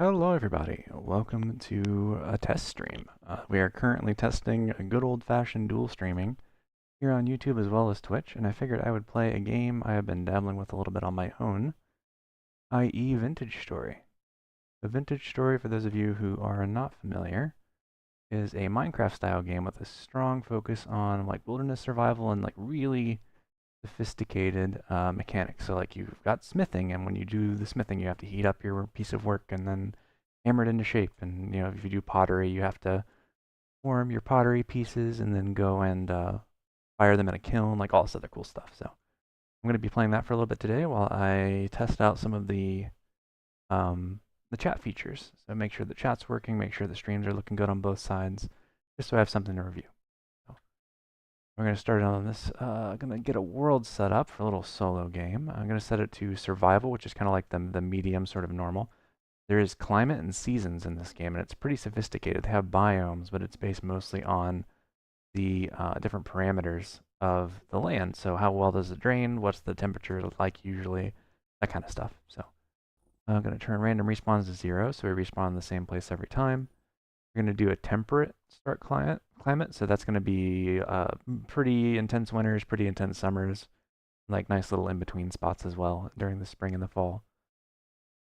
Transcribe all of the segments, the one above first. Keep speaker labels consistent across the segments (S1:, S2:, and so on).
S1: Hello, everybody. Welcome to a test stream. We are currently testing a good old-fashioned dual streaming here on YouTube as well as Twitch, and I figured I would play a game I have been dabbling with a little bit on my own, i.e. Vintage Story. The Vintage Story, for those of you who are not familiar, is a Minecraft-style game with a strong focus on like wilderness survival and like really sophisticated mechanics. So like you've got smithing, and when you do the smithing, you have to heat up your piece of work and then hammer it into shape. And you know, if you do pottery, you have to form your pottery pieces and then go and fire them in a kiln, like all this other cool stuff. So I'm going to be playing that for a little bit today while I test out some of the chat features. So make sure the chat's working, make sure the streams are looking good on both sides, just so I have something to review. We're going to start on this. I'm going to get a world set up for a little solo game. I'm going to set it to survival, which is kind of like the medium sort of normal. There is climate and seasons in this game, and it's pretty sophisticated. They have biomes, but it's based mostly on the different parameters of the land. So how well does it drain? What's the temperature like usually? That kind of stuff. So I'm going to turn random respawns to 0, so we respawn in the same place every time. We're going to do a temperate start climate, so that's going to be pretty intense winters, pretty intense summers, like nice little in-between spots as well during the spring and the fall.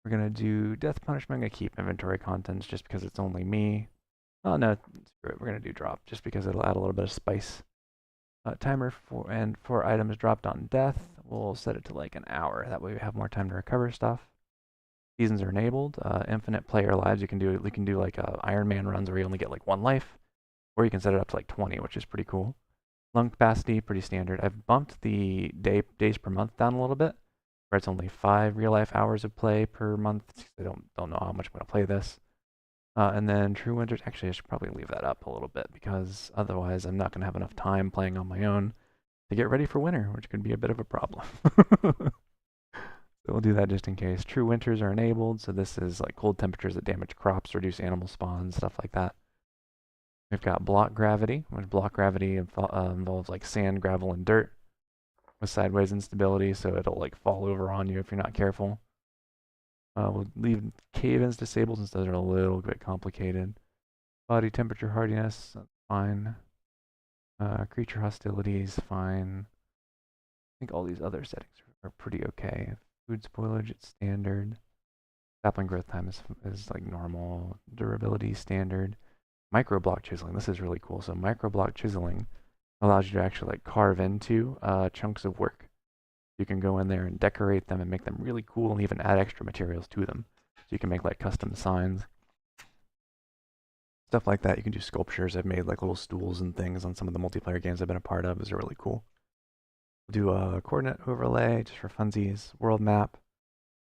S1: We're going to do death punishment. I'm going to keep inventory contents just because it's only me. Oh no, screw it. We're going to do drop just because it'll add a little bit of spice. Timer for items dropped on death. We'll set it to like an hour. That way we have more time to recover stuff. Seasons are enabled. Infinite player lives. You can do like Iron Man runs where you only get like 1 life, or you can set it up to like 20, which is pretty cool. Lung capacity, pretty standard. I've bumped the days per month down a little bit, where it's only 5 real life hours of play per month. I don't know how much I'm gonna play this. And then True Winters. Actually, I should probably leave that up a little bit because otherwise I'm not gonna have enough time playing on my own to get ready for winter, which could be a bit of a problem. So we'll do that just in case. True winters are enabled, so this is like cold temperatures that damage crops, reduce animal spawns, stuff like that. We've got block gravity, which block gravity involves like sand, gravel, and dirt with sideways instability, so it'll like fall over on you if you're not careful. We'll leave cave-ins disabled since those are a little bit complicated. Body temperature hardiness, that's fine. Creature hostilities, fine. I think all these other settings are pretty okay. Food spoilage, it's standard. Sapling growth time is like normal. Durability, standard. Micro block chiseling, this is really cool. So micro block chiseling allows you to actually like carve into chunks of work. You can go in there and decorate them and make them really cool and even add extra materials to them. So you can make like custom signs. Stuff like that. You can do sculptures. I've made like little stools and things on some of the multiplayer games I've been a part of. Those are really cool. We'll do a coordinate overlay just for funsies. World map.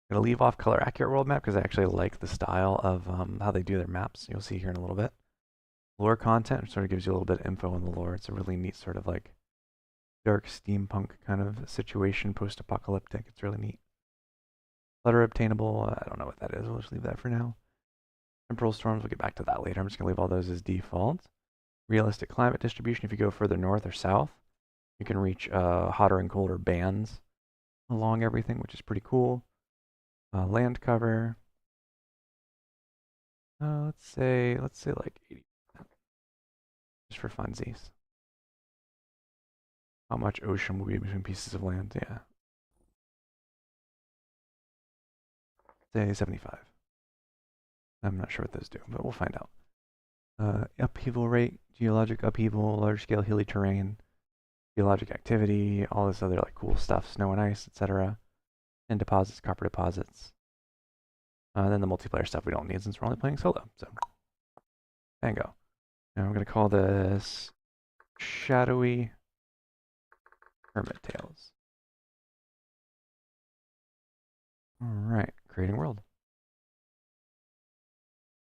S1: I'm gonna leave off color accurate world map because I actually like the style of how they do their maps. You'll see here in a little bit. Lore content, which sort of gives you a little bit of info on the lore. It's a really neat sort of like dark steampunk kind of situation, post-apocalyptic. It's really neat. Clutter obtainable, I don't know what that is. We'll just leave that for now. Temporal storms, we'll get back to that later. I'm just gonna leave all those as default. Realistic climate distribution, if you go further north or south, you can reach hotter and colder bands along everything, which is pretty cool. Land cover, let's say like 80%, just for funsies. How much ocean will be between pieces of land? Yeah. Say 75. I'm not sure what those do, but we'll find out. Upheaval rate, geologic upheaval, large scale hilly terrain, geologic activity, all this other like cool stuff, snow and ice, etc. And deposits, copper deposits. Then the multiplayer stuff we don't need since we're only playing solo. So, bingo. Now I'm going to call this Shadowy Hermit Tales. Alright, creating world.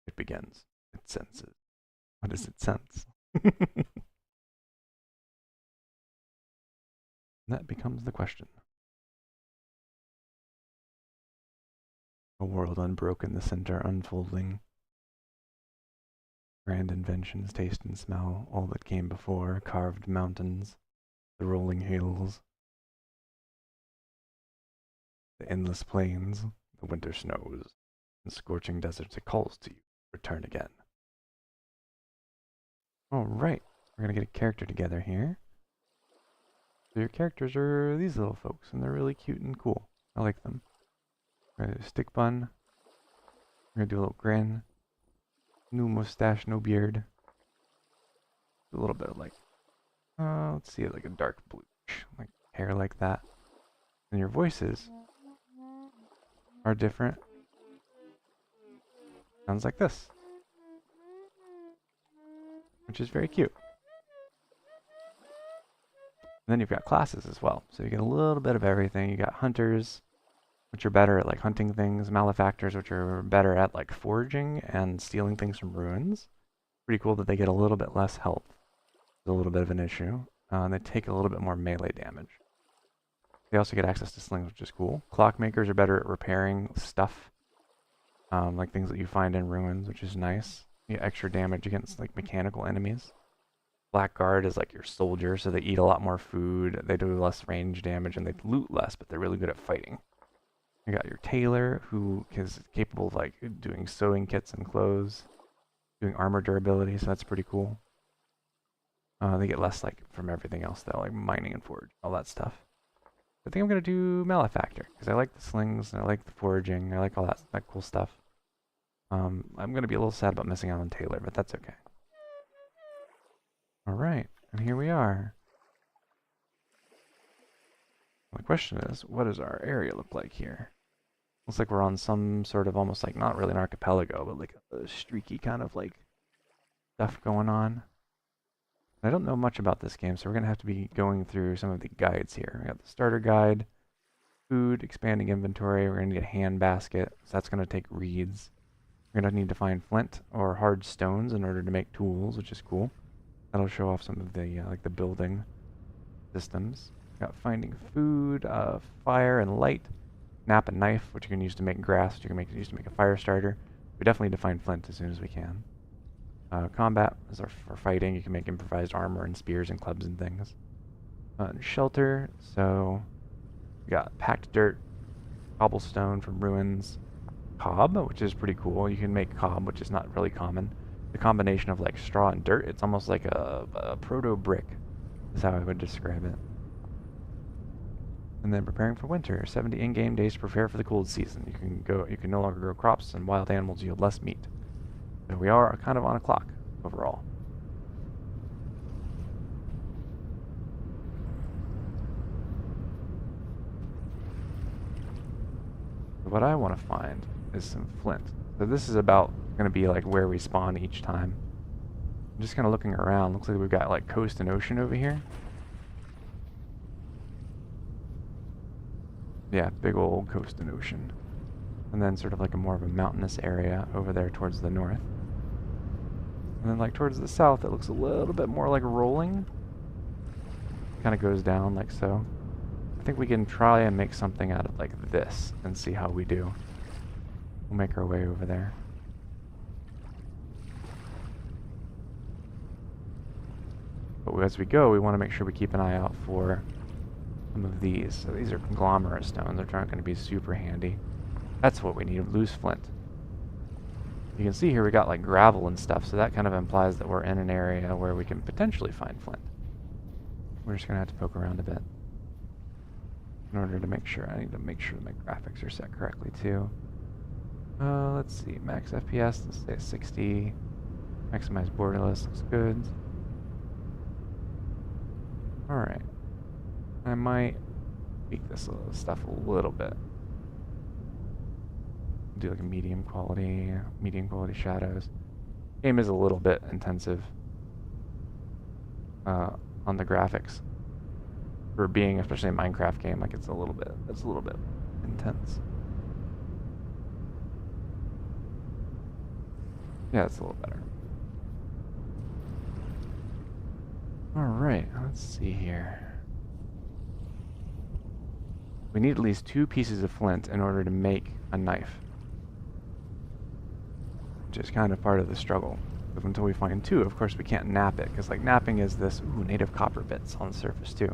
S1: It begins. It senses. What does it sense? That becomes the question. A world unbroken, the center unfolding. Grand inventions, taste and smell, all that came before, carved mountains, the rolling hills, the endless plains, the winter snows. In scorching deserts, it calls to you. Return again. Alright, we're gonna get a character together here. So your characters are these little folks, and they're really cute and cool. I like them. We're gonna do a stick bun. We're gonna do a little grin. No mustache, no beard. A little bit of like, let's see, like a dark bluish, like hair like that. And your voices are different. Sounds like this, which is very cute. And then you've got classes as well, so you get a little bit of everything. You got hunters, which are better at like hunting things, malefactors, which are better at like foraging and stealing things from ruins. Pretty cool that they get a little bit less health. It's a little bit of an issue. And they take a little bit more melee damage. They also get access to slings, which is cool. Clockmakers are better at repairing stuff, like things that you find in ruins, which is nice. You get extra damage against like mechanical enemies. Blackguard is like your soldier, so they eat a lot more food. They do less range damage and they loot less, but they're really good at fighting. You got your tailor, who is capable of like doing sewing kits and clothes, doing armor durability, so that's pretty cool. They get less like from everything else though, like mining and forge, all that stuff. I think I'm gonna do malefactor because I like the slings and I like the foraging. I like all that cool stuff. I'm gonna be a little sad about missing out on tailor, but that's okay. All right, and here we are. The question is, what does our area look like here? Looks like we're on some sort of almost like not really an archipelago, but like a streaky kind of like stuff going on. I don't know much about this game, so we're going to have to be going through some of the guides here. We got the starter guide, food, expanding inventory. We're going to get a hand basket, so that's going to take reeds. We're going to need to find flint or hard stones in order to make tools, which is cool. That'll show off some of the like the building systems. We got finding food, fire and light, nap and knife, which you can use to make grass, which you can use to make a fire starter. We definitely need to find flint as soon as we can. Combat is for fighting. You can make improvised armor and spears and clubs and things. Shelter, so we got packed dirt, cobblestone from ruins, cob, which is pretty cool. You can make cob, which is not really common. The combination of like straw and dirt, it's almost like a proto brick, is how I would describe it. And then preparing for winter, 70 in-game days to prepare for the cold season. You can no longer grow crops, and wild animals yield less meat. So we are kind of on a clock overall. What I want to find is some flint. So this is about going to be like where we spawn each time. I'm just kind of looking around. Looks like we've got like coast and ocean over here. Yeah, big old coast and ocean. And then sort of like a more of a mountainous area over there towards the north. And then like towards the south, it looks a little bit more like rolling. Kind of goes down like so. I think we can try and make something out of like this and see how we do. We'll make our way over there. But as we go, we want to make sure we keep an eye out for some of these. So these are conglomerate stones. They're not going to be super handy. That's what we need, loose flint. You can see here we got like gravel and stuff, so that kind of implies that we're in an area where we can potentially find flint. We're just going to have to poke around a bit in order to make sure. I need to make sure that my graphics are set correctly too. Let's see, max FPS, let's stay at 60. Maximize borderless, looks good. Alright. I might tweak this stuff a little bit. Do like a medium quality shadows. Game is a little bit intensive on the graphics. For being, especially a Minecraft game, like it's a little bit intense. Yeah, it's a little better. Alright, let's see here. We need at least 2 pieces of flint in order to make a knife. Which is kind of part of the struggle. But until we find 2, of course we can't nap it, because like napping is this, native copper bits on the surface too.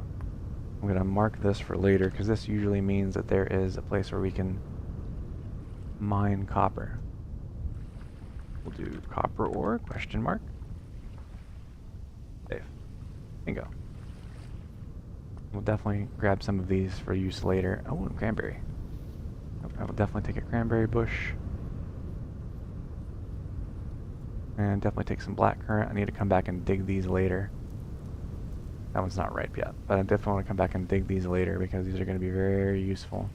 S1: I'm going to mark this for later, because this usually means that there is a place where we can mine copper. We'll do copper ore, question mark. Save. Bingo. We'll definitely grab some of these for use later. Oh, and cranberry. I will definitely take a cranberry bush. And definitely take some blackcurrant. I need to come back and dig these later. That one's not ripe yet, but I definitely want to come back and dig these later because these are going to be very useful.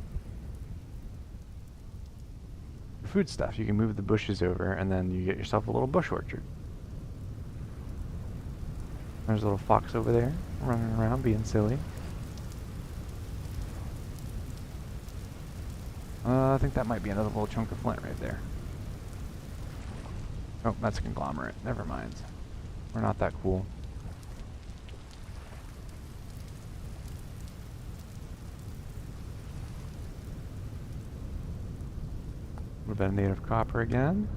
S1: For food stuff, you can move the bushes over and then you get yourself a little bush orchard. There's a little fox over there running around being silly. I think that might be another little chunk of flint right there. Oh, that's a conglomerate. Never mind. We're not that cool. A little bit of native copper again.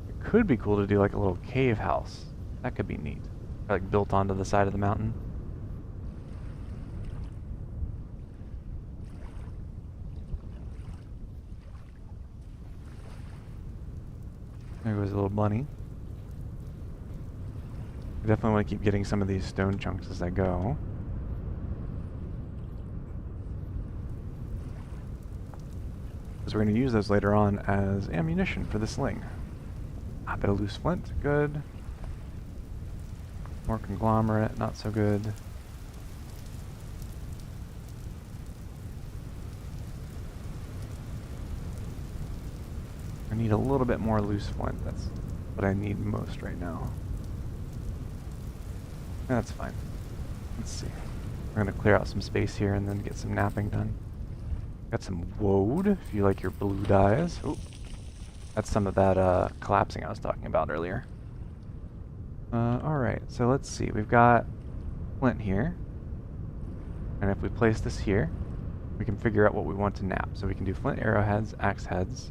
S1: It could be cool to do like a little cave house. That could be neat. Like built onto the side of the mountain. There goes a little bunny. I definitely want to keep getting some of these stone chunks as I go. Because we're going to use those later on as ammunition for the sling. A bit of loose flint, good. More conglomerate, not so good. I need a little bit more loose flint. That's what I need most right now. That's fine. Let's see. We're going to clear out some space here and then get some napping done. Got some woad, if you like your blue dyes. Oh, that's some of that collapsing I was talking about earlier. Alright, so let's see. We've got flint here. And if we place this here, we can figure out what we want to nap. So we can do flint arrowheads, axe heads.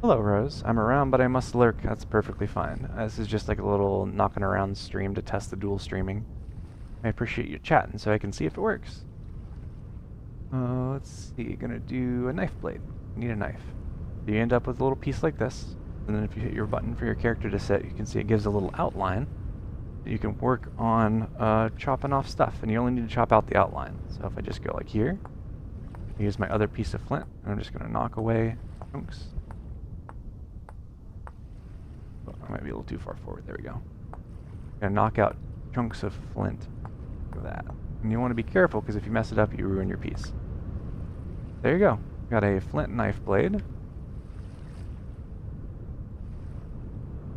S1: Hello, Rose. I'm around, but I must lurk. That's perfectly fine. This is just like a little knocking around stream to test the dual streaming. I appreciate you chatting so I can see if it works. Let's see. Gonna do a knife blade. Need a knife. You end up with a little piece like this, and then if you hit your button for your character to set, you can see it gives a little outline. You can work on chopping off stuff, and you only need to chop out the outline. So if I just go like here, I use my other piece of flint, and I'm just gonna knock away chunks. I might be a little too far forward. There we go. Gonna knock out chunks of flint. Look at that. And you want to be careful because if you mess it up, you ruin your piece. There you go. Got a flint knife blade.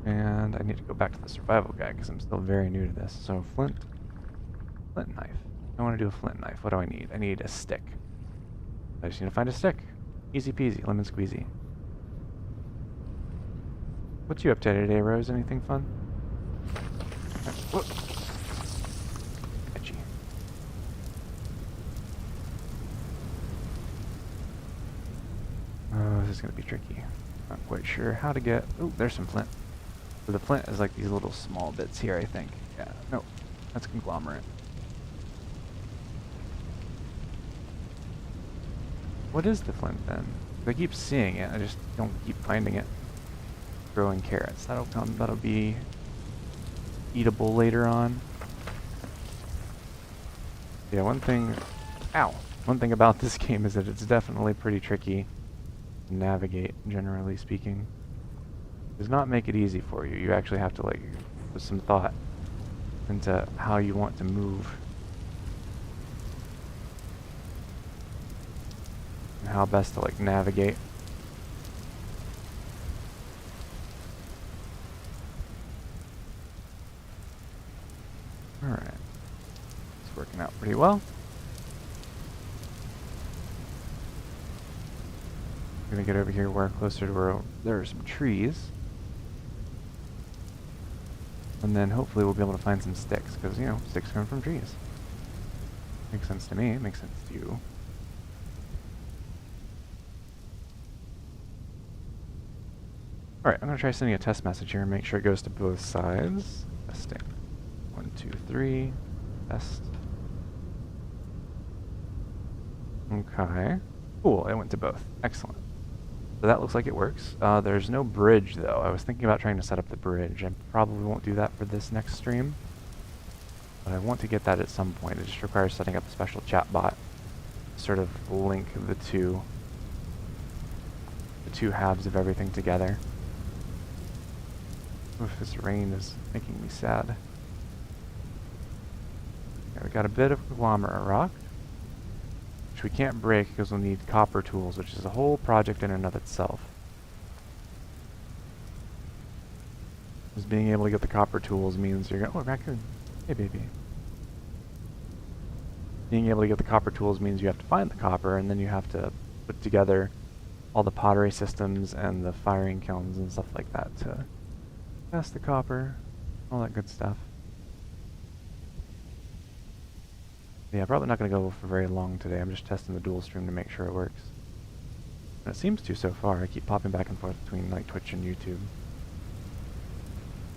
S1: And I need to go back to the survival guide because I'm still very new to this. So flint knife. I want to do a flint knife. What do I need? I need a stick. I just need to find a stick. Easy peasy, lemon squeezy. What you up to today, Rose? Anything fun? Whoop. Edgy. Oh, this is going to be tricky. Not quite sure how to get... Oh, there's some flint. So the flint is like these little small bits here, I think. Yeah, no, that's conglomerate. What is the flint then? I keep seeing it, I just don't keep finding it. Growing carrots. That'll be eatable later on. Yeah, one thing about this game is that it's definitely pretty tricky to navigate, generally speaking. It does not make it easy for you. You actually have to like put some thought into how you want to move and how best to like navigate. Alright. It's working out pretty well. I'm gonna get over here where closer to where there are some trees. And then hopefully we'll be able to find some sticks, because, you know, sticks come from trees. Makes sense to me, it makes sense to you. Alright, I'm gonna try sending a test message here and make sure it goes to both sides. Testing. 1, 2, 3. Test. Okay. Cool, it went to both. Excellent. So that looks like it works. There's no bridge, though. I was thinking about trying to set up the bridge. I probably won't do that for this next stream, but I want to get that at some point. It just requires setting up a special chat bot to sort of link the two halves of everything together. Oof, this rain is making me sad. Okay, we got a bit of conglomerate rock, which we can't break because we'll need copper tools, which is a whole project in and of itself. Just being able to get the copper tools means you're going, oh, raccoon, hey baby. Being able to get the copper tools means you have to find the copper, and then you have to put together all the pottery systems and the firing kilns and stuff like that to cast the copper, all that good stuff. Yeah, probably not going to go for very long today. I'm just testing the dual stream to make sure it works. And it seems to so far. I keep popping back and forth between like Twitch and YouTube.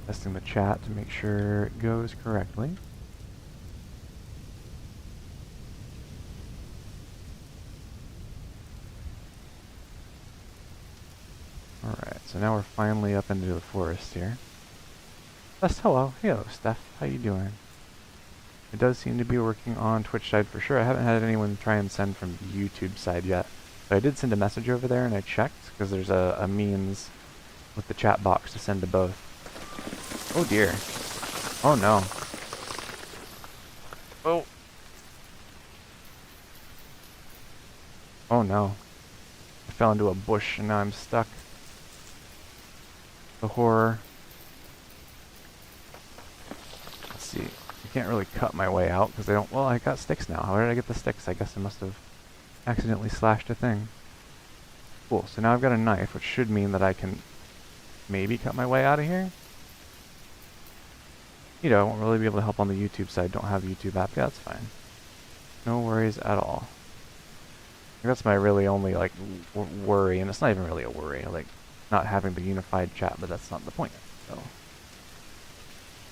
S1: Testing the chat to make sure it goes correctly. Alright, so now we're finally up into the forest here. Hello, Steph. How you doing? It does seem to be working on Twitch side for sure. I haven't had anyone try and send from the YouTube side yet. But I did send a message over there and I checked, because there's a means with the chat box to send to both. Oh dear. Oh no. Oh. Oh no. I fell into a bush and now I'm stuck. The horror. Let's see. I can't really cut my way out because I don't... Well, I got sticks now. How did I get the sticks? I guess I must have accidentally slashed a thing. Cool. So now I've got a knife, which should mean that I can maybe cut my way out of here. You know, I won't really be able to help on the YouTube side. Don't have a YouTube app. Yeah, that's fine. No worries at all. That's my really only, like, worry. And it's not even really a worry. Like, not having the unified chat, but that's not the point. So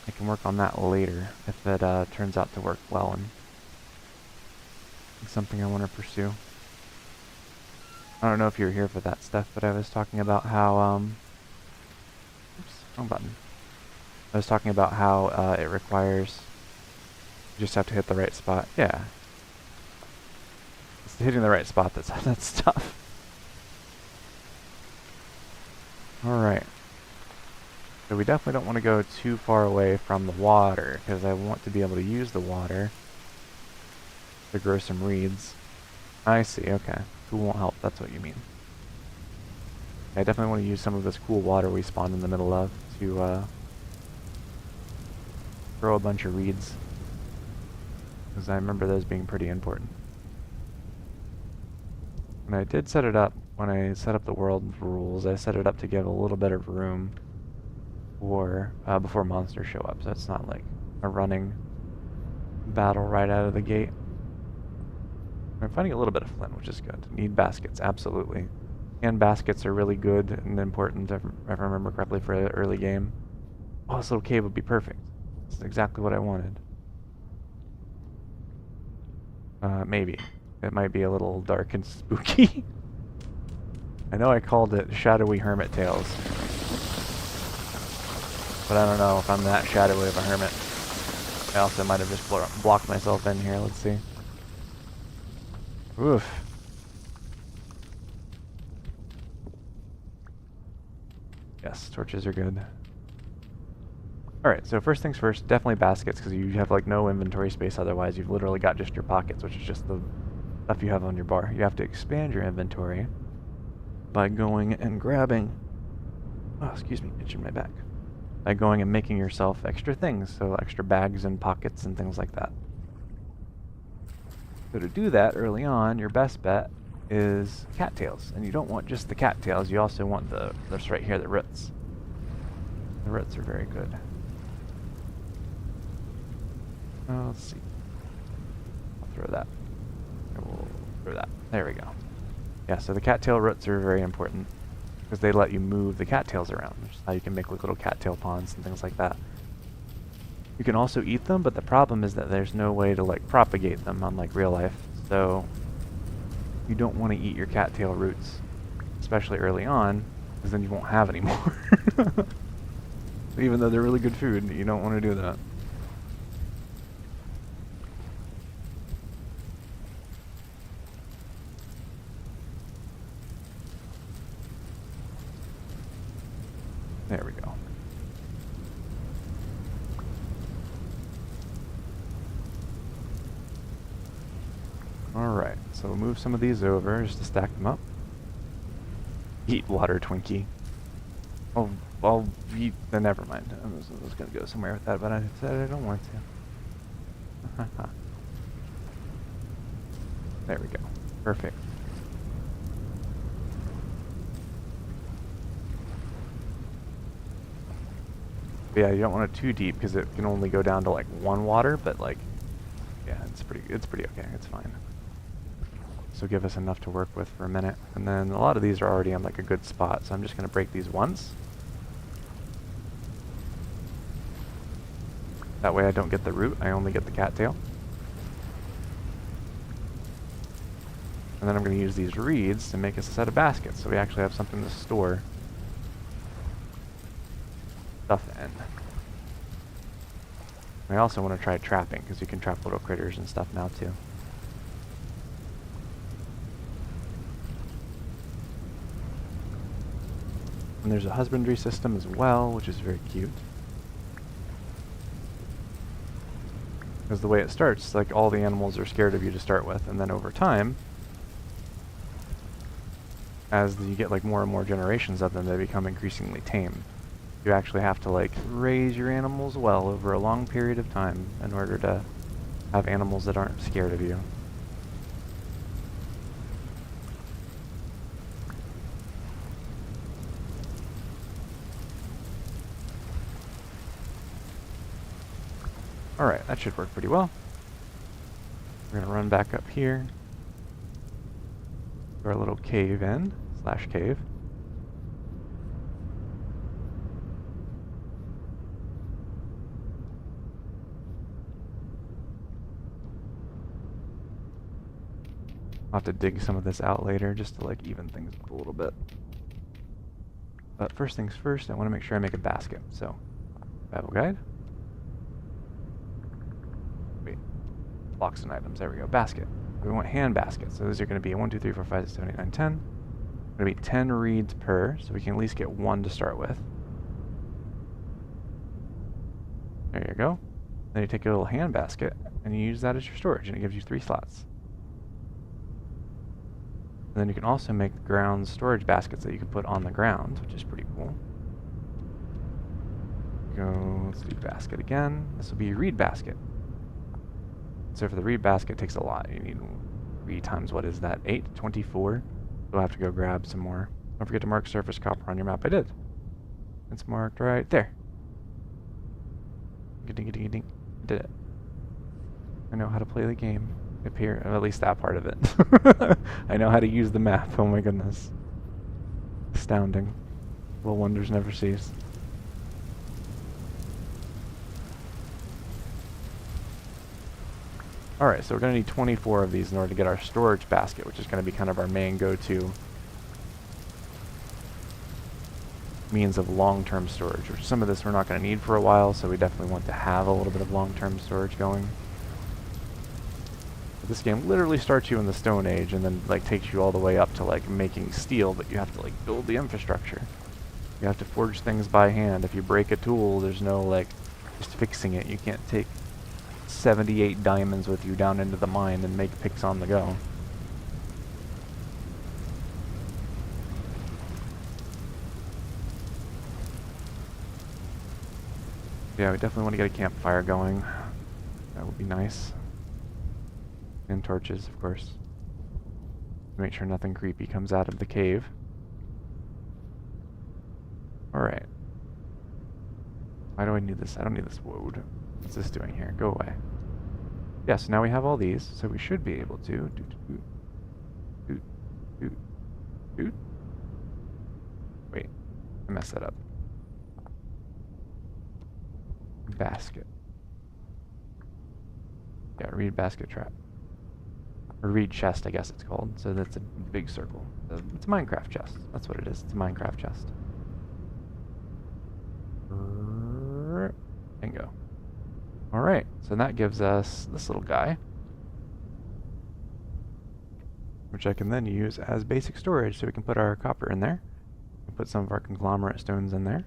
S1: I can work on that later if it turns out to work well and it's something I want to pursue. I don't know if you're here for that stuff, but I was talking about how oops, wrong button. I was talking about how it requires you just have to hit the right spot. Yeah. It's hitting the right spot that's tough. Alright. So we definitely don't want to go too far away from the water, because I want to be able to use the water to grow some reeds. I see, okay. Who won't help, that's what you mean. I definitely want to use some of this cool water we spawned in the middle of to grow a bunch of reeds. Because I remember those being pretty important. And I did set it up, when I set up the world rules, I set it up to give a little bit of room for, before monsters show up, so it's not like a running battle right out of the gate. I'm finding a little bit of flint, which is good. Need baskets, absolutely. And baskets are really good and important, if I remember correctly, for the early game. Oh, this little cave would be perfect. It's exactly what I wanted. Maybe. It might be a little dark and spooky. I know I called it Shadowy Hermit Tales. But I don't know if I'm that shadowy of a hermit. I also might have just blocked myself in here. Let's see. Oof. Yes, torches are good. Alright, so first things first, definitely baskets, because you have like no inventory space otherwise. You've literally got just your pockets, which is just the stuff you have on your bar. You have to expand your inventory by going and grabbing... Oh, excuse me, itching my back. By going and making yourself extra things, so extra bags and pockets and things like that. So to do that early on, your best bet is cattails. And you don't want just the cattails, you also want this right here, the roots. The roots are very good. Let's see. I'll throw that. We'll throw that. There we go. Yeah, so the cattail roots are very important because they let you move the cattails around, which is how you can make like little cattail ponds and things like that. You can also eat them, but the problem is that there's no way to like propagate them unlike real life. So you don't want to eat your cattail roots, especially early on, because then you won't have any more. Even though they're really good food, you don't want to do that. There we go. Alright, so we'll move some of these over just to stack them up. Eat water, Twinkie. Oh, I'll eat... never mind. I was going to go somewhere with that, but I said I don't want to. There we go. Perfect. But yeah, you don't want it too deep because it can only go down to like 1 water, but like, yeah, it's pretty okay. It's fine. So give us enough to work with for a minute. And then a lot of these are already on like a good spot, so I'm just going to break these once. That way I don't get the root, I only get the cattail. And then I'm going to use these reeds to make us a set of baskets, so we actually have something to store stuff in. I also want to try trapping, because you can trap little critters and stuff now too. And there's a husbandry system as well, which is very cute. Because the way it starts, like all the animals are scared of you to start with, and then over time, as you get like more and more generations of them, they become increasingly tame. You actually have to like raise your animals well over a long period of time in order to have animals that aren't scared of you. Alright, that should work pretty well. We're going to run back up here to our little cave in, / cave. I'll have to dig some of this out later just to like even things up a little bit. But first things first, I want to make sure I make a basket. So, Bible guide. Wait, blocks and items, there we go, basket. We want hand baskets, so those are going to be 1, 2, 3, 4, 5, 6, 7, 8, 9, 10. Going to be 10 reeds per, so we can at least get 1 to start with. There you go. Then you take a little hand basket, and you use that as your storage, and it gives you 3 slots. And then you can also make ground storage baskets that you can put on the ground, which is pretty cool. Go, let's do basket again. This will be a reed basket. So for the reed basket, it takes a lot. You need 3 times, what is that, 8? 24? We'll have to go grab some more. Don't forget to mark surface copper on your map. I did. It's marked right there. Ding, ding, ding. Did it. I know how to play the game. Up here, or at least that part of it. I know how to use the map. Oh my goodness. Astounding. Little wonders never cease. Alright, so we're going to need 24 of these in order to get our storage basket, which is going to be kind of our main go-to means of long-term storage, which some of this we're not going to need for a while, so we definitely want to have a little bit of long-term storage going. But this game literally starts you in the Stone Age and then like takes you all the way up to like making steel, but you have to like build the infrastructure. You have to forge things by hand. If you break a tool, there's no like just fixing it. You can't take 78 diamonds with you down into the mine and make picks on the go. Yeah, we definitely want to get a campfire going. That would be nice. And torches, of course. Make sure nothing creepy comes out of the cave. Alright. Why do I need this? I don't need this wood. What's this doing here? Go away. Yeah, so now we have all these, so we should be able to... Wait, I messed that up. Basket. Yeah, reed basket trap. Or reed chest, I guess it's called. So that's a big circle. So it's a Minecraft chest. That's what it is. It's a Minecraft chest. Bingo. Alright, so that gives us this little guy, which I can then use as basic storage. So we can put our copper in there. We can put some of our conglomerate stones in there.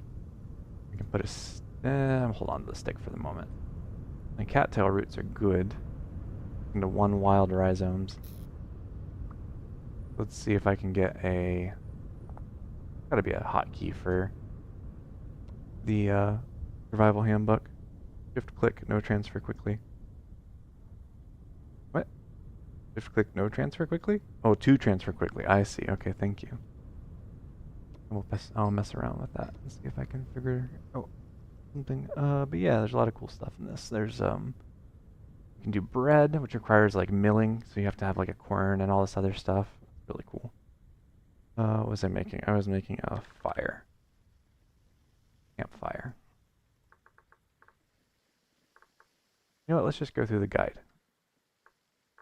S1: We can put hold on to the stick for the moment. The cattail roots are good. Into 1 wild rhizomes. Let's see if I can get a... Gotta be a hotkey for the survival handbook. Shift click, no transfer quickly. What? Shift click, no transfer quickly? Oh, to transfer quickly. I see. Okay, thank you. I'll mess around with that and see if I can figure out something. But yeah, there's a lot of cool stuff in this. There's you can do bread, which requires like milling, so you have to have like a quern and all this other stuff. Really cool. What was I making? I was making a fire. Campfire. You know what, let's just go through the guide.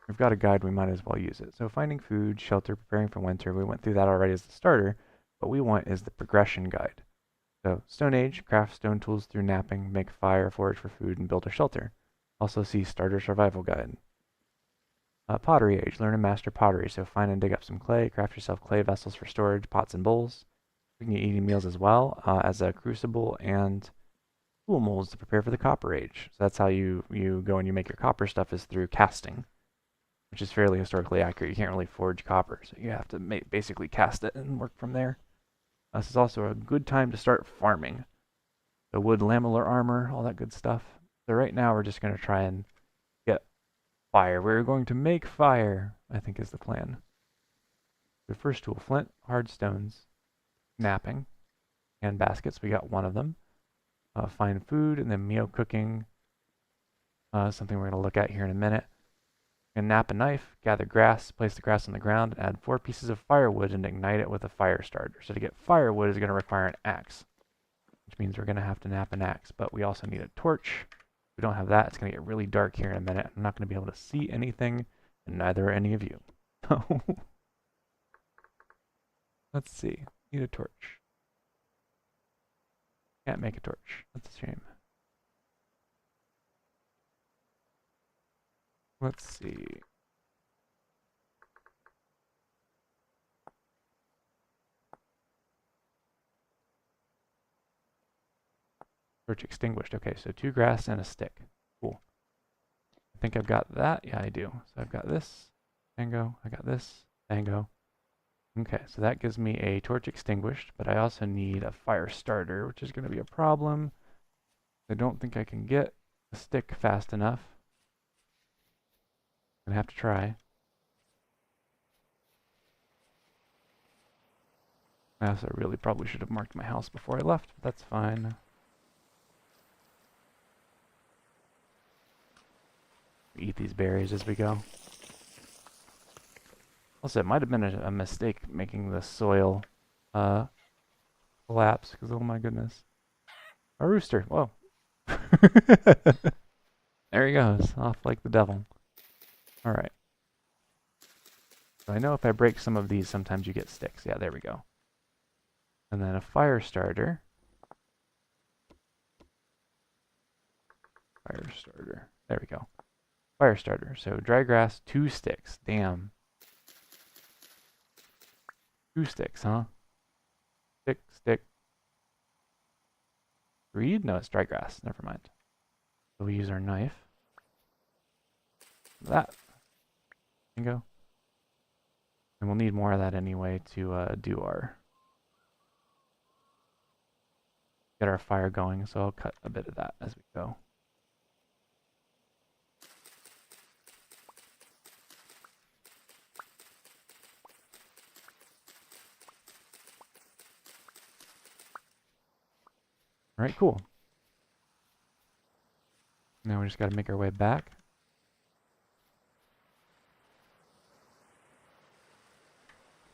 S1: We've got a guide, we might as well use it. So finding food, shelter, preparing for winter, we went through that already as the starter. What we want is the progression guide. So Stone Age, craft stone tools through napping, make fire, forage for food, and build a shelter. Also see starter survival guide. Pottery Age, learn and master pottery. So find and dig up some clay, craft yourself clay vessels for storage, pots and bowls. Cooking and eating meals as well, as a crucible and tool molds to prepare for the Copper Age. So that's how you go and you make your copper stuff, is through casting, which is fairly historically accurate. You can't really forge copper, so you have to basically cast it and work from there. This is also a good time to start farming. The wood lamellar armor, all that good stuff. So right now we're just going to try and get fire. We're going to make fire, I think is the plan. The first tool, flint, hard stones, napping, and baskets. We got 1 of them. Find food, and then meal cooking. Something we're going to look at here in a minute. And nap a knife, gather grass, place the grass on the ground, and add 4 pieces of firewood and ignite it with a fire starter. So to get firewood is going to require an axe, which means we're going to have to nap an axe. But we also need a torch. If we don't have that, it's going to get really dark here in a minute. I'm not going to be able to see anything, and neither are any of you. Let's see. Need a torch. Can't make a torch. That's a shame. Let's see. Torch extinguished. Okay, so 2 grass and a stick. Cool. I think I've got that. Yeah, I do. So I've got this. Tango. I got this. Tango. Okay, so that gives me a torch extinguished, but I also need a fire starter, which is going to be a problem. I don't think I can get a stick fast enough. I'm going to have to try. I also really probably should have marked my house before I left, but that's fine. We eat these berries as we go. Also, it might have been a mistake making the soil collapse, because oh my goodness. A rooster, whoa. There he goes, off like the devil. Alright. So I know if I break some of these, sometimes you get sticks. Yeah, there we go. And then a fire starter. Fire starter. There we go. Fire starter. So dry grass, 2 sticks. Damn. 2 sticks, huh? Stick. Reed? No, it's dry grass. Never mind. So we use our knife. That. Bingo. And we'll need more of that anyway to do our... get our fire going, so I'll cut a bit of that as we go. Alright, cool. Now we just gotta make our way back.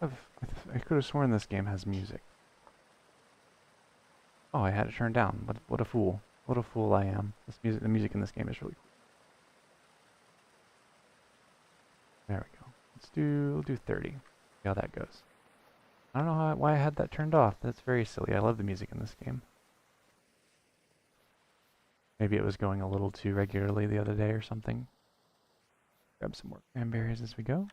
S1: I could have sworn this game has music. Oh, I had it turned down. What a fool. What a fool I am. The music in this game is really cool. There we go. we'll do 30. See how that goes. I don't know why I had that turned off. That's very silly. I love the music in this game. Maybe it was going a little too regularly the other day or something. Grab some more cranberries as we go.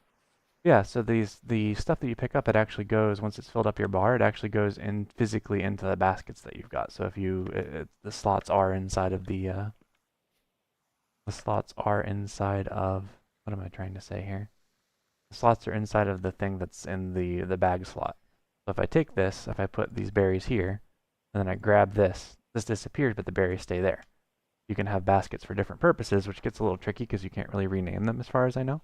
S1: Yeah, so the stuff that you pick up, it actually goes, once it's filled up your bar, it actually goes in physically into the baskets that you've got. So if the slots are inside of the slots are inside of, what am I trying to say here? The slots are inside of the thing that's in the bag slot. So if I take this, if I put these berries here, and then I grab this disappears, but the berries stay there. You can have baskets for different purposes, which gets a little tricky because you can't really rename them as far as I know.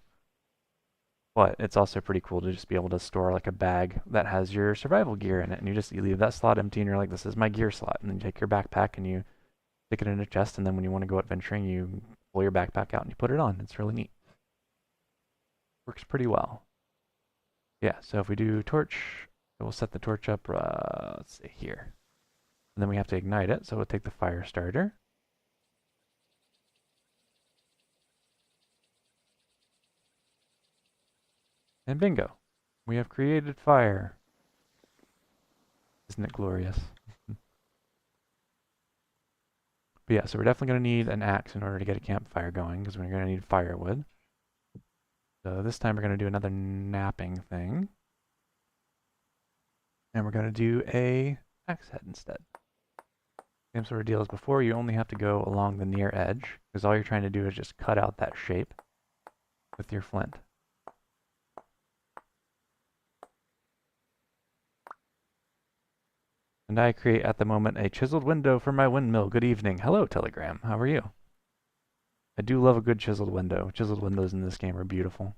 S1: But it's also pretty cool to just be able to store like a bag that has your survival gear in it, and you leave that slot empty, and you're like, this is my gear slot, and then you take your backpack and you stick it in a chest, and then when you want to go adventuring, you pull your backpack out and you put it on. It's really neat. Works pretty well. Yeah, so if we do torch, we'll set the torch up, let's see here. And then we have to ignite it, so we'll take the fire starter. And bingo, we have created fire. Isn't it glorious? But yeah, so we're definitely going to need an axe in order to get a campfire going, because we're going to need firewood. So this time we're going to do another napping thing. And we're going to do a axe head instead. Same sort of deal as before, you only have to go along the near edge, because all you're trying to do is just cut out that shape with your flint. And I create at the moment a chiseled window for my windmill. Good evening. Hello, Telegram. How are you? I do love a good chiseled window. Chiseled windows in this game are beautiful.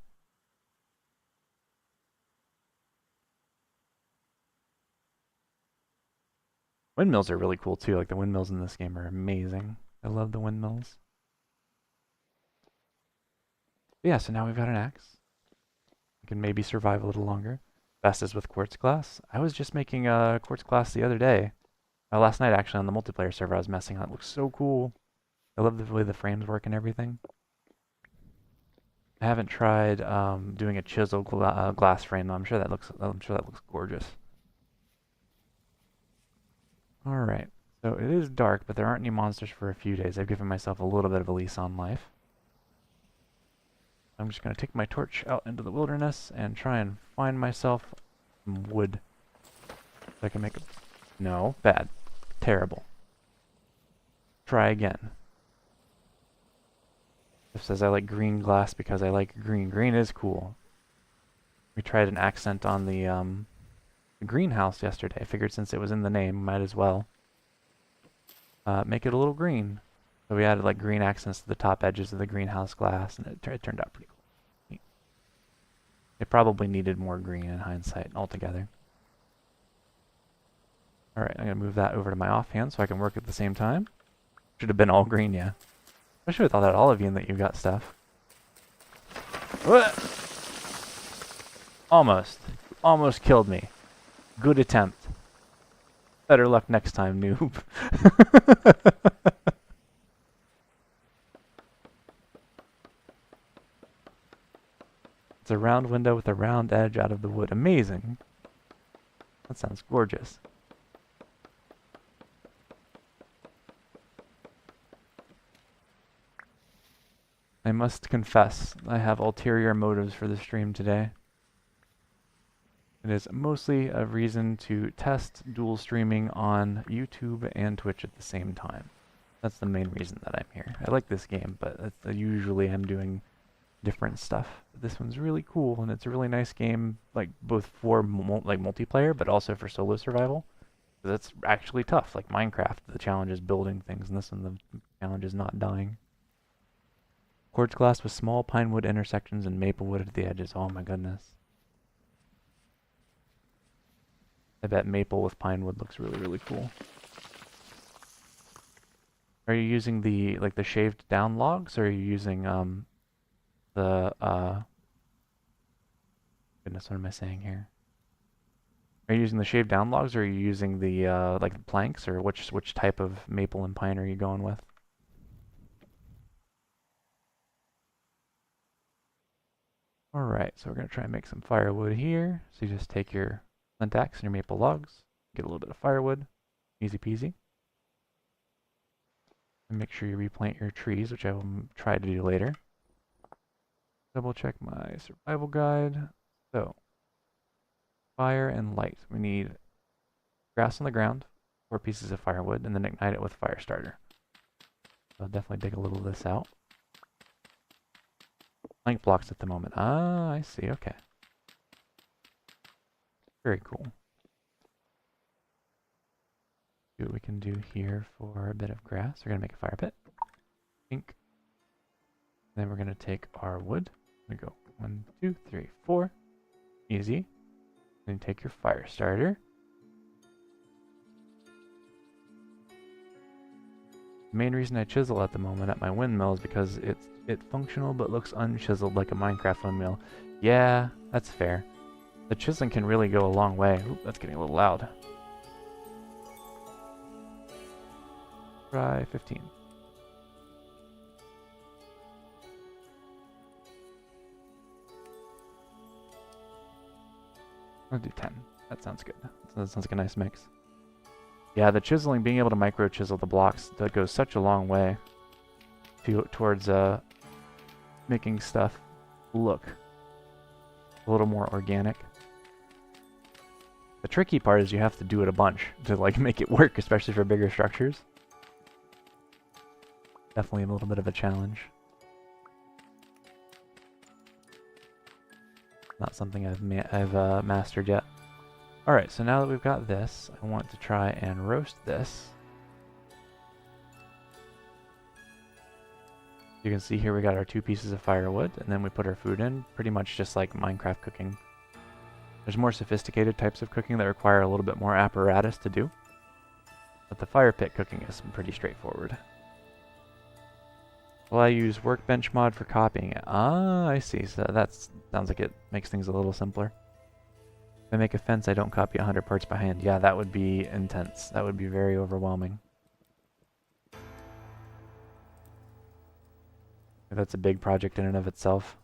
S1: Windmills are really cool too. Like the windmills in this game are amazing. I love the windmills. But yeah, so now we've got an axe. We can maybe survive a little longer. Best is with quartz glass. I was just making a quartz glass the other day. Last night actually on the multiplayer server I was messing on. It looks so cool. I love the way the frames work and everything. I haven't tried doing a chiseled glass frame though. I'm sure that looks gorgeous. All right. So it is dark, but there aren't any monsters for a few days. I've given myself a little bit of a lease on life. I'm just going to take my torch out into the wilderness and try and find myself some wood. So I can make a... No, bad. Terrible. Try again. It says I like green glass because I like green. Green is cool. We tried an accent on the greenhouse yesterday. I figured since it was in the name, might as well make it a little green. So we added like green accents to the top edges of the greenhouse glass, and it turned out pretty cool. Neat. It probably needed more green in hindsight altogether. Alright, I'm going to move that over to my offhand so I can work at the same time. Should have been all green, yeah. I should have thought that all of you and that you got stuff. Almost. Almost killed me. Good attempt. Better luck next time, noob. It's a round window with a round edge out of the wood. Amazing. That sounds gorgeous. I must confess, I have ulterior motives for the stream today. It is mostly a reason to test dual streaming on YouTube and Twitch at the same time. That's the main reason that I'm here. I like this game, but usually I'm doing different stuff. This one's really cool, and it's a really nice game, like both for multiplayer, but also for solo survival. That's actually tough. Like Minecraft, the challenge is building things, and this one, the challenge is not dying. Quartz glass with small pine wood intersections and maple wood at the edges. Oh my goodness. I bet maple with pine wood looks really, really cool. Are you using the shaved down logs, or are you using goodness, what am I saying here? Are you using the shaved down logs, or are you using the like the planks, or which type of maple and pine are you going with? Alright, so we're going to try and make some firewood here. So you just take your flint axe and your maple logs, get a little bit of firewood, easy peasy. And make sure you replant your trees, which I will try to do later. Double check my survival guide. So, fire and light. We need grass on the ground, 4 pieces of firewood, and then ignite it with fire starter. I'll definitely dig a little of this out. Plank blocks at the moment. Ah, I see. Okay. Very cool. See what we can do here for a bit of grass. We're going to make a fire pit. Ink. Then we're going to take our wood. We go 1, 2, 3, 4. Easy. Then take your fire starter. The main reason I chisel at the moment at my windmill is because it's functional but looks unchiseled like a Minecraft windmill. Yeah, that's fair. The chiseling can really go a long way. Oop, that's getting a little loud. Try 15. I'll do 10. That sounds good. That sounds like a nice mix. Yeah, the chiseling, being able to micro chisel the blocks, that goes such a long way towards making stuff look a little more organic. The tricky part is you have to do it a bunch to like make it work, especially for bigger structures. Definitely a little bit of a challenge. Not something I've mastered yet. Alright, so now that we've got this, I want to try and roast this. You can see here we got our 2 pieces of firewood, and then we put our food in, pretty much just like Minecraft cooking. There's more sophisticated types of cooking that require a little bit more apparatus to do, but the fire pit cooking is pretty straightforward. Well, I use Workbench mod for copying it. Ah, I see. So that sounds like it makes things a little simpler. If I make a fence, I don't copy 100 parts by hand. Yeah, that would be intense. That would be very overwhelming. That's a big project in and of itself.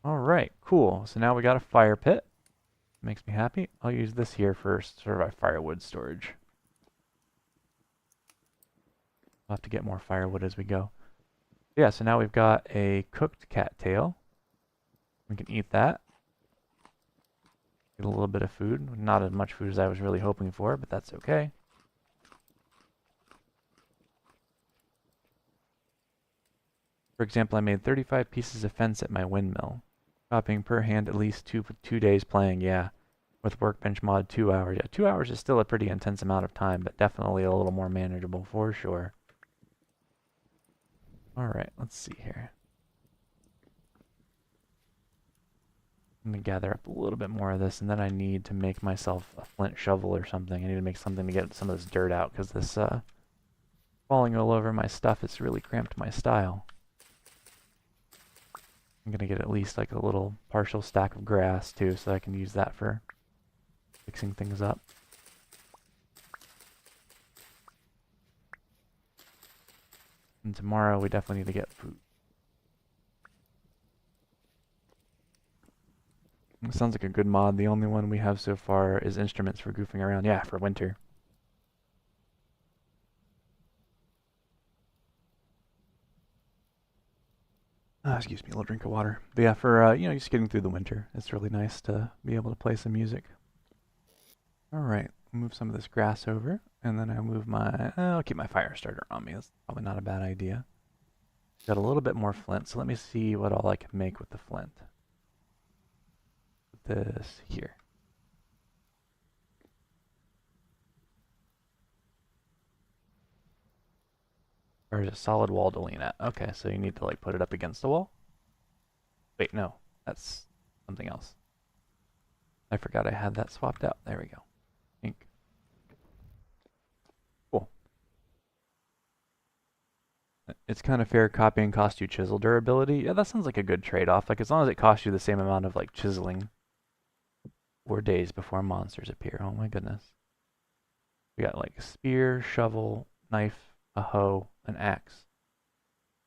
S1: Alright, cool. So now we got a fire pit. Makes me happy. I'll use this here for sort of our firewood storage. We'll have to get more firewood as we go. Yeah, so now we've got a cooked cattail. We can eat that. Get a little bit of food. Not as much food as I was really hoping for, but that's okay. For example, I made 35 pieces of fence at my windmill. Copying per hand at least two days playing, yeah. With Workbench mod 2 hours. Yeah, 2 hours is still a pretty intense amount of time, but definitely a little more manageable for sure. Alright, let's see here. I'm going to gather up a little bit more of this, and then I need to make myself a flint shovel or something. I need to make something to get some of this dirt out, because this falling all over my stuff has really cramped my style. I'm going to get at least like a little partial stack of grass, too, so I can use that for fixing things up. And tomorrow we definitely need to get food. It sounds like a good mod. The only one we have so far is instruments for goofing around. Yeah, for winter. Excuse me, a little drink of water. But yeah, for, just getting through the winter, it's really nice to be able to play some music. Alright, move some of this grass over, and then I'll move I'll keep my fire starter on me. That's probably not a bad idea. Got a little bit more flint, so let me see what all I can make with the flint. Put this here. Or is it a solid wall to lean at? Okay, so you need to like put it up against the wall? Wait, no, that's something else. I forgot I had that swapped out. There we go. Ink. Cool. It's kind of fair copying cost you chisel durability. Yeah, that sounds like a good trade-off. Like as long as it costs you the same amount of like chiseling 4 days before monsters appear. Oh my goodness. We got like a spear, shovel, knife, a hoe, an axe,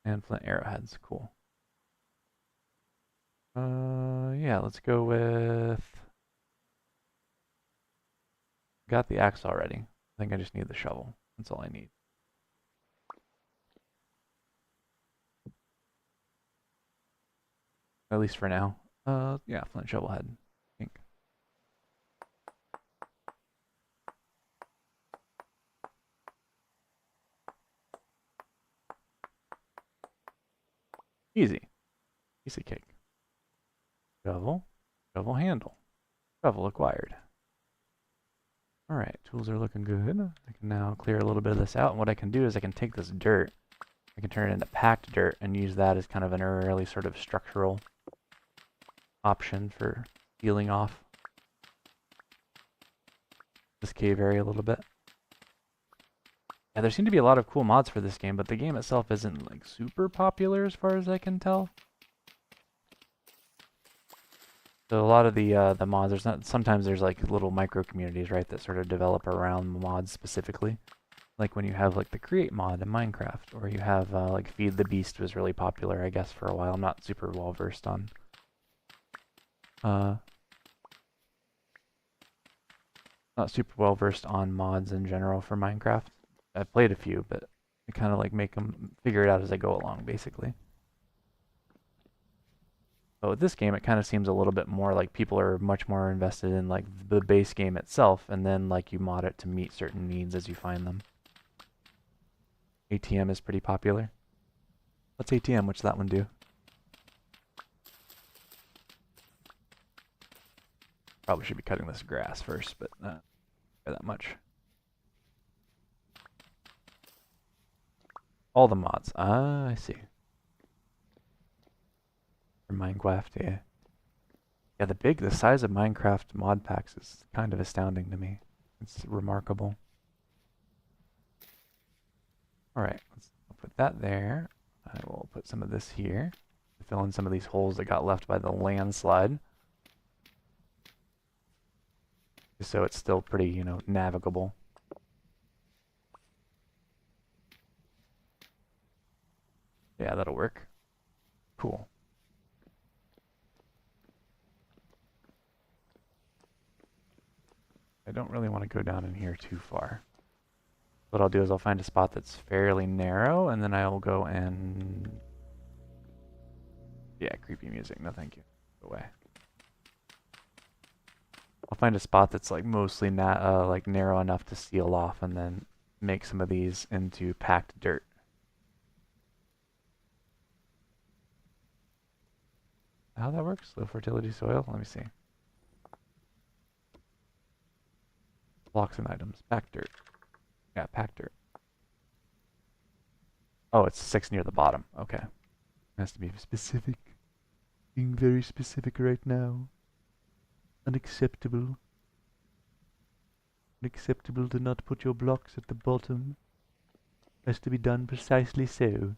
S1: and flint arrowheads. Cool. Yeah, let's go with... Got the axe already. I think I just need the shovel. That's all I need. At least for now. Yeah, flint shovel head. I think. Easy. Piece of cake. Shovel. Shovel handle. Shovel acquired. Alright, tools are looking good. I can now clear a little bit of this out, and what I can do is I can take this dirt, I can turn it into packed dirt, and use that as kind of an early sort of structural option for sealing off this cave area a little bit. Yeah, there seem to be a lot of cool mods for this game, but the game itself isn't like super popular as far as I can tell. So a lot of the mods, sometimes there's like little micro communities, right, that sort of develop around mods specifically. Like when you have like the Create mod in Minecraft, or you have like Feed the Beast was really popular, I guess, for a while. I'm not super well versed on not super well versed on mods in general for Minecraft. I've played a few, but I kind of like make them figure it out as I go along, basically. But with this game, it kind of seems a little bit more like people are much more invested in like the base game itself, and then like you mod it to meet certain needs as you find them. ATM is pretty popular. What's ATM? What's that one do? Probably should be cutting this grass first, but not that much. All the mods. Ah, I see. For Minecraft, yeah. Yeah, the size of Minecraft mod packs is kind of astounding to me. It's remarkable. Alright, let's put that there. I will put some of this here to fill in some of these holes that got left by the landslide. Just so it's still pretty, you know, navigable. Yeah, that'll work. Cool. I don't really want to go down in here too far. What I'll do is I'll find a spot that's fairly narrow, and then I'll go and... Yeah, creepy music. No, thank you. Go away. I'll find a spot that's like mostly like narrow enough to seal off, and then make some of these into packed dirt. How that works? Low fertility soil? Let me see. Blocks and items. Packed dirt. Yeah, packed dirt. Oh, it's 6 near the bottom. Okay. It has to be specific. Being very specific right now. Unacceptable. Unacceptable to not put your blocks at the bottom. Has to be done precisely so.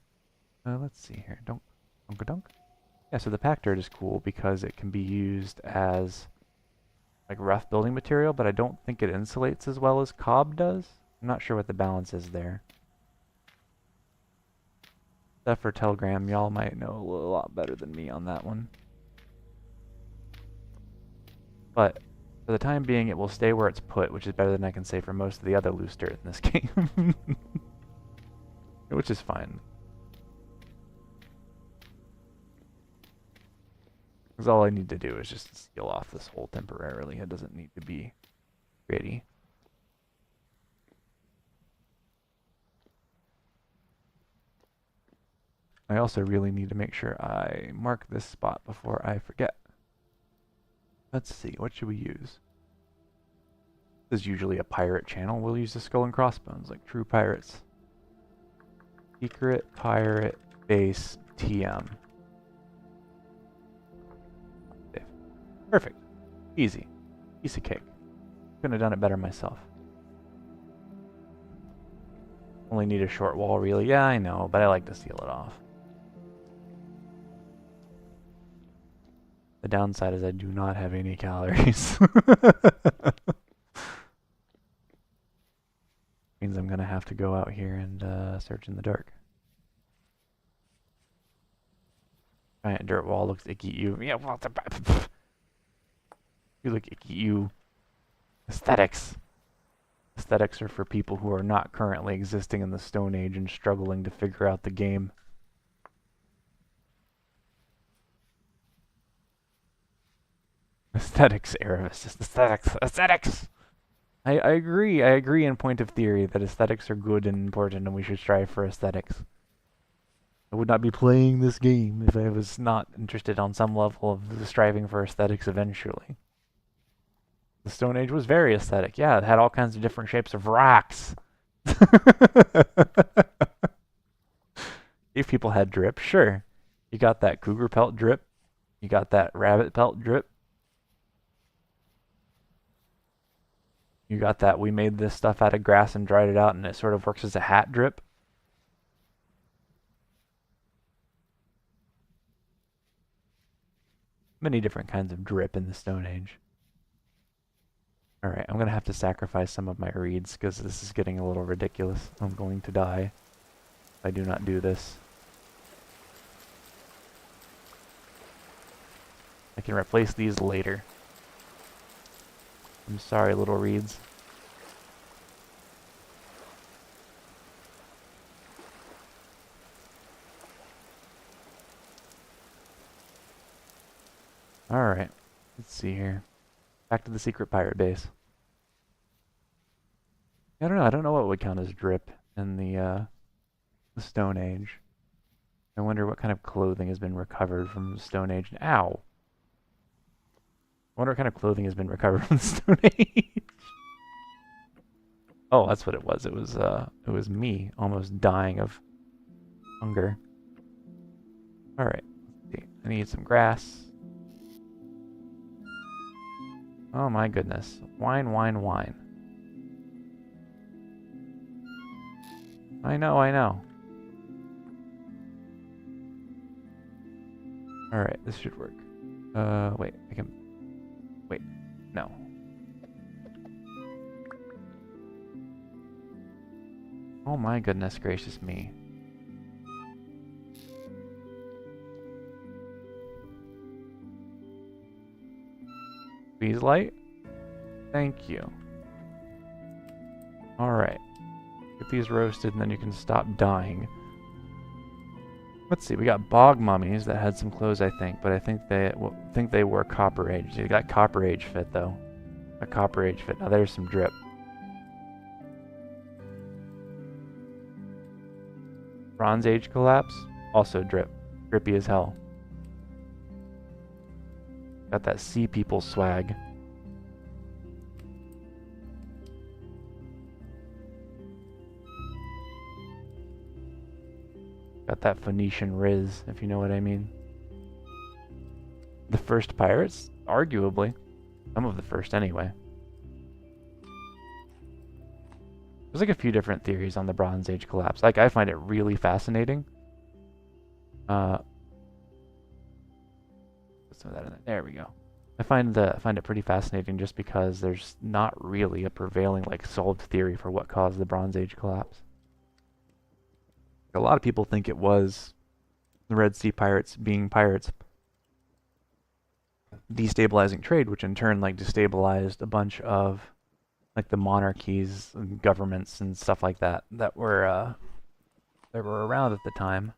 S1: Let's see here. Dunk. Yeah, so the packed dirt is cool because it can be used as like rough building material, but I don't think it insulates as well as cob does. I'm not sure what the balance is there. Except for Telegram, y'all might know a lot better than me on that one. But for the time being, it will stay where it's put, which is better than I can say for most of the other loose dirt in this game. Which is fine. Because all I need to do is just seal off this hole temporarily. It doesn't need to be gritty. I also really need to make sure I mark this spot before I forget. Let's see, what should we use? This is usually a pirate channel. We'll use the skull and crossbones like true pirates. Secret pirate base TM. Save. Perfect. Easy. Piece of cake. Couldn't have done it better myself. Only need a short wall, really. Yeah, I know, but I like to seal it off. The downside is I do not have any calories. Means I'm gonna have to go out here and search in the dark. Giant dirt wall looks icky. You, yeah, well, you look icky. You. Aesthetics. Aesthetics are for people who are not currently existing in the Stone Age and struggling to figure out the game. Aesthetics, Aravis. Just aesthetics. Aesthetics! I agree in point of theory that aesthetics are good and important and we should strive for aesthetics. I would not be playing this game if I was not interested on some level of striving for aesthetics eventually. The Stone Age was very aesthetic. Yeah, it had all kinds of different shapes of rocks. If people had drip, sure. You got that cougar pelt drip. You got that rabbit pelt drip. You got that we made this stuff out of grass and dried it out and it sort of works as a hat drip. Many different kinds of drip in the Stone Age. Alright, I'm going to have to sacrifice some of my reeds because this is getting a little ridiculous. I'm going to die if I do not do this. I can replace these later. I'm sorry, little reeds. Alright, let's see here. Back to the secret pirate base. I don't know. I don't know what would count as drip in the Stone Age. I wonder what kind of clothing has been recovered from the Stone Age. Ow! I wonder what kind of clothing has been recovered from the Stone Age. Oh, that's what it was. It was me almost dying of hunger. Alright, let's see. I need some grass. Oh my goodness. Wine, wine, wine. I know, I know. Alright, this should work. Wait, I can... Wait, no. Oh my goodness gracious me. Bees light? Thank you. Alright. Get these roasted and then you can stop dying. Let's see, we got bog mummies that had some clothes, I think, but I think they were Copper Age. They got Copper Age fit though. A Copper Age fit. Now there's some drip. Bronze Age collapse, also drip. Drippy as hell. Got that sea people swag. Got that Phoenician riz, if you know what I mean. The first pirates? Arguably. Some of the first, anyway. There's like a few different theories on the Bronze Age collapse. Like, I find it really fascinating. Put some of that in there. There we go. I find it pretty fascinating just because there's not really a prevailing, like, solved theory for what caused the Bronze Age collapse. A lot of people think it was the Red Sea pirates being pirates destabilizing trade, which in turn like destabilized a bunch of like the monarchies and governments and stuff like that that were around at the time.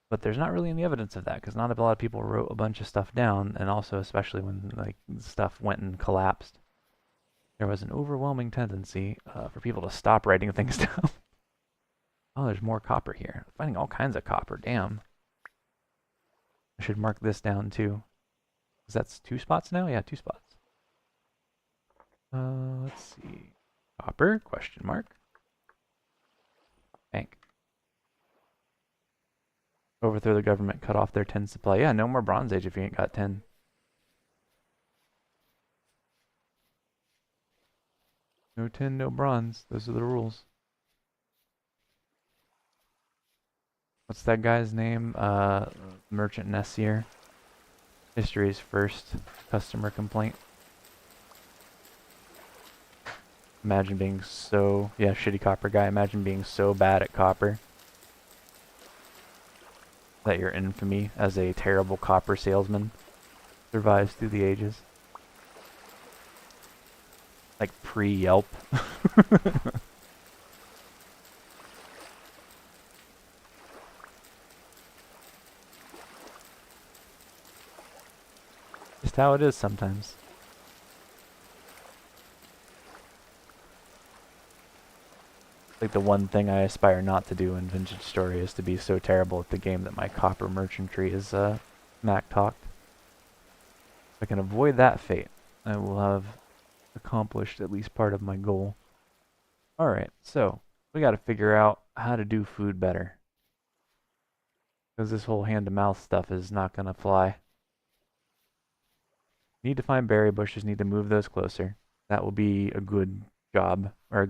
S1: But there's not really any evidence of that because not a lot of people wrote a bunch of stuff down, and also especially when like stuff went and collapsed, there was an overwhelming tendency for people to stop writing things down. Oh, there's more copper here. Finding all kinds of copper. Damn. I should mark this down too. Because that's 2 spots now? Yeah, 2 spots. Let's see. Copper? Question mark. Bank. Overthrow the government, cut off their tin supply. Yeah, no more Bronze Age if you ain't got tin. No tin, no bronze. Those are the rules. What's that guy's name? Merchant Nessier. History's first customer complaint. Imagine being so... Yeah, shitty copper guy. Imagine being so bad at copper. that your infamy as a terrible copper salesman survives through the ages. Like pre-Yelp. Just how it is sometimes. Like the one thing I aspire not to do in Vintage Story is to be so terrible at the game that my copper merchantry is Mac-talked. If I can avoid that fate, I will have accomplished at least part of my goal. Alright, so we gotta figure out how to do food better. Because this whole hand-to-mouth stuff is not gonna fly. Need to find berry bushes, need to move those closer. That will be a good job, or a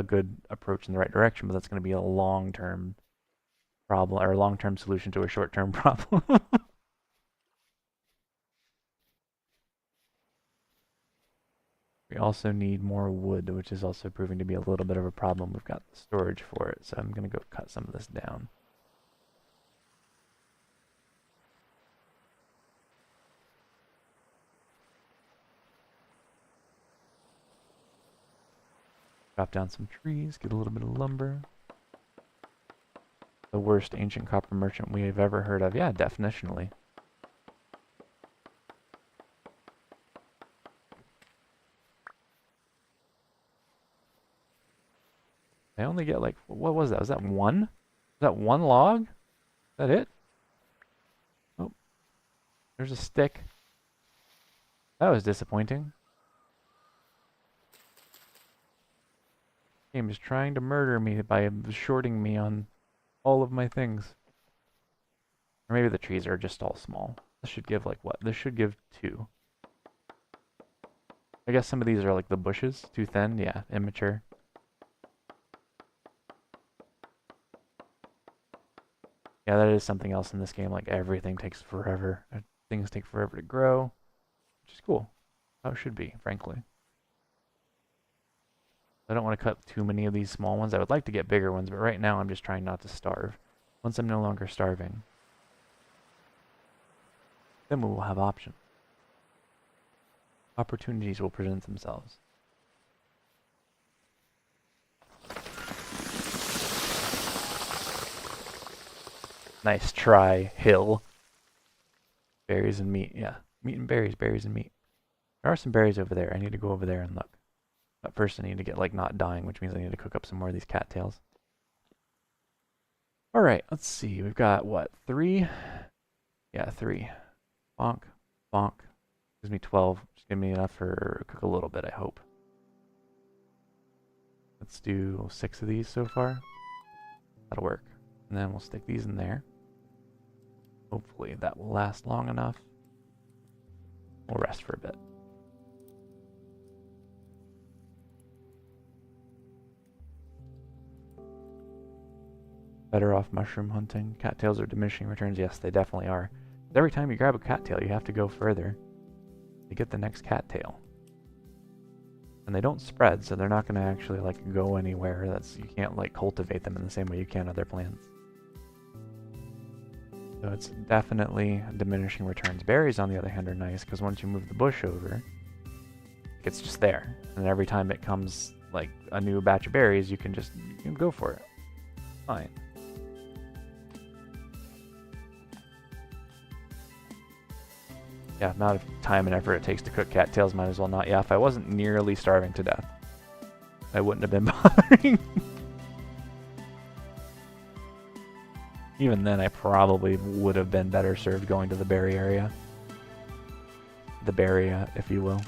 S1: good approach in the right direction, but that's going to be a long-term problem, or a long-term solution to a short-term problem. We also need more wood, which is also proving to be a little bit of a problem. We've got the storage for it, so I'm going to go cut some of this down. Chop down some trees, get a little bit of lumber. The worst ancient copper merchant we have ever heard of. Yeah, definitionally. I only get like, what was that? Was that one? Was that one log? Is that it? Oh, there's a stick. That was disappointing. Game is trying to murder me by shorting me on all of my things. Or maybe the trees are just all small. This should give like what? This should give 2. I guess some of these are like the bushes. Too thin? Yeah, immature. Yeah, that is something else in this game. Like everything takes forever. Things take forever to grow. Which is cool. How it should be, frankly. I don't want to cut too many of these small ones. I would like to get bigger ones, but right now I'm just trying not to starve. Once I'm no longer starving, then we will have options. Opportunities will present themselves. Nice try, Hill. Berries and meat, yeah. Meat and berries, berries and meat. There are some berries over there. I need to go over there and look. But first I need to get like not dying, which means I need to cook up some more of these cattails. Alright, let's see. We've got what? 3? Yeah, 3. Bonk, bonk. Gives me 12. Just give me enough for cook a little bit, I hope. Let's do 6 of these so far. That'll work. And then we'll stick these in there. Hopefully that will last long enough. We'll rest for a bit. Better off mushroom hunting. Cattails are diminishing returns. Yes, they definitely are. Every time you grab a cattail, you have to go further to get the next cattail. And they don't spread, so they're not going to actually like go anywhere. You can't like cultivate them in the same way you can other plants. So it's definitely diminishing returns. Berries, on the other hand, are nice because once you move the bush over, it's just there. And every time it comes like a new batch of berries, you can go for it. Fine. Yeah, amount of time and effort it takes to cook cattails, might as well not. Yeah, if I wasn't nearly starving to death, I wouldn't have been bothering. Even then, I probably would have been better served going to the berry area. The berry, if you will.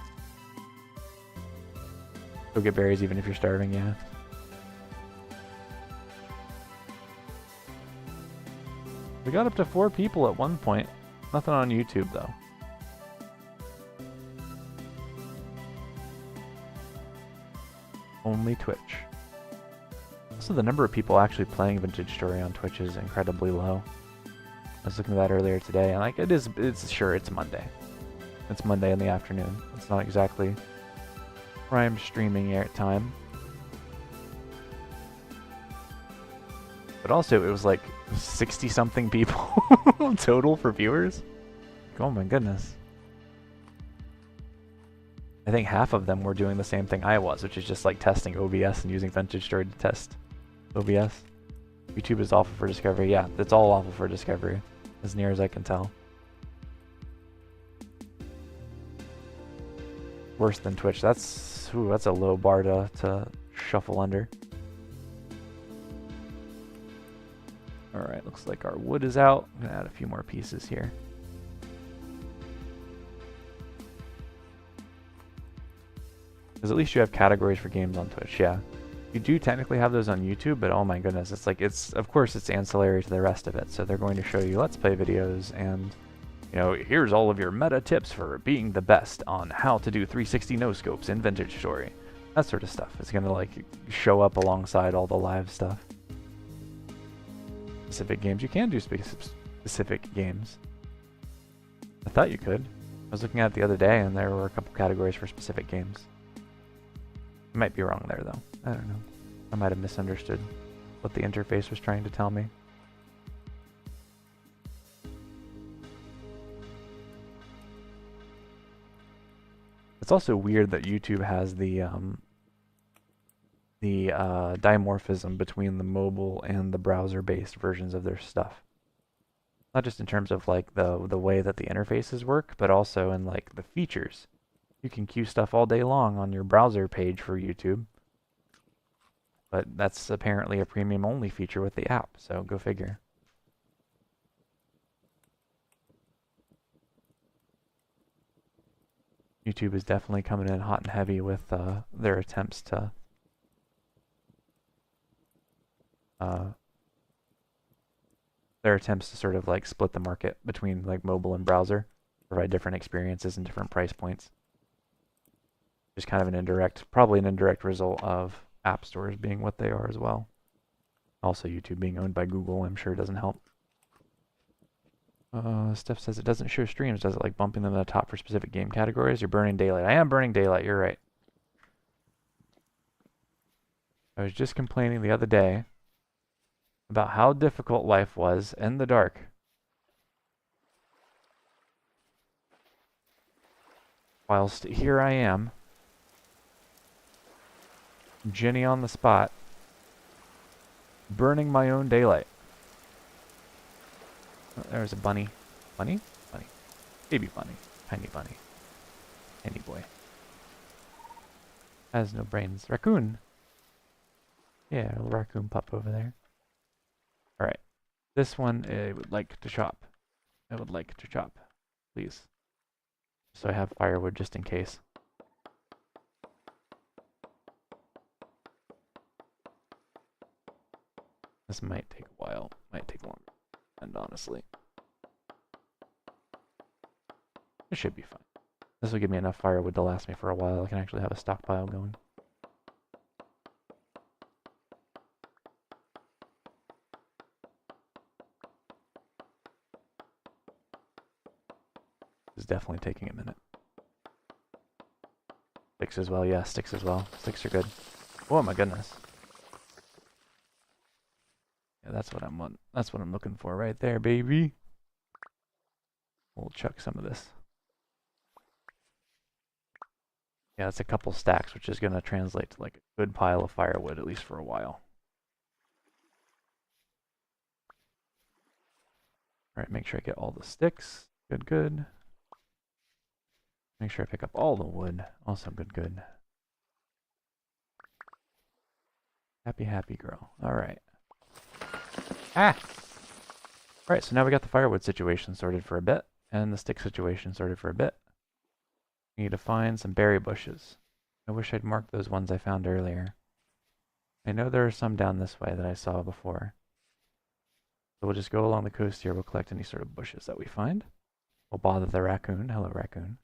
S1: Go get berries even if you're starving, yeah. We got up to 4 people at one point. Nothing on YouTube, though. Only Twitch. Also, the number of people actually playing Vintage Story on Twitch is incredibly low. I was looking at that earlier today, and like it's Monday. It's Monday in the afternoon. It's not exactly prime streaming time. But also, it was like 60-something people total for viewers. Oh my goodness. I think half of them were doing the same thing I was, which is just like testing OBS and using Vintage Story to test OBS. YouTube is awful for discovery. Yeah, it's all awful for discovery, as near as I can tell. Worse than Twitch. That's a low bar to shuffle under. Alright, looks like our wood is out. I'm gonna add a few more pieces here. Because at least you have categories for games on Twitch, yeah. You do technically have those on YouTube, but oh my goodness, it's like, of course it's ancillary to the rest of it. So they're going to show you Let's Play videos and, you know, here's all of your meta tips for being the best on how to do 360 no-scopes in Vintage Story. That sort of stuff. It's gonna like show up alongside all the live stuff. Specific games. You can do specific games. I thought you could. I was looking at it the other day and there were a couple categories for specific games. I might be wrong there though. I don't know. I might have misunderstood what the interface was trying to tell me. It's also weird that YouTube has the dimorphism between the mobile and the browser-based versions of their stuff. Not just in terms of like the way that the interfaces work, but also in like the features. You can queue stuff all day long on your browser page for YouTube. But that's apparently a premium-only feature with the app, so go figure. YouTube is definitely coming in hot and heavy with their attempts to sort of like split the market between like mobile and browser, provide different experiences and different price points. Just kind of an indirect, probably an indirect result of app stores being what they are as well. Also, YouTube being owned by Google, I'm sure doesn't help. Steph says it doesn't show streams. Does it like bumping them to the top for specific game categories? You're burning daylight. I am burning daylight. You're right. I was just complaining the other day about how difficult life was in the dark. Whilst here I am, Jenny on the spot, burning my own daylight. Oh, there's a bunny. Bunny? Bunny. Baby bunny. Tiny bunny. Tiny boy. Has no brains. Raccoon. Yeah, a little raccoon pup over there. Alright. This one I would like to chop. I would like to chop. Please. So I have firewood just in case. This might take a while. Might take longer. And honestly. It should be fine. This will give me enough firewood to last me for a while. I can actually have a stockpile going. This is definitely taking a minute. Sticks as well, yeah, sticks as well. Sticks are good. Oh my goodness. Yeah, that's what I'm looking for right there, baby. We'll chuck some of this. Yeah, it's a couple stacks, which is gonna translate to like a good pile of firewood, at least for a while. Alright, make sure I get all the sticks. Good, good. Make sure I pick up all the wood. Also good, good. Happy, happy girl. Alright. Ah! Alright, so now we got the firewood situation sorted for a bit, and the stick situation sorted for a bit. We need to find some berry bushes. I wish I'd marked those ones I found earlier. I know there are some down this way that I saw before. So we'll just go along the coast here. We'll collect any sort of bushes that we find. We'll bother the raccoon. Hello, raccoon.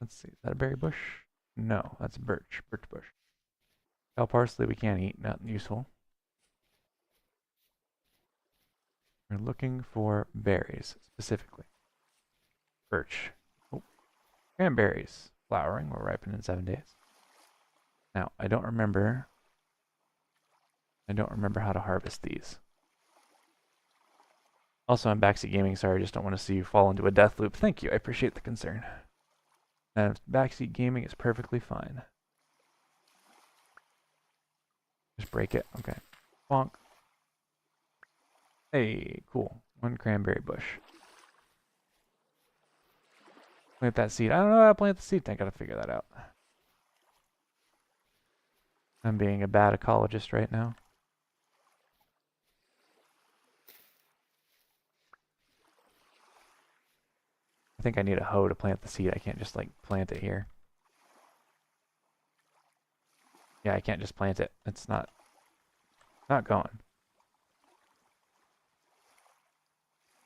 S1: Let's see. Is that a berry bush? No, that's birch. Birch bush. Cal parsley we can't eat. Not useful. We're looking for berries, specifically. Birch. Oh, cranberries. flowering will ripen in 7 days. Now, I don't remember how to harvest these. Also, I'm Backseat Gaming. Sorry, I just don't want to see you fall into a death loop. Thank you. I appreciate the concern. And Backseat Gaming is perfectly fine. Just break it. Okay. Bonk. Hey, cool. 1 cranberry bush. Plant that seed. I don't know how to plant the seed. I gotta figure that out. I'm being a bad ecologist right now. I think I need a hoe to plant the seed. I can't just like plant it here. Yeah, I can't just plant it. It's not going.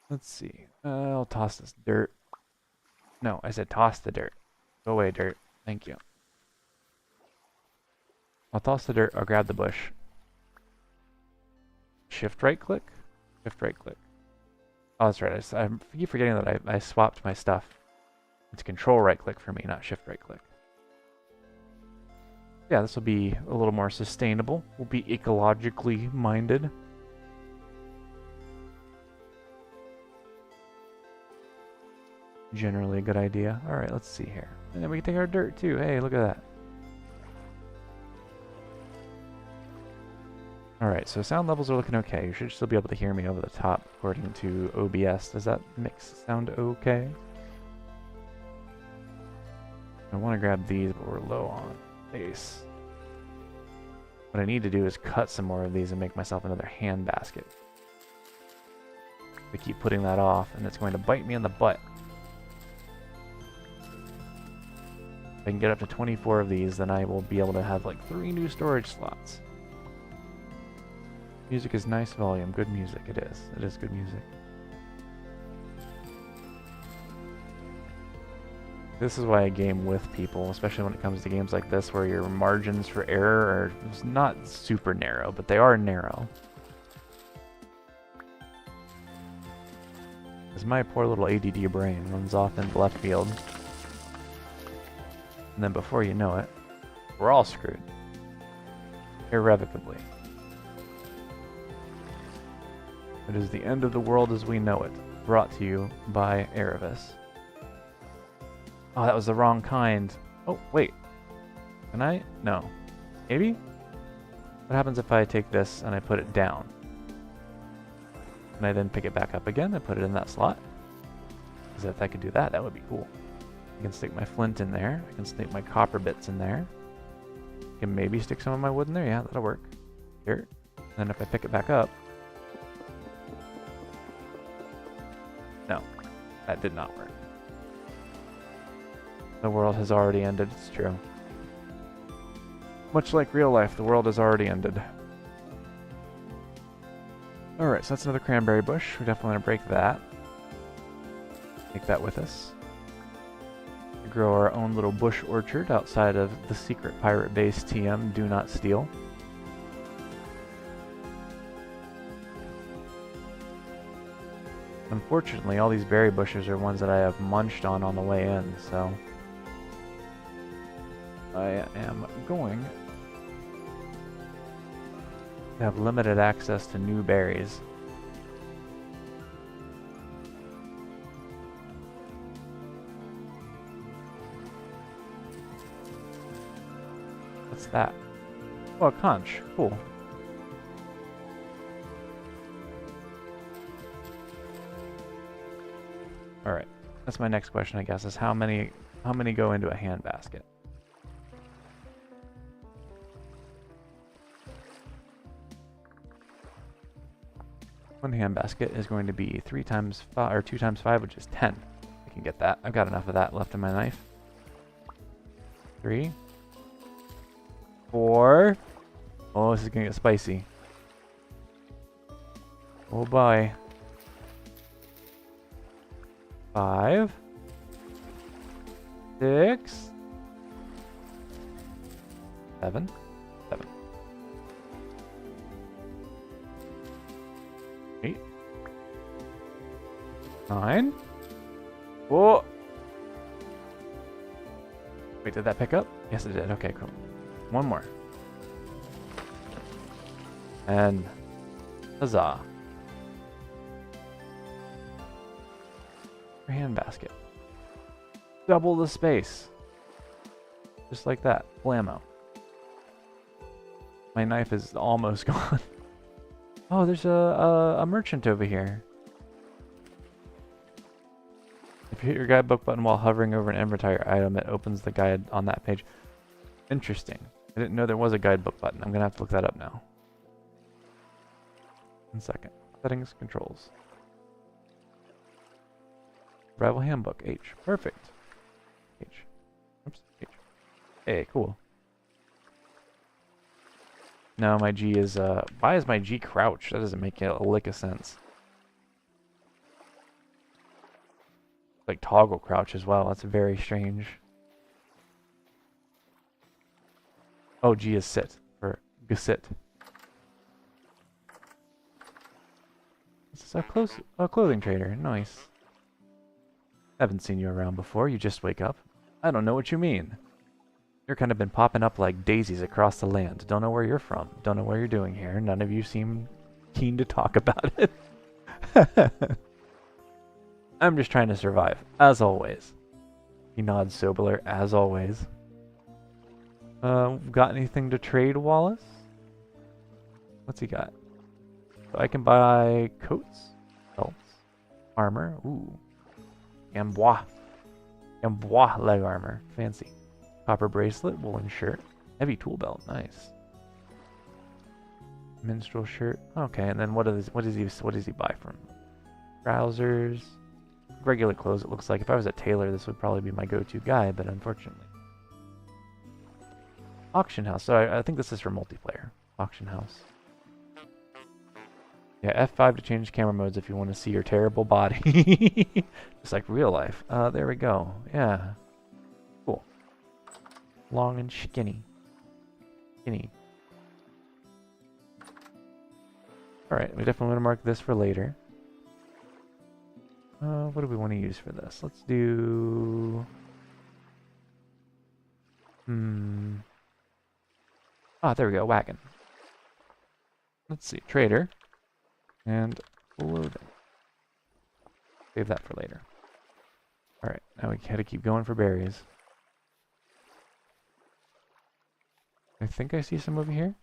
S1: Let's see. I'll toss this dirt. No, I said toss the dirt. Go away, dirt. Thank you. I'll toss the dirt. I'll grab the bush. Shift right click? Shift right click. Oh, that's right. I keep forgetting that I swapped my stuff. It's control right click for me, not shift right click. Yeah, this will be a little more sustainable. We'll be ecologically minded. Generally a good idea. Alright, let's see here. And then we can take our dirt too. Hey, look at that. Alright, so sound levels are looking okay. You should still be able to hear me over the top according to OBS. Does that mix sound okay? I want to grab these, but we're low on space. What I need to do is cut some more of these and make myself another hand basket. I keep putting that off, and it's going to bite me in the butt. If I can get up to 24 of these, then I will be able to have like 3 new storage slots. Music is nice volume. Good music. It is. It is good music. This is why I game with people, especially when it comes to games like this where your margins for error are not super narrow, but they are narrow. Because my poor little ADD brain runs off into left field. And then before you know it, we're all screwed. Irrevocably. It is the end of the world as we know it, brought to you by Erevis. Oh, that was the wrong kind. Oh, wait. Can I? No. Maybe? What happens if I take this and I put it down? Can I then pick it back up again and put it in that slot? Because if I could do that, that would be cool. I can stick my flint in there. I can stick my copper bits in there. I can maybe stick some of my wood in there. Yeah, that'll work. Here. And then if I pick it back up... No. That did not work. The world has already ended, it's true. Much like real life, the world has already ended. Alright, so that's another cranberry bush. We definitely want to break that. Take that with us. We grow our own little bush orchard outside of the secret pirate base TM Do Not Steal. Unfortunately, all these berry bushes are ones that I have munched on the way in, so... I am going to have limited access to new berries. What's that? Oh, a conch. Cool. Alright. That's my next question, I guess, is how many go into a hand basket? One hand basket is going to be 3 times 5, or 2 times 5, which is 10. I can get that. I've got enough of that left in my knife. 3. 4. Oh, this is gonna get spicy. Oh boy. 5. 6. 7. 7. 8. 9. Whoa. Wait, did that pick up? Yes, it did. Okay, cool. One more. And huzzah. Hand basket. Double the space. Just like that. Blammo. My knife is almost gone. Oh, there's a merchant over here. If you hit your guidebook button while hovering over an inventory item, it opens the guide on that page. Interesting. I didn't know there was a guidebook button. I'm gonna have to look that up now. 1 second. Settings, controls. Survival handbook, H. Perfect. H. Oops, H. Hey, cool. No, my G is, why is my G crouch? That doesn't make a lick of sense. Like toggle crouch as well. That's very strange. Oh, G is sit for sit. This is a clothing trader. Nice. Haven't seen you around before. You just wake up. I don't know what you mean. You're kind of been popping up like daisies across the land. Don't know where you're from. Don't know what you're doing here. None of you seem keen to talk about it. I'm just trying to survive, as always. He nods soberly, as always. Got anything to trade, Wallace? What's he got? So I can buy coats, belts, armor. Ooh. Ambois. Ambois leg armor. Fancy. Copper bracelet, woolen shirt. Heavy tool belt. Nice. Minstrel shirt. Okay, and then what does he buy from? Trousers. Regular clothes, it looks like. If I was a tailor, this would probably be my go-to guy, but unfortunately. Auction house. So I think this is for multiplayer. Auction house. Yeah, F5 to change camera modes if you want to see your terrible body. Just like real life. There we go. Yeah. Cool. Long and skinny. Skinny. Alright, we definitely want to mark this for later. What do we want to use for this? Let's do... Ah, there we go. Wagon. Let's see. Trader. And clothing. Save that for later. Alright, now we gotta keep going for berries. I think I see some over here.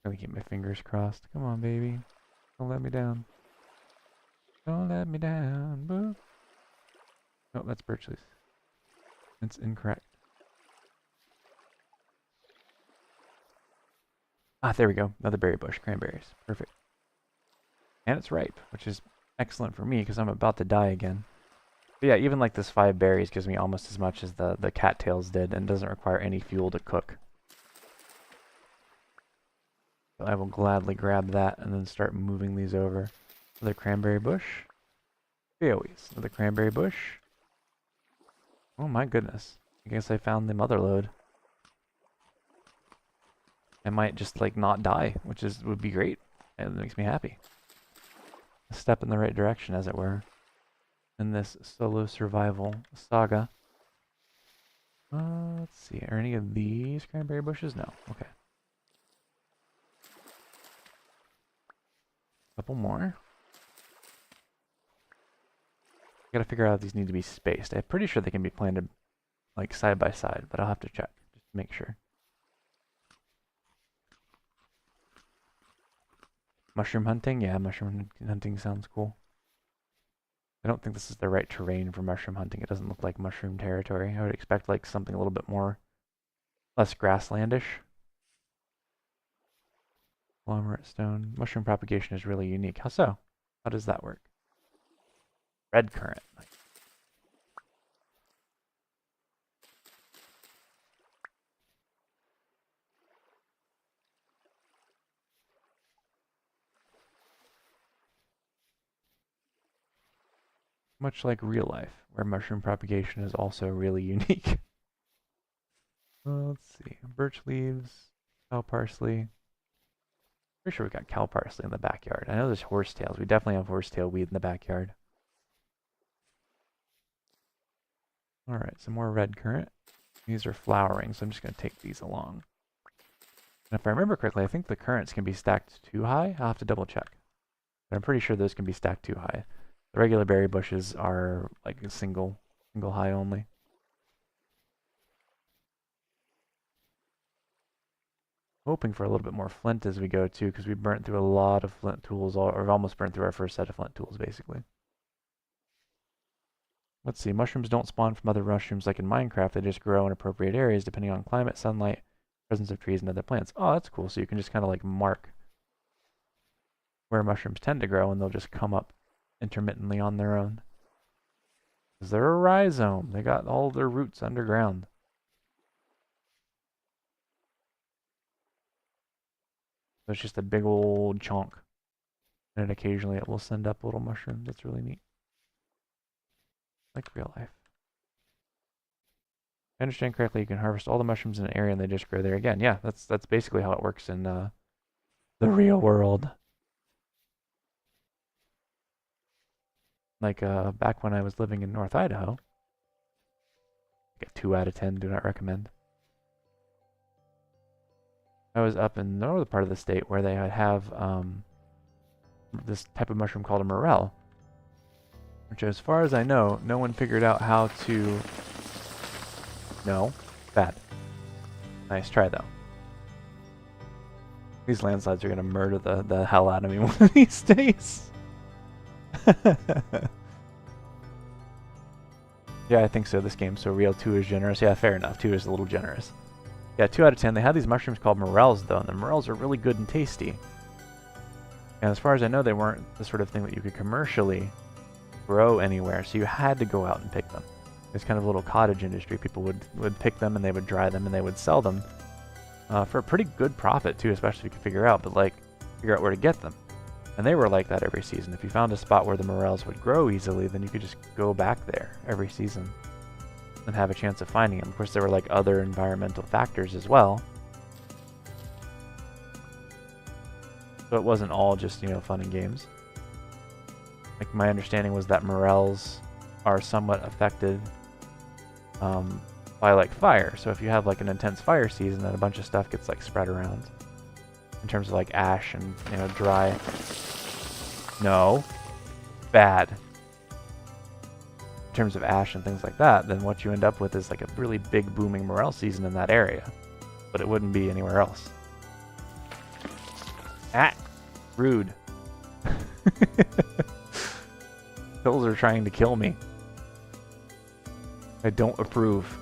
S1: Gotta keep my fingers crossed. Come on, baby. Don't let me down. Don't let me down, boo. Oh, that's birch leaves. That's incorrect. Ah, there we go. Another berry bush. Cranberries. Perfect. And it's ripe, which is excellent for me because I'm about to die again. But yeah, even like this 5 berries gives me almost as much as the cattails did and doesn't require any fuel to cook. So I will gladly grab that and then start moving these over. Another cranberry bush. Always. Another cranberry bush. Oh my goodness. I guess I found the mother lode. I might just like not die, which would be great. It makes me happy. A step in the right direction, as it were, in this solo survival saga. Let's see. Are any of these cranberry bushes? No. Okay. Couple more. Gotta figure out if these need to be spaced. I'm pretty sure they can be planted like side by side, but I'll have to check just to make sure. Mushroom hunting? Yeah, mushroom hunting sounds cool. I don't think this is the right terrain for mushroom hunting. It doesn't look like mushroom territory. I would expect like something a little bit more, less grasslandish. Conglomerate stone. Mushroom propagation is really unique. How so? How does that work? Red currant. Much like real life, where mushroom propagation is also really unique. Let's see. Birch leaves, cow parsley. Pretty sure we got cow parsley in the backyard. I know there's horsetails. We definitely have horsetail weed in the backyard. Alright, some more red currant. These are flowering, so I'm just going to take these along. And if I remember correctly, I think the currants can be stacked too high. I'll have to double check. But I'm pretty sure those can be stacked too high. The regular berry bushes are like a single high only. Hoping for a little bit more flint as we go too, because we burnt through a lot of flint tools, or almost burnt through our first set of flint tools, basically. Let's see, mushrooms don't spawn from other mushrooms like in Minecraft, they just grow in appropriate areas depending on climate, sunlight, presence of trees, and other plants. Oh, that's cool, so you can just kind of like mark where mushrooms tend to grow, and they'll just come up intermittently on their own. Because they're a rhizome, they got all their roots underground. So it's just a big old chunk. And occasionally it will send up little mushrooms. That's really neat. Like real life. If I understand correctly, you can harvest all the mushrooms in an area and they just grow there again. Yeah, that's basically how it works in the real world. Like back when I was living in North Idaho. Get 2 out of 10, do not recommend. I was up in the northern part of the state where they have this type of mushroom called a morel, which as far as I know, no one figured out how to... No, bad. Nice try though. These landslides are gonna murder the hell out of me one of these days. Yeah, I think so. This game's so real. 2 is generous. Yeah, fair enough. 2 is a little generous. Yeah, 2 out of 10. They have these mushrooms called morels, though, and the morels are really good and tasty. And as far as I know, they weren't the sort of thing that you could commercially grow anywhere, so you had to go out and pick them. It's kind of a little cottage industry. People would pick them, and they would dry them, and they would sell them for a pretty good profit, too, especially if you could figure out where to get them. And they were like that every season. If you found a spot where the morels would grow easily, then you could just go back there every season and have a chance of finding them. Of course, there were like other environmental factors as well. So it wasn't all just, fun and games. Like my understanding was that morels are somewhat affected by like fire. So if you have like an intense fire season, then a bunch of stuff gets like spread around. In terms of like ash and dry. No. Bad. In terms of ash and things like that, then what you end up with is like a really big booming morel season in that area. But it wouldn't be anywhere else. Ah! Rude. Hills are trying to kill me. I don't approve.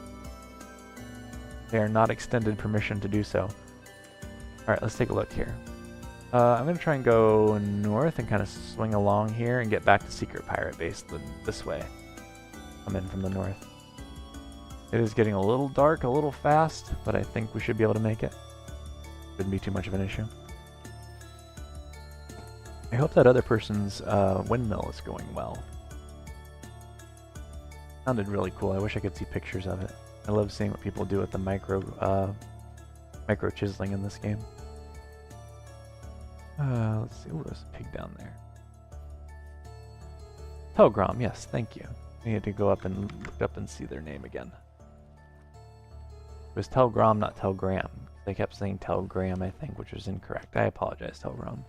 S1: They are not extended permission to do so. Alright, let's take a look here. I'm going to try and go north and kind of swing along here and get back to Secret Pirate Base this way. I'm in from the north. It is getting a little dark, a little fast, but I think we should be able to make it. Shouldn't be too much of an issue. I hope that other person's windmill is going well. Sounded really cool. I wish I could see pictures of it. I love seeing what people do with the micro chiseling in this game. Let's see. Oh, there's a pig down there. Telgrom, yes, thank you. I need to go up and look up and see their name again. It was Telgrom, not Telgram. They kept saying Telgram, I think, which was incorrect. I apologize, Telgrom.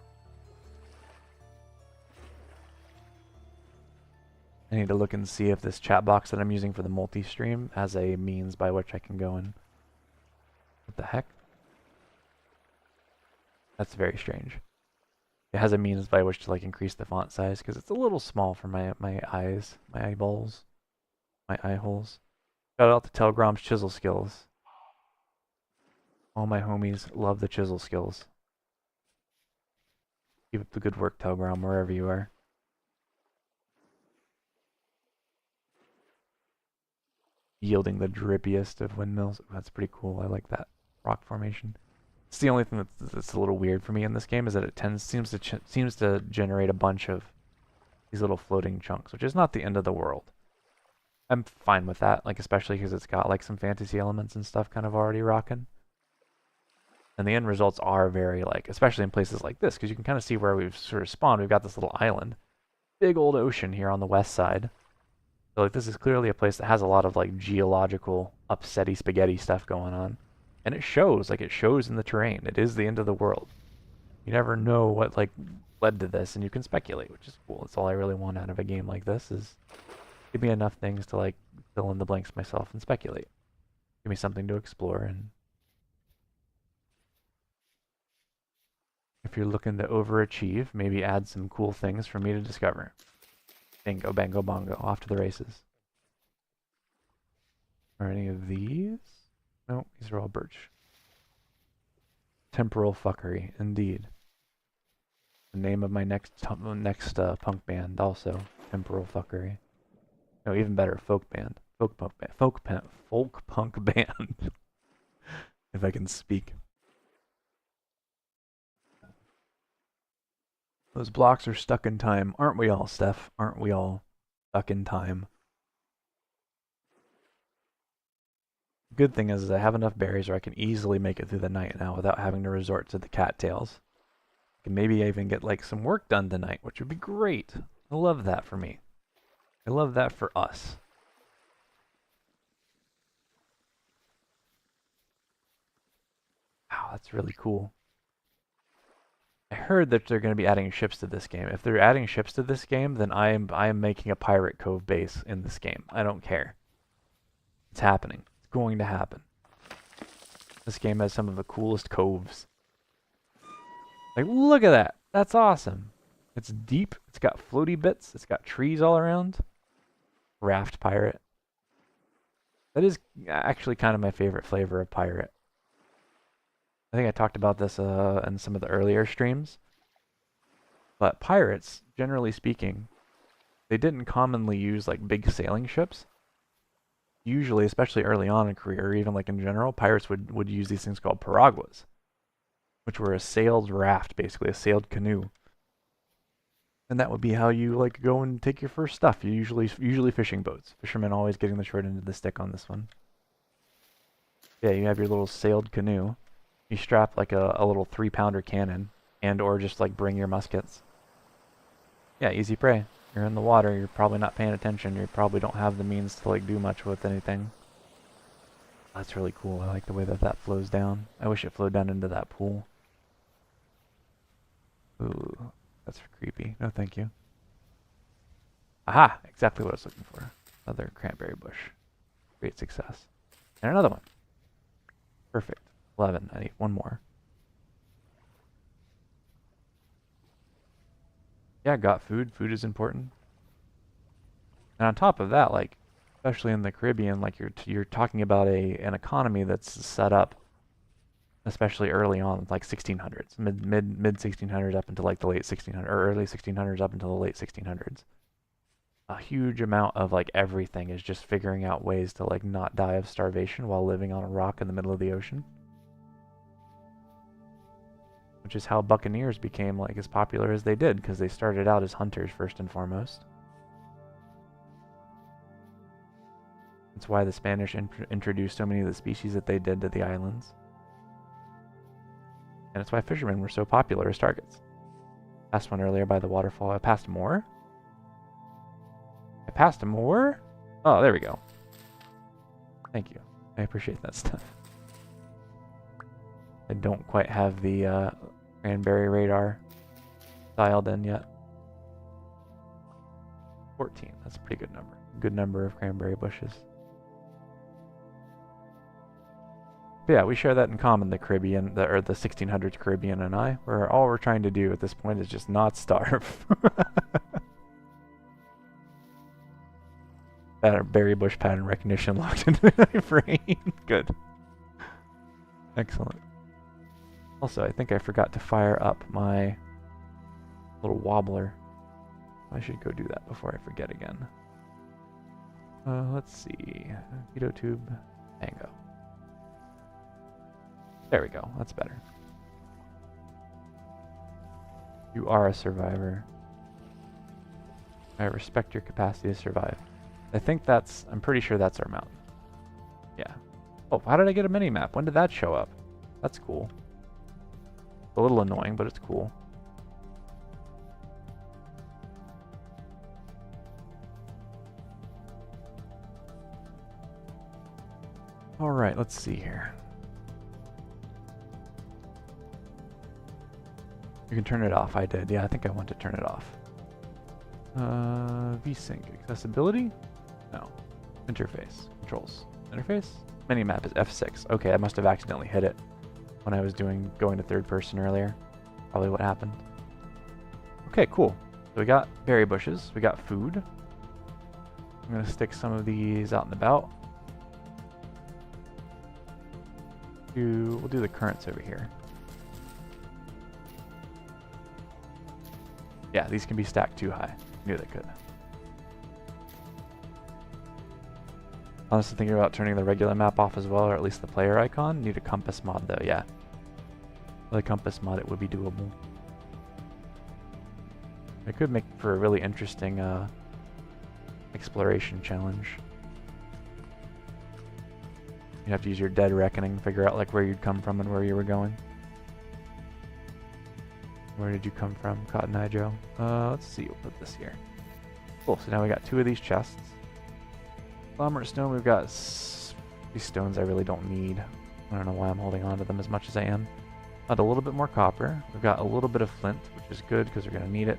S1: I need to look and see if this chat box that I'm using for the multi-stream has a means by which I can go in. What the heck? That's very strange. It has a means by which to like increase the font size because it's a little small for my eyes, my eyeballs, my eye holes. Shout out to Telgrom's chisel skills. All my homies love the chisel skills. Keep up the good work, Telgrom, wherever you are. Yielding the drippiest of windmills. That's pretty cool. I like that rock formation. It's the only thing that's a little weird for me in this game is that it seems to generate a bunch of these little floating chunks, which is not the end of the world. I'm fine with that, like especially because it's got like some fantasy elements and stuff kind of already rocking. And the end results are very like, especially in places like this, because you can kind of see where we've sort of spawned. We've got this little island, big old ocean here on the west side. So like this is clearly a place that has a lot of like geological upsetty spaghetti stuff going on. And it shows, like it shows in the terrain. It is the end of the world. You never know what like led to this, and you can speculate, which is cool. That's all I really want out of a game like this is give me enough things to like fill in the blanks myself and speculate. Give me something to explore, and if you're looking to overachieve, maybe add some cool things for me to discover. Bingo, bango, bongo, off to the races. Are any of these? No, these are all birch. Temporal fuckery, indeed. The name of my next punk band, also temporal fuckery. No, even better, folk band, folk punk band. If I can speak. Those blocks are stuck in time, aren't we all, Steph? Aren't we all stuck in time? Good thing is I have enough berries where I can easily make it through the night now without having to resort to the cattails. I can maybe even get like some work done tonight, which would be great. I love that for me. I love that for us. Wow, that's really cool. I heard that they're going to be adding ships to this game. If they're adding ships to this game, then I am making a Pirate Cove base in this game. I don't care. It's happening. It's going to happen. This game has some of the coolest coves. Like, look at that. That's awesome. It's deep. It's got floaty bits. It's got trees all around. Raft pirate. That is actually kind of my favorite flavor of pirate. I think I talked about this in some of the earlier streams. But pirates, generally speaking, they didn't commonly use like big sailing ships. Usually, especially early on in career, or even like in general, pirates would use these things called piraguas, which were a sailed raft, basically a sailed canoe. And that would be how you like go and take your first stuff. You usually fishing boats. Fishermen always getting the short end of the stick on this one. Yeah, you have your little sailed canoe. You strap like a little 3-pounder cannon, and or just like bring your muskets. Yeah, easy prey. You're in the water, you're probably not paying attention, you probably don't have the means to like do much with anything. That's really cool. I like the way that that flows down. I wish it flowed down into that pool. Ooh, that's creepy. No, thank you. Aha! Exactly what I was looking for. Another cranberry bush. Great success. And another one. Perfect. 11. I need one more. Yeah, got food. Food is important. And on top of that, like, especially in the Caribbean, like you're talking about an economy that's set up, especially early on, like 1600s, mid 1600s up until like the late 1600s or early 1600s up until the late 1600s. A huge amount of like everything is just figuring out ways to like not die of starvation while living on a rock in the middle of the ocean. Which is how buccaneers became like as popular as they did, because they started out as hunters first and foremost. That's why the Spanish introduced so many of the species that they did to the islands. And it's why fishermen were so popular as targets. Passed one earlier by the waterfall. I passed more? I passed more? Oh, there we go. Thank you. I appreciate that stuff. I don't quite have the cranberry radar dialed in yet. 14. That's a pretty good number. Good number of cranberry bushes. But yeah, we share that in common, the Caribbean, or the 1600s Caribbean and I, where all we're trying to do at this point is just not starve. That berry bush pattern recognition locked into my brain. Good. Excellent. Also, I think I forgot to fire up my little wobbler. I should go do that before I forget again. Let's see. Veto tube. Mango. There we go. That's better. You are a survivor. I respect your capacity to survive. I'm pretty sure that's our mountain. Yeah. Oh, how did I get a mini map? When did that show up? That's cool. A little annoying, but it's cool. All right, let's see here. You can turn it off. I did. Yeah, I think I want to turn it off. VSync. Accessibility? No. Interface. Controls. Interface? Minimap is F6. Okay, I must have accidentally hit it when I was going to third person earlier. Probably what happened. Okay, cool. So we got berry bushes. We got food. I'm going to stick some of these out and about. We'll do the currants over here. Yeah, these can be stacked too high. Knew they could. Honestly thinking about turning the regular map off as well, or at least the player icon. Need a compass mod though, yeah. With a compass mod it would be doable. It could make for a really interesting exploration challenge. You'd have to use your Dead Reckoning, figure out like where you'd come from and where you were going. Where did you come from, Cotton Eye Joe? Let's see, we'll put this here. Cool, so now we got 2 of these chests. Conglomerate stone, we've got these stones I really don't need. I don't know why I'm holding on to them as much as I am. Got a little bit more copper. We've got a little bit of flint, which is good because we're going to need it.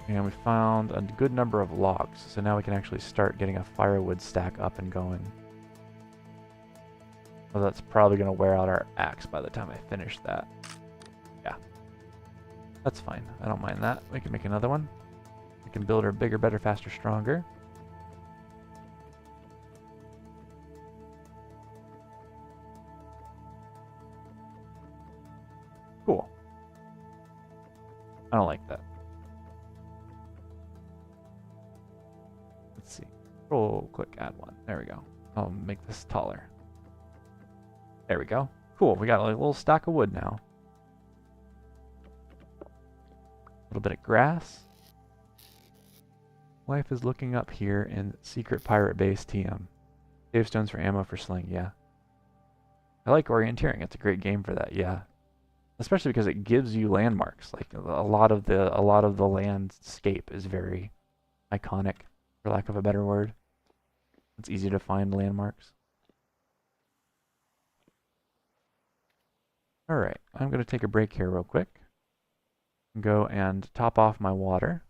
S1: And we found a good number of logs, so now we can actually start getting a firewood stack up and going. Well, that's probably going to wear out our axe by the time I finish that. Yeah. That's fine. I don't mind that. We can make another one. We can build her bigger, better, faster, stronger. Cool. I don't like that. Let's see. Control, click, add one. There we go. I'll make this taller. There we go. Cool. We got like a little stack of wood now. A little bit of grass. Wife is looking up here in Secret Pirate Base TM. Save stones for ammo for sling, yeah. I like orienteering. It's a great game for that, yeah. Especially because it gives you landmarks. Like a lot of the landscape is very iconic, for lack of a better word. It's easy to find landmarks. Alright, I'm going to take a break here real quick. Go and top off my water.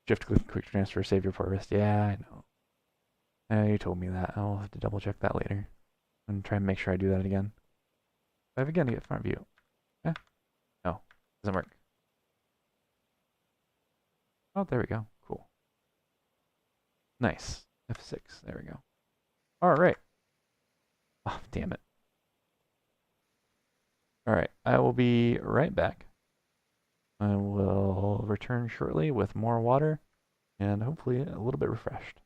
S1: Shift click quick transfer, save your port wrist. Yeah, I know. You told me that. I'll have to double check that later. And try and make sure I do that again. Dive again to get front view. Yeah. No, doesn't work. Oh, there we go. Cool. Nice. F6. There we go. Alright. Oh, damn it. Alright, I will be right back. I will return shortly with more water and hopefully a little bit refreshed.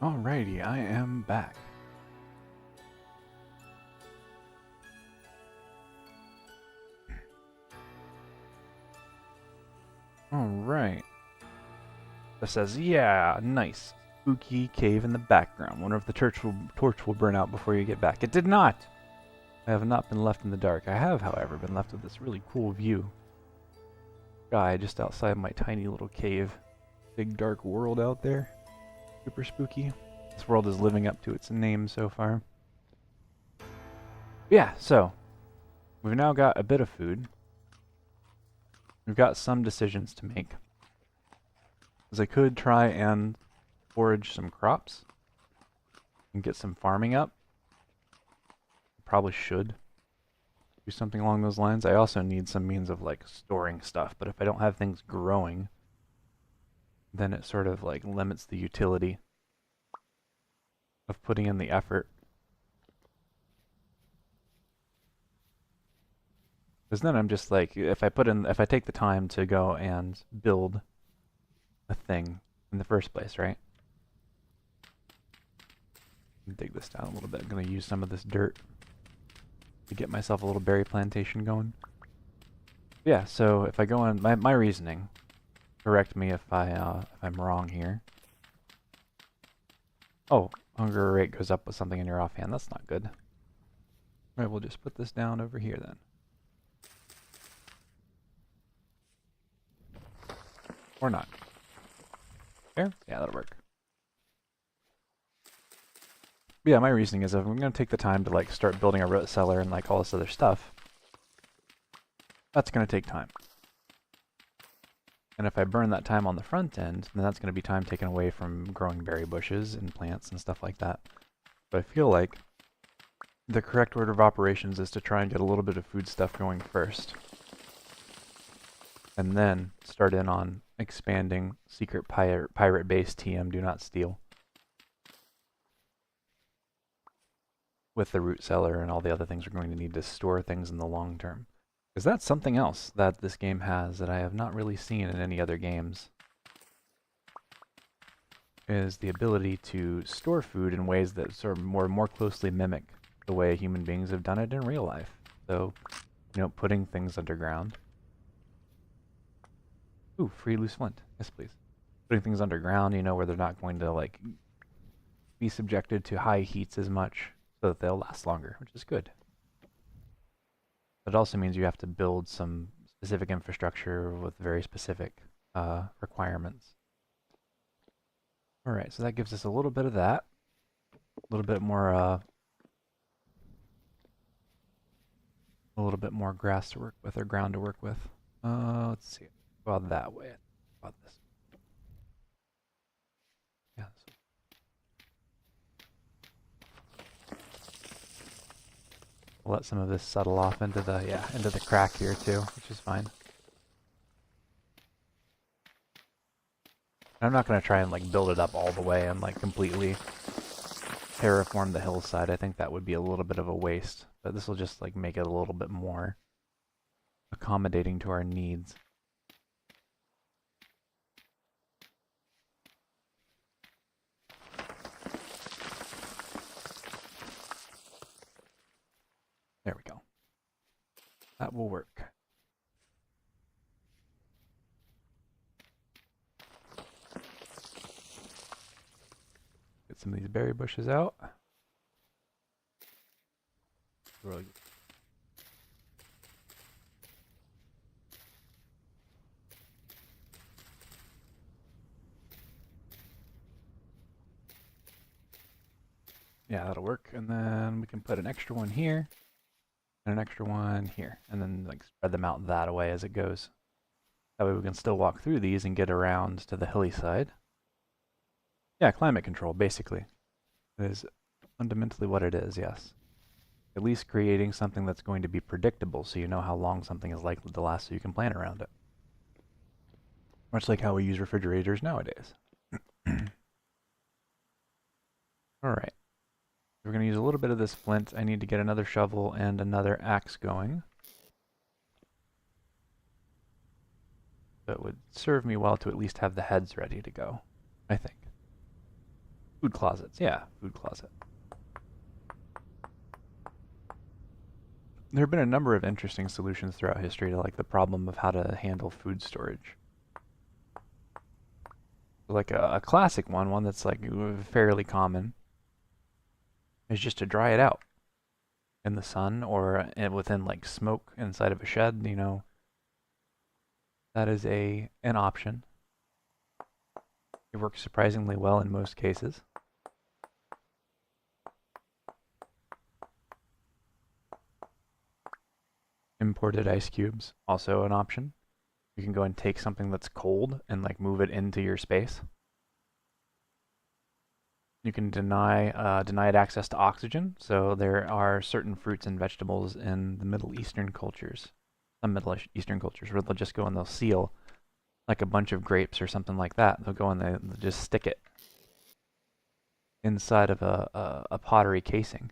S1: Alrighty, I am back. Alright. It says, yeah, nice. Spooky cave in the background. Wonder if the torch will burn out before you get back. It did not! I have not been left in the dark. I have, however, been left with this really cool view. Sky just outside my tiny little cave. Big dark world out there. Super spooky. This world is living up to its name so far. Yeah, so we've now got a bit of food. We've got some decisions to make. Because I could try and forage some crops and get some farming up. Probably should do something along those lines. I also need some means of like storing stuff, but if I don't have things growing, then it sort of like limits the utility of putting in the effort. Because then I'm just like, if I take the time to go and build a thing in the first place, right? Dig this down a little bit. I'm gonna use some of this dirt to get myself a little berry plantation going. Yeah, so if I go on my reasoning, correct me if I'm wrong here. Oh, hunger rate goes up with something in your offhand. That's not good. Alright, we'll just put this down over here then. Or not. There? Yeah, that'll work. But yeah, my reasoning is if I'm going to take the time to like start building a root cellar and like all this other stuff, that's going to take time. And if I burn that time on the front end, then that's going to be time taken away from growing berry bushes and plants and stuff like that. But I feel like the correct order of operations is to try and get a little bit of food stuff going first. And then start in on expanding secret pirate base TM Do Not Steal. With the root cellar and all the other things we're going to need to store things in the long term. Because that's something else that this game has that I have not really seen in any other games. Is the ability to store food in ways that sort of more closely mimic the way human beings have done it in real life. So, you know, putting things underground. Ooh, free loose flint. Yes, please. Putting things underground, you know, where they're not going to, like, be subjected to high heats as much, so that they'll last longer, which is good. It also means you have to build some specific infrastructure with very specific requirements. Alright, so that gives us a little bit of that. A little bit more grass to work with, or ground to work with. Let's see. Go out that way. About this. Yeah. We'll let some of this settle off into the crack here too, which is fine. I'm not gonna try and like build it up all the way and like completely terraform the hillside. I think that would be a little bit of a waste, but this will just like make it a little bit more accommodating to our needs. There we go. That will work. Get some of these berry bushes out. Really good. Yeah, that'll work. And then we can put an extra one here and an extra one here, and then like spread them out that way as it goes. That way we can still walk through these and get around to the hilly side. Yeah, climate control, basically. It is fundamentally what it is, yes. At least creating something that's going to be predictable so you know how long something is likely to last so you can plan around it. Much like how we use refrigerators nowadays. Alright. We're going to use a little bit of this flint. I need to get another shovel and another axe going. So it would serve me well to at least have the heads ready to go, I think. Food closets, yeah, food closet. There have been a number of interesting solutions throughout history to like the problem of how to handle food storage. Like a classic one that's like fairly common, is just to dry it out in the sun or within like smoke inside of a shed. You know, that is an option. It works surprisingly well in most cases. Imported ice cubes, also an option. You can go and take something that's cold and like move it into your space. You can deny it access to oxygen. So there are certain fruits and vegetables in the Middle Eastern cultures, some Middle Eastern cultures, where they'll just go and they'll seal like a bunch of grapes or something like that. They'll go and they'll just stick it inside of a pottery casing.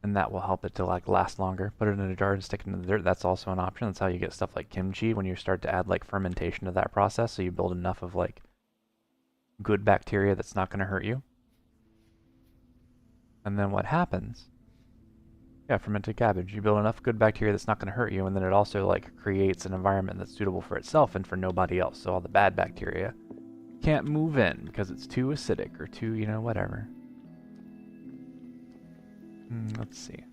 S1: And that will help it to like last longer. Put it in a jar and stick it in the dirt. That's also an option. That's how you get stuff like kimchi when you start to add like fermentation to that process. So you build enough of like good bacteria that's not going to hurt you. And then what happens? Yeah, fermented cabbage. You build enough good bacteria that's not going to hurt you, and then it also like creates an environment that's suitable for itself and for nobody else. So all the bad bacteria can't move in because it's too acidic or too, you know, whatever. Let's see.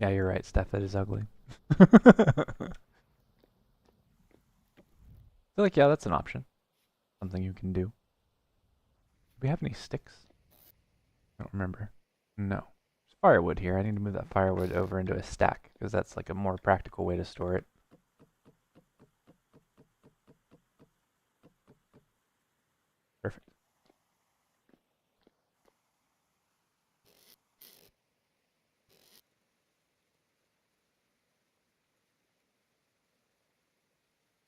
S1: Yeah, you're right, Steph. It is ugly. I feel like, yeah, that's an option. Something you can do. Do we have any sticks? I don't remember. No. There's firewood here. I need to move that firewood over into a stack because that's like a more practical way to store it. Perfect.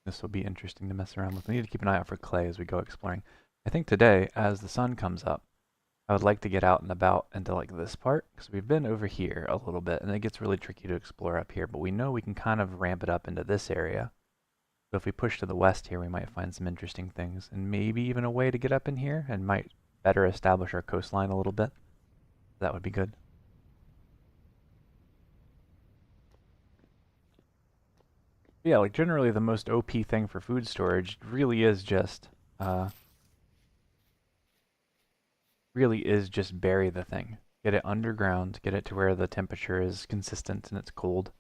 S1: This will be interesting to mess around with. We need to keep an eye out for clay as we go exploring. I think today, as the sun comes up, I would like to get out and about into like this part, because we've been over here a little bit, and it gets really tricky to explore up here, but we know we can kind of ramp it up into this area. So if we push to the west here, we might find some interesting things, and maybe even a way to get up in here, and might better establish our coastline a little bit. That would be good. Yeah, like generally the most OP thing for food storage really is just bury the thing. Get it underground, get it to where the temperature is consistent and it's cold.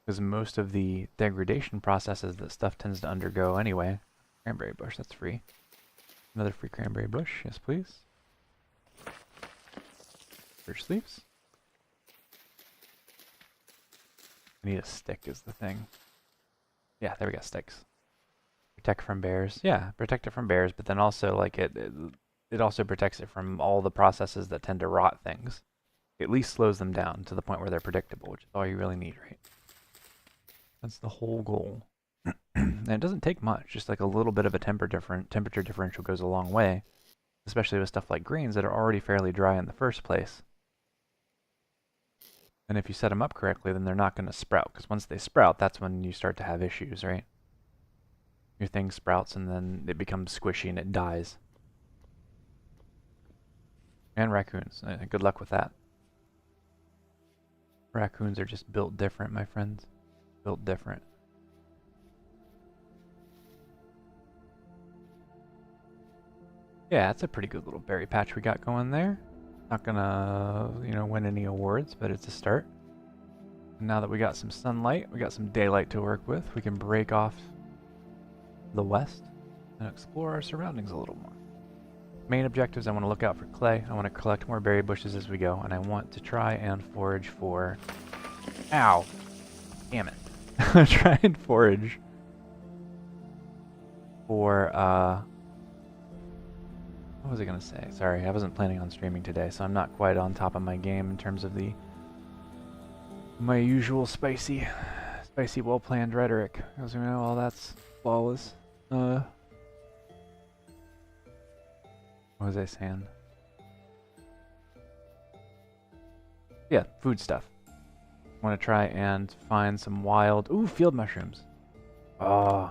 S1: Because most of the degradation processes that stuff tends to undergo anyway. Cranberry bush, that's free. Another free cranberry bush, yes please. Birch leaves. I need a stick is the thing. Yeah, there we go, sticks. Protect from bears. Yeah, protect it from bears, but then also like it also protects it from all the processes that tend to rot things. It at least slows them down to the point where they're predictable, which is all you really need, right? That's the whole goal. And it doesn't take much, just like a little bit of a temperature differential goes a long way, especially with stuff like greens that are already fairly dry in the first place. And if you set them up correctly, then they're not going to sprout, because once they sprout, that's when you start to have issues, right? Your thing sprouts and then it becomes squishy and it dies. And raccoons. Good luck with that. Raccoons are just built different, my friends. Built different. Yeah, it's a pretty good little berry patch we got going there. Not gonna, you know, win any awards, but it's a start. And now that we got some sunlight, we got some daylight to work with, we can break off the west and explore our surroundings a little more. Main objectives, I want to look out for clay, I want to collect more berry bushes as we go, and I want to try and forage for... Ow! Damn it. Try and forage for, what was I going to say? Sorry, I wasn't planning on streaming today, so I'm not quite on top of my game in terms of my usual spicy, well-planned rhetoric. As we know, all that's flawless. What was I saying? Yeah, food stuff. I want to try and find some wild... Ooh, field mushrooms. Oh.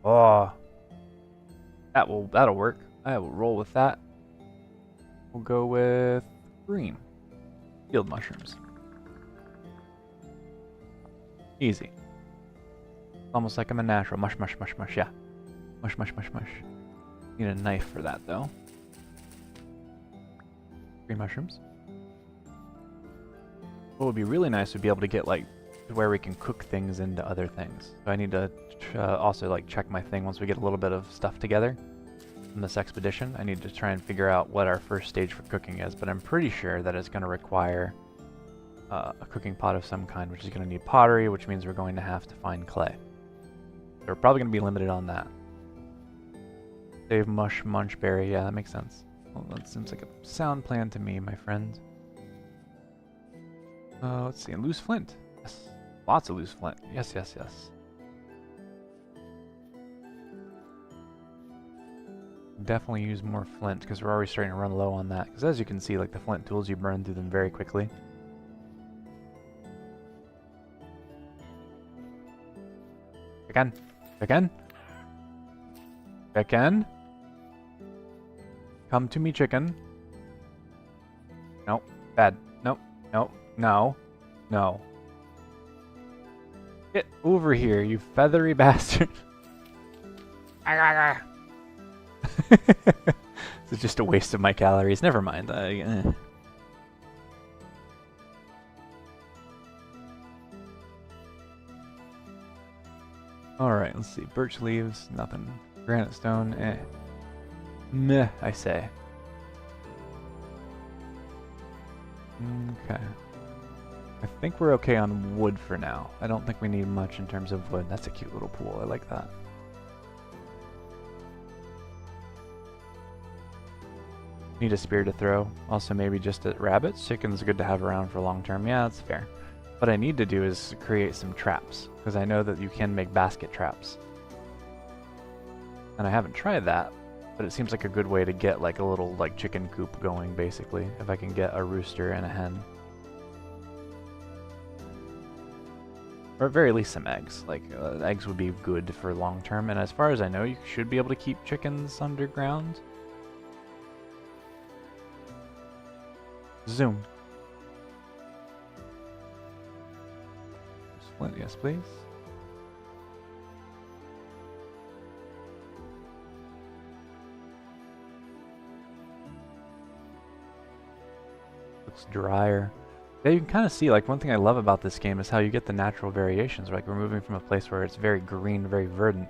S1: Oh. That'll work. I will roll with that. We'll go with green. Field mushrooms. Easy. Almost like I'm a natural. Mush, mush, mush, mush, yeah. Mush, mush, mush, mush. Need a knife for that, though. Green mushrooms. What would be really nice would be able to get, like, where we can cook things into other things. So I need to also, like, check my thing once we get a little bit of stuff together from this expedition. I need to try and figure out what our first stage for cooking is, but I'm pretty sure that it's going to require a cooking pot of some kind, which is going to need pottery, which means we're going to have to find clay. So we're probably going to be limited on that. Save mush, munch, berry. Yeah, that makes sense. Well, that seems like a sound plan to me, my friend. Let's see. Loose flint. Yes. Lots of loose flint. Yes, yes, yes. Definitely use more flint because we're already starting to run low on that. Because as you can see, like the flint tools, you burn through them very quickly. Again. Again. Again. Come to me, chicken. Nope. Bad. Nope. Nope. No. No. Get over here, you feathery bastard. This is just a waste of my calories. Never mind. Alright, let's see. Birch leaves, nothing. Granite stone, eh. Meh, I say. Okay. I think we're okay on wood for now. I don't think we need much in terms of wood. That's a cute little pool. I like that. Need a spear to throw. Also maybe just at rabbits. Chicken's good to have around for long term. Yeah, that's fair. What I need to do is create some traps, because I know that you can make basket traps. And I haven't tried that, but it seems like a good way to get like a little like chicken coop going, basically, if I can get a rooster and a hen. Or at very least some eggs. Like, eggs would be good for long term, and as far as I know, you should be able to keep chickens underground. Zoom. Flint, yes, please. Looks drier. Yeah, you can kind of see, like, one thing I love about this game is how you get the natural variations. Like, we're moving from a place where it's very green, very verdant,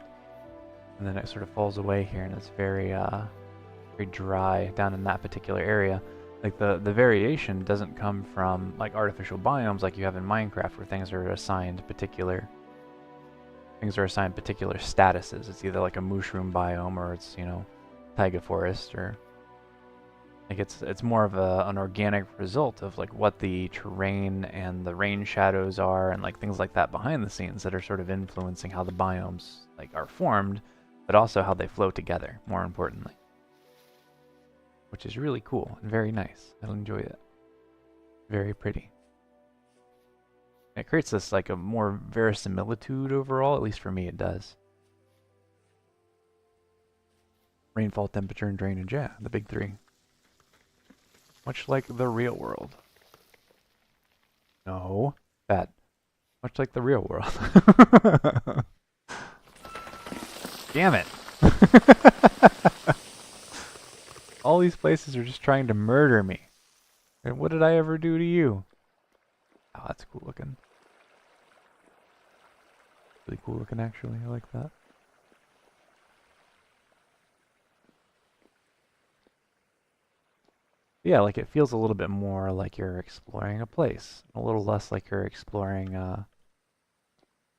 S1: and then it sort of falls away here, and it's very, very dry down in that particular area. Like, the variation doesn't come from, like, artificial biomes like you have in Minecraft, where things are assigned particular statuses. It's either like a mushroom biome, or it's, you know, taiga forest, or like it's more of an organic result of like what the terrain and the rain shadows are, and like things like that behind the scenes that are sort of influencing how the biomes like are formed, but also how they flow together, more importantly. Which is really cool and very nice. I enjoy it. Very pretty. It creates this like a more verisimilitude overall, at least for me it does. Rainfall, temperature, and drainage, yeah, the big three. Much like the real world. No, bad. Much like the real world. Damn it. All these places are just trying to murder me. And what did I ever do to you? Oh, that's cool looking. Really cool looking, actually. I like that. Yeah, like it feels a little bit more like you're exploring a place. A little less like you're exploring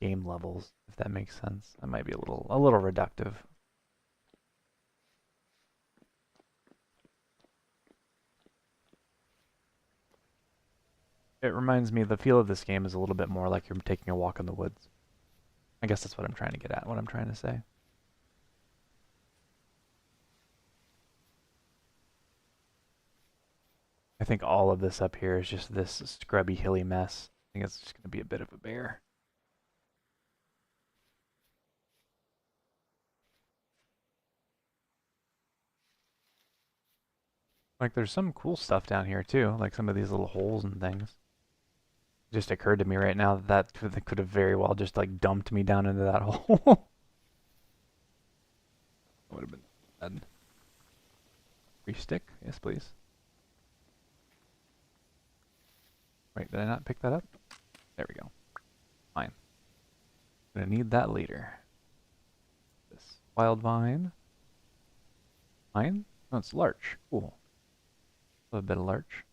S1: game levels, if that makes sense. That might be a little reductive. It reminds me, the feel of this game is a little bit more like you're taking a walk in the woods. I guess that's what I'm trying to get at, what I'm trying to say. I think all of this up here is just this scrubby, hilly mess. think it's just going to be a bit of a bear. Like, there's some cool stuff down here, too. Like some of these little holes and things. It just occurred to me right now that that could have very well just, like, dumped me down into that hole. Would have been bad. Free stick? Yes, please. Wait, did I not pick that up? There we go. Fine. Gonna need that later. This wild vine. Vine? No, it's larch. Cool. A little bit of larch.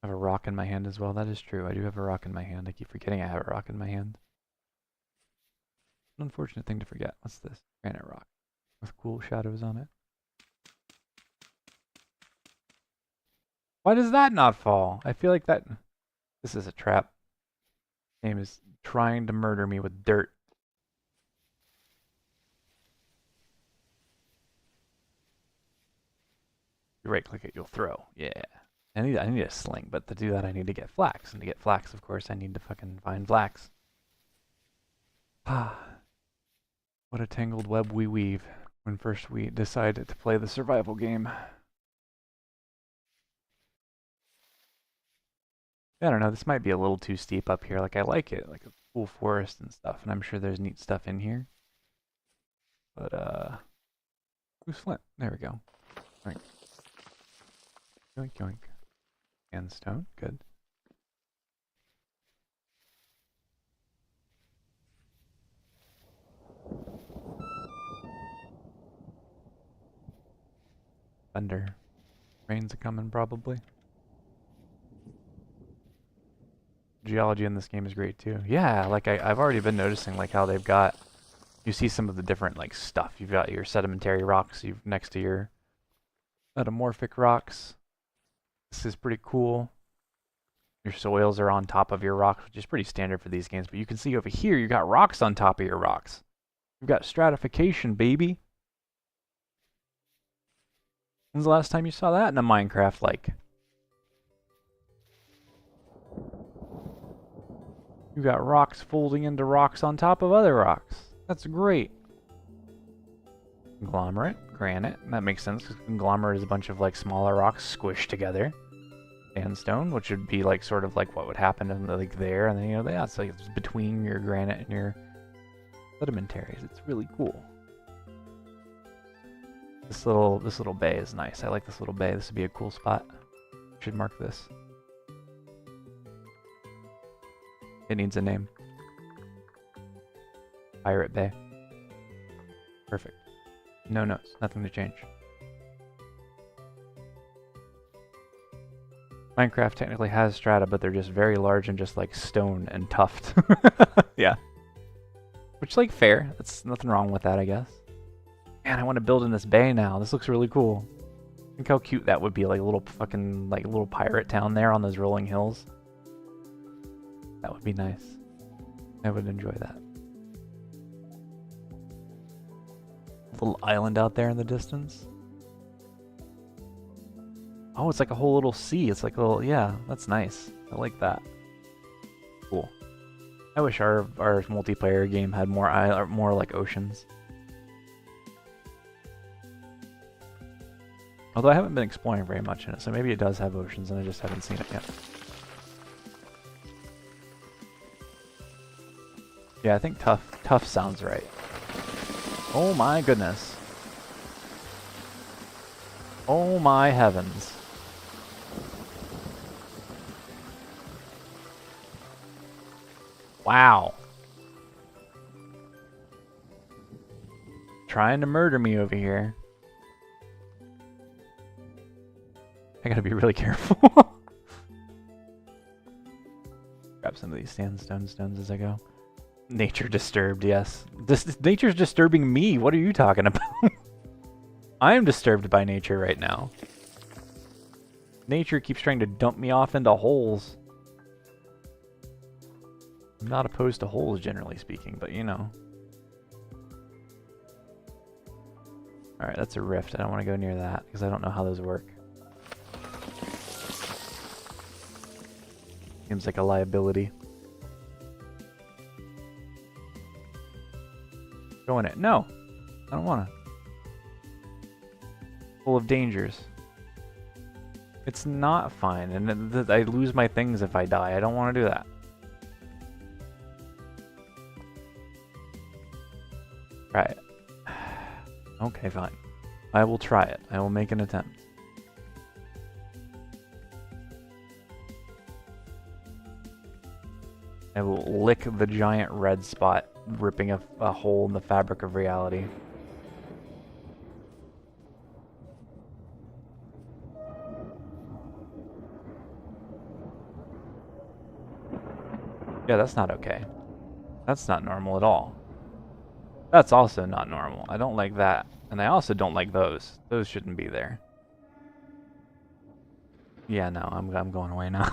S1: I have a rock in my hand as well. That is true. I do have a rock in my hand. I keep forgetting I have a rock in my hand. An unfortunate thing to forget. What's this? Granite rock. With cool shadows on it. Why does that not fall? I feel like that... This is a trap. Game is trying to murder me with dirt. You right click it, you'll throw. Yeah. I need a sling, but to do that I need to get flax. And to get flax, of course, I need to fucking find flax. Ah. What a tangled web we weave when first we decided to play the survival game. I don't know, this might be a little too steep up here. Like, I like it, like a cool forest and stuff, and I'm sure there's neat stuff in here. But, who's flint? There we go. Alright. Yoink, yoink. And stone, good. Thunder. Rain's a-coming, probably. Geology in this game is great, too. Yeah, like, I've already been noticing, like, how they've got... You see some of the different, like, stuff. You've got your sedimentary rocks next to your metamorphic rocks. This is pretty cool. Your soils are on top of your rocks, which is pretty standard for these games. But you can see over here, you got rocks on top of your rocks. You've got stratification, baby. When's the last time you saw that in a Minecraft, like? You got rocks folding into rocks on top of other rocks. That's great. Conglomerate, granite. That makes sense because conglomerate is a bunch of like smaller rocks squished together. Sandstone, which would be like sort of like what would happen in like there, and then you know it's like it's between your granite and your sedimentaries. It's really cool. This little bay is nice. I like this little bay. This would be a cool spot. Should mark this. It needs a name. Pirate Bay. Perfect. No notes. Nothing to change. Minecraft technically has strata, but they're just very large and just like stone and tuft. Yeah. Which, like, fair. That's nothing wrong with that, I guess. Man, I want to build in this bay now. This looks really cool. Think how cute that would be, like a little fucking, like, little pirate town there on those rolling hills. That would be nice. I would enjoy that. Little island out there in the distance. Oh, it's like a whole little sea. It's like a little, yeah, that's nice. I like that. Cool. I wish our multiplayer game had more like oceans. Although I haven't been exploring very much in it, so maybe it does have oceans and I just haven't seen it yet. Yeah, I think tough sounds right. Oh my goodness. Oh my heavens. Wow. Trying to murder me over here. I gotta be really careful. Grab some of these sandstone stones as I go. Nature disturbed, yes. Nature's disturbing me. What are you talking about? I am disturbed by nature right now. Nature keeps trying to dump me off into holes. I'm not opposed to holes, generally speaking, but you know. Alright, that's a rift. I don't want to go near that, because I don't know how those work. Seems like a liability. Go in it. No! I don't wanna. Full of dangers. It's not fine, and I lose my things if I die. I don't want to do that. Try it. Okay, fine. I will try it. I will make an attempt. I will lick the giant red spot, ripping a hole in the fabric of reality. Yeah, that's not okay. That's not normal at all. That's also not normal. I don't like that. And I also don't like those. Those shouldn't be there. Yeah, no, I'm going away now.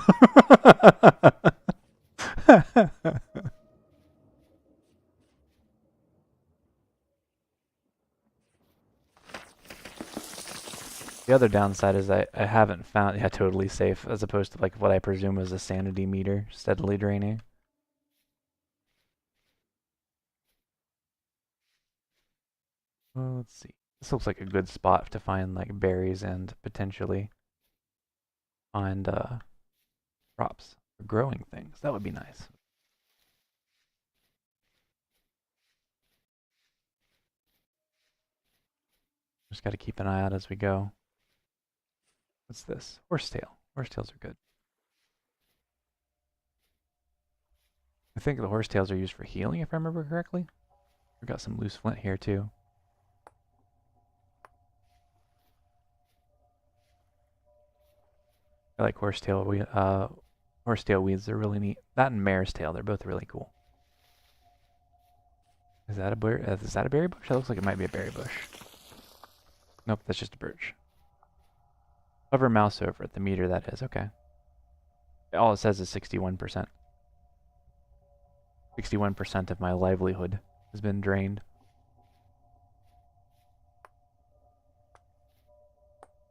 S1: The other downside is I haven't found, yeah, totally safe, as opposed to like what I presume is a sanity meter steadily draining. Well, let's see. This looks like a good spot to find like berries and potentially find crops for growing things. That would be nice. Just got to keep an eye out as we go. What's this? Horsetail. Horsetails are good. I think the horsetails are used for healing, if I remember correctly. We've got some loose flint here too. I like horsetail weeds. They're really neat. That and mare's tail. They're both really cool. Is that a berry? Is that a berry bush? That looks like it might be a berry bush. Nope, that's just a birch. Hover mouse over it. The meter that is. Okay. All it says is 61%. 61% of my livelihood has been drained.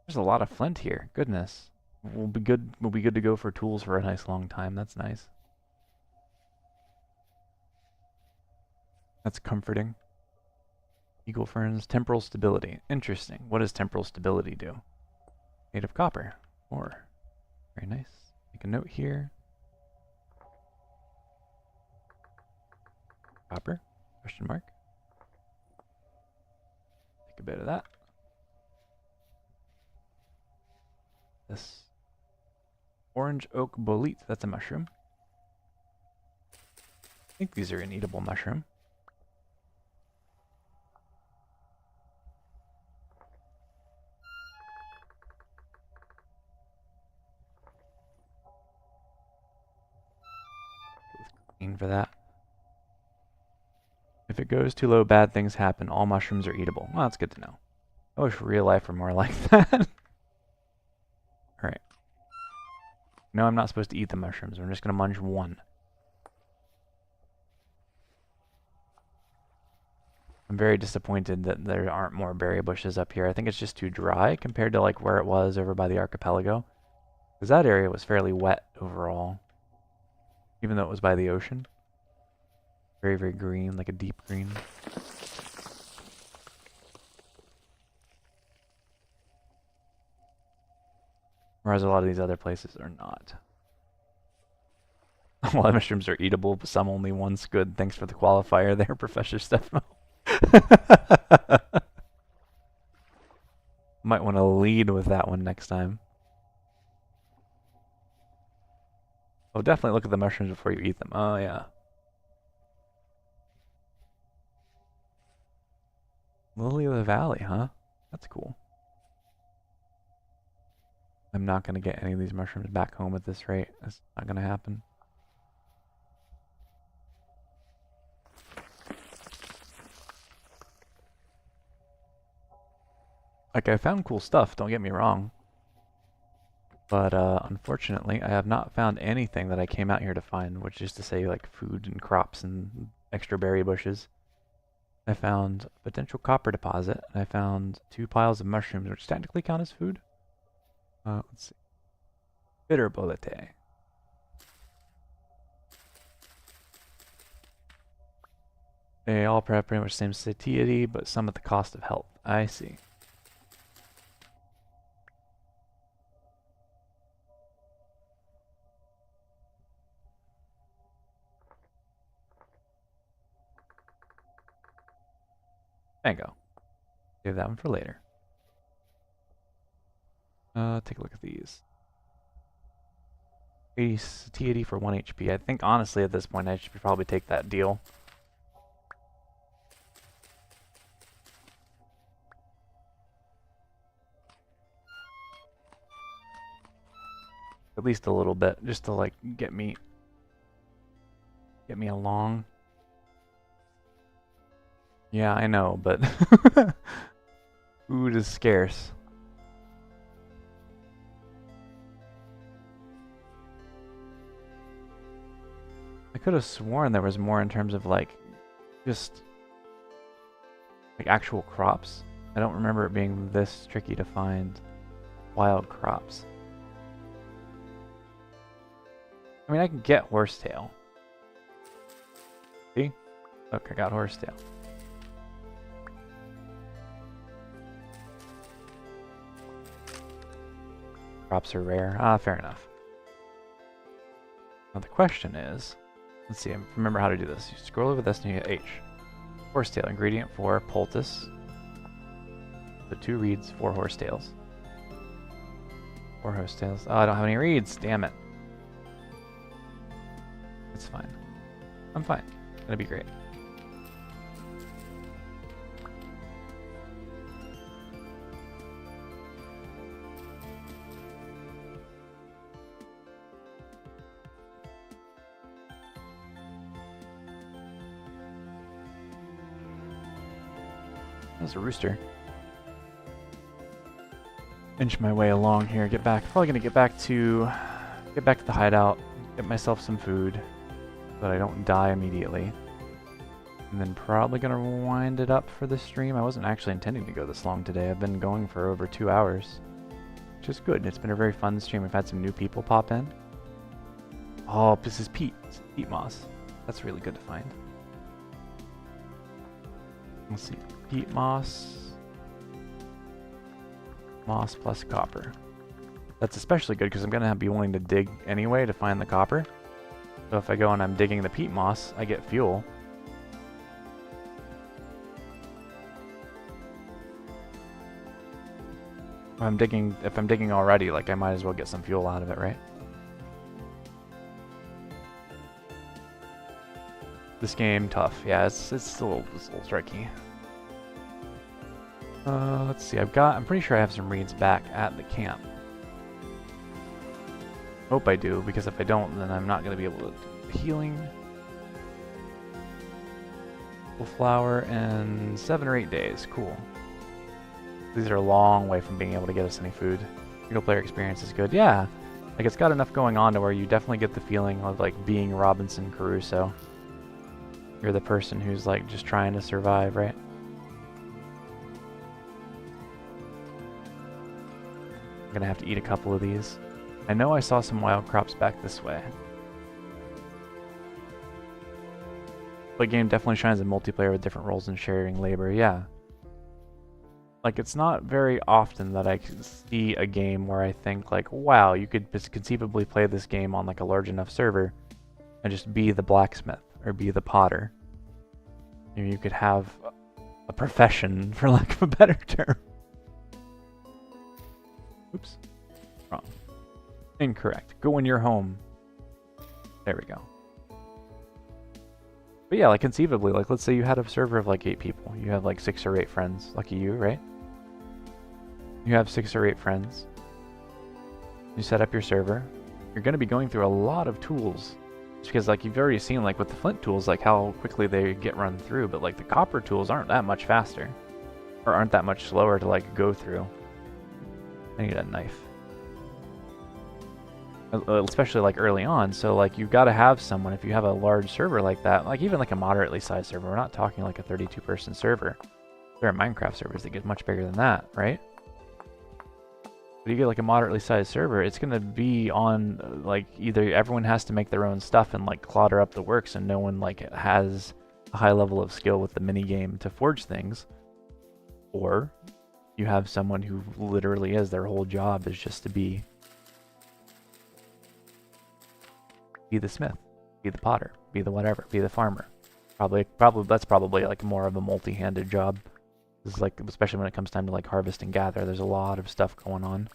S1: There's a lot of flint here. Goodness. We'll be good to go for tools for a nice long time. That's nice. That's comforting. Eagle ferns, temporal stability. Interesting. What does temporal stability do? Made of copper. Ore. Very nice. Make a note here. Copper? Question mark. Take a bit of that. This orange oak bolete. That's a mushroom. I think these are an eatable mushroom. For that. If it goes too low, bad things happen. All mushrooms are eatable. Well, that's good to know. I wish real life were more like that. Alright. No, I'm not supposed to eat the mushrooms. I'm just going to munch one. I'm very disappointed that there aren't more berry bushes up here. I think it's just too dry compared to like where it was over by the archipelago. Because that area was fairly wet overall. Even though it was by the ocean. Very, very green, like a deep green. Whereas a lot of these other places are not. A lot of mushrooms are eatable, but some only. One's good. Thanks for the qualifier there, Professor Stefano. Might want to lead with that one next time. Oh, definitely look at the mushrooms before you eat them. Oh, yeah. Lily of the Valley, huh? That's cool. I'm not going to get any of these mushrooms back home at this rate. That's not going to happen. Like, I found cool stuff, don't get me wrong. But, unfortunately, I have not found anything that I came out here to find, which is to say, like, food and crops and extra berry bushes. I found a potential copper deposit, and I found 2 piles of mushrooms, which technically count as food. Let's see. Bitter bolete. They all have pretty much the same satiety, but some at the cost of health. I see. Mango. Save that one for later. Take a look at these. 80 satiety for 1 HP. I think honestly at this point I should probably take that deal. At least a little bit, just to like get me along. Yeah, I know, but food is scarce. I could have sworn there was more in terms of like just like actual crops. I don't remember it being this tricky to find wild crops. I mean, I can get horsetail. See? Look, I got horsetail. Crops are rare. Ah, fair enough. Now the question is, let's see, I remember how to do this. You scroll over this and you get H. Horsetail, ingredient 4, poultice. So 2 reeds, 4 horsetails. 4 horsetails. Oh, I don't have any reeds, damn it. It's fine. I'm fine. It's gonna be great. There's a rooster. Inch my way along here, get back. Probably gonna get back to the hideout, get myself some food, so that I don't die immediately. And then probably gonna wind it up for the stream. I wasn't actually intending to go this long today. I've been going for over 2 hours, which is good. It's been a very fun stream. We've had some new people pop in. Oh, this is peat. It's peat moss. That's really good to find. Let's see. Peat moss. Moss plus copper. That's especially good because I'm going to be wanting to dig anyway to find the copper. So if I go and I'm digging the peat moss, I get fuel. If I'm digging already, like I might as well get some fuel out of it, right? This game, tough. Yeah, it's a little tricky. Let's see. I'm pretty sure I have some reeds back at the camp. Hope I do, because if I don't, then I'm not going to be able to do the healing. Full flower in 7 or 8 days. Cool. These are a long way from being able to get us any food. Single player experience is good. Yeah, like it's got enough going on to where you definitely get the feeling of like being Robinson Crusoe. You're the person who's like just trying to survive, right? I'm gonna have to eat a couple of these. I know I saw some wild crops back this way. But game definitely shines in multiplayer with different roles and sharing labor, yeah. Like, it's not very often that I can see a game where I think, like, wow, you could conceivably play this game on, like, a large enough server and just be the blacksmith or be the potter. You could have a profession, for lack of a better term. Oops. Wrong. Incorrect. Go in your home. There we go. But yeah, like, conceivably, like, let's say you had a server of, like, 8 people. You have, like, 6 or 8 friends. Lucky you, right? You have 6 or 8 friends. You set up your server. You're going to be going through a lot of tools. Just because, like, you've already seen, like, with the flint tools, like, how quickly they get run through. But, like, the copper tools aren't that much faster. Or aren't that much slower to, like, go through. I need a knife. Especially, like, early on. So, like, you've got to have someone, if you have a large server like that, like, even, like, a moderately sized server. We're not talking, like, a 32-person server. There are Minecraft servers that get much bigger than that, right? But you get like a moderately sized server, it's gonna be on like either everyone has to make their own stuff and like clutter up the works, and no one like has a high level of skill with the mini game to forge things, or you have someone who literally is their whole job is just to be the smith, be the potter, be the whatever, be the farmer. Probably that's probably like more of a multi-handed job. This is like, especially when it comes time to like harvest and gather, there's a lot of stuff going on.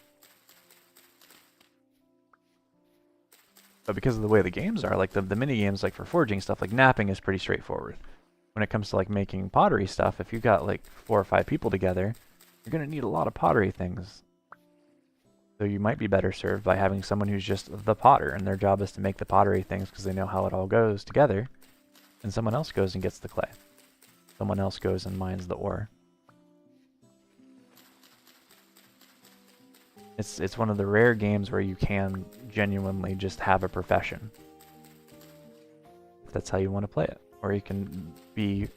S1: But because of the way the games are, like the mini games, like for forging stuff, like knapping is pretty straightforward. When it comes to like making pottery stuff, if you got like 4 or 5 people together, you're gonna need a lot of pottery things. So you might be better served by having someone who's just the potter, and their job is to make the pottery things because they know how it all goes together, and someone else goes and gets the clay. Someone else goes and mines the ore. It's one of the rare games where you can genuinely just have a profession. If that's how you want to play it. Or you can be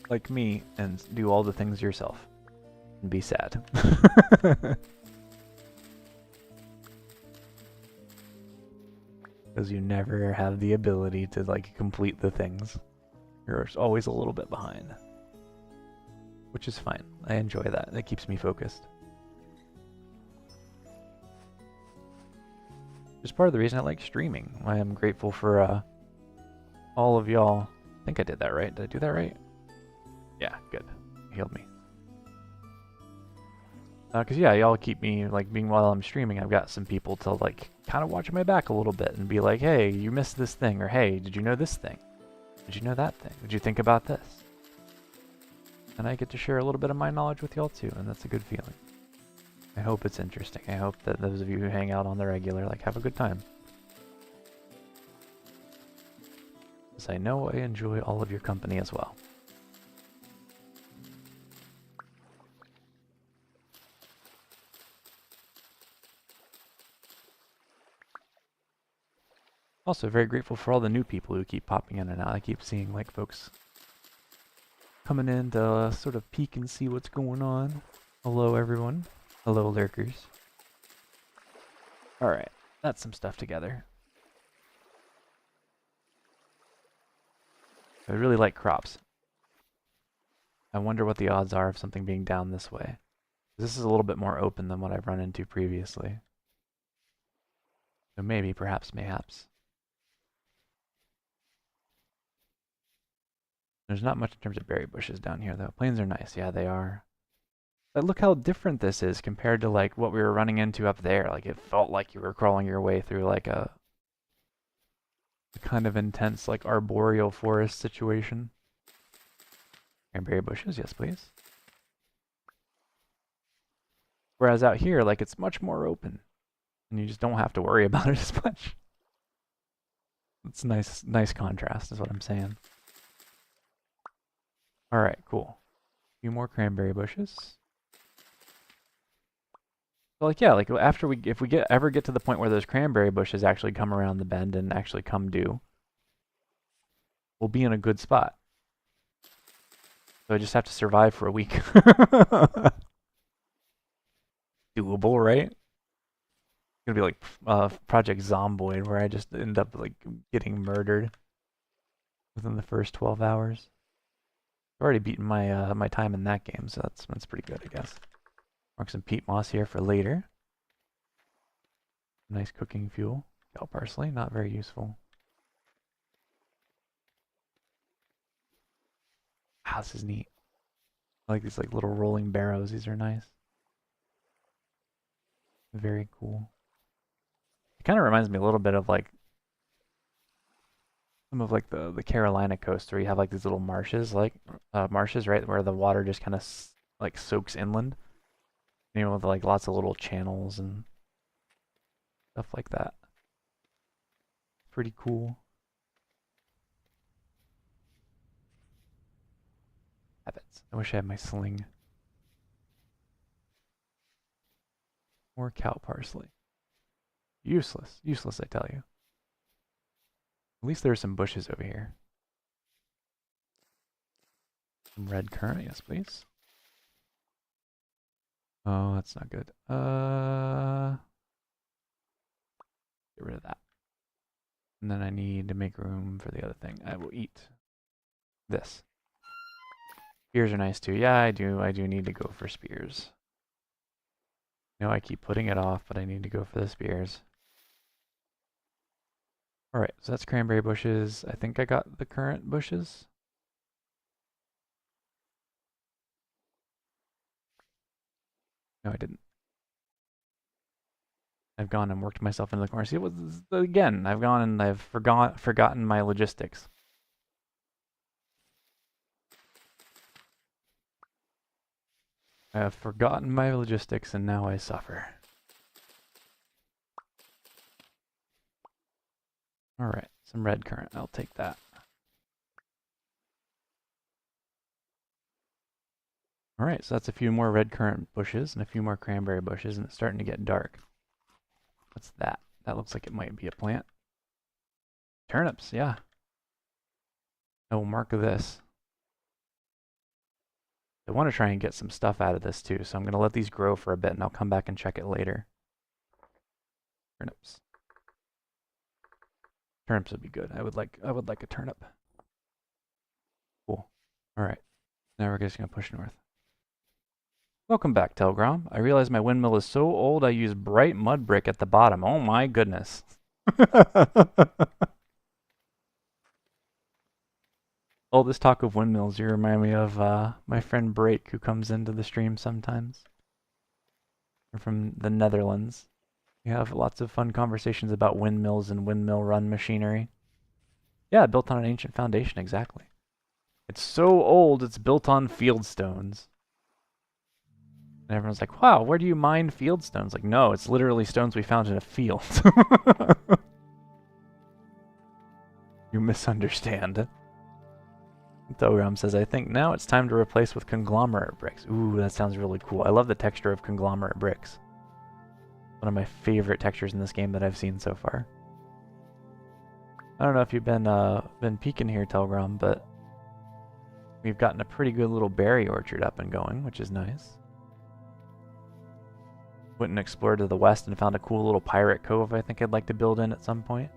S1: like me and do all the things yourself and be sad. Because you never have the ability to like complete the things. You're always a little bit behind. Which is fine. I enjoy that. That keeps me focused. Just part of the reason I like streaming. I am grateful for all of y'all. I think I did that right. Did I do that right? Yeah, good. Healed me. Because yeah, y'all keep me, like, being while I'm streaming, I've got some people to, like, kind of watch my back a little bit and be like, hey, you missed this thing, or hey, did you know this thing? Did you know that thing? Did you think about this? And I get to share a little bit of my knowledge with y'all too, and that's a good feeling. I hope it's interesting. I hope that those of you who hang out on the regular, like, have a good time. Because I know I enjoy all of your company as well. Also very grateful for all the new people who keep popping in and out. I keep seeing like folks coming in to sort of peek and see what's going on. Hello everyone. Hello lurkers. Alright, that's some stuff together. I really like crops. I wonder what the odds are of something being down this way. This is a little bit more open than what I've run into previously. So maybe, perhaps, mayhaps. There's not much in terms of berry bushes down here, though. Plains are nice. Yeah, they are. But look how different this is compared to, like, what we were running into up there. Like, it felt like you were crawling your way through, like, a kind of intense, like, arboreal forest situation. Berry bushes, yes, please. Whereas out here, like, it's much more open. And you just don't have to worry about it as much. It's nice contrast, is what I'm saying. Alright, cool. A few more cranberry bushes. So like, yeah, like after if we ever get to the point where those cranberry bushes actually come around the bend and actually come due, we'll be in a good spot. So I just have to survive for a week. Doable, right? It's gonna be like Project Zomboid, where I just end up like getting murdered within the first 12 hours. I've already beaten my my time in that game, so that's pretty good, I guess. Mark some peat moss here for later. Nice cooking fuel. Cal parsley, not very useful. Wow, this is neat. I like these like little rolling barrows. These are nice. Very cool. It kind of reminds me a little bit of like some of like the Carolina coast where you have like these little marshes, marshes, right, where the water just kind of like soaks inland. You know, with like lots of little channels and stuff like that. Pretty cool. Habits. I wish I had my sling. More cow parsley. Useless. Useless, I tell you. At least there are some bushes over here. Some red currant, yes please. Oh, that's not good. Get rid of that. And then I need to make room for the other thing. I will eat. This. Spears are nice too. Yeah, I do need to go for spears. You know, I keep putting it off, but I need to go for the spears. Alright, so that's cranberry bushes. I think I got the currant bushes. No, I didn't. I've gone and worked myself into the corner. See, again, I've gone and I've forgotten my logistics. I have forgotten my logistics and now I suffer. Alright, some red currant. I'll take that. Alright, so that's a few more red currant bushes and a few more cranberry bushes, and it's starting to get dark. What's that? That looks like it might be a plant. Turnips, yeah. I will mark this. I want to try and get some stuff out of this too, so I'm going to let these grow for a bit and I'll come back and check it later. Turnips. Turnips would be good. I would like a turnip. Cool. Alright. Now we're just going to push north. Welcome back, Telgrom. I realize my windmill is so old I use bright mud brick at the bottom. Oh my goodness. All this talk of windmills, you remind me of my friend Break, who comes into the stream sometimes. They're from the Netherlands. We have lots of fun conversations about windmills and windmill-run machinery. Yeah, built on an ancient foundation, exactly. It's so old, it's built on field stones. And everyone's like, wow, where do you mine field stones? Like, no, it's literally stones we found in a field. You misunderstand. Thogram says, I think now it's time to replace with conglomerate bricks. Ooh, that sounds really cool. I love the texture of conglomerate bricks. One of my favorite textures in this game that I've seen so far. I don't know if you've been peeking here, Telgram, but we've gotten a pretty good little berry orchard up and going, which is nice. Went and explored to the west and found a cool little pirate cove I think I'd like to build in at some point.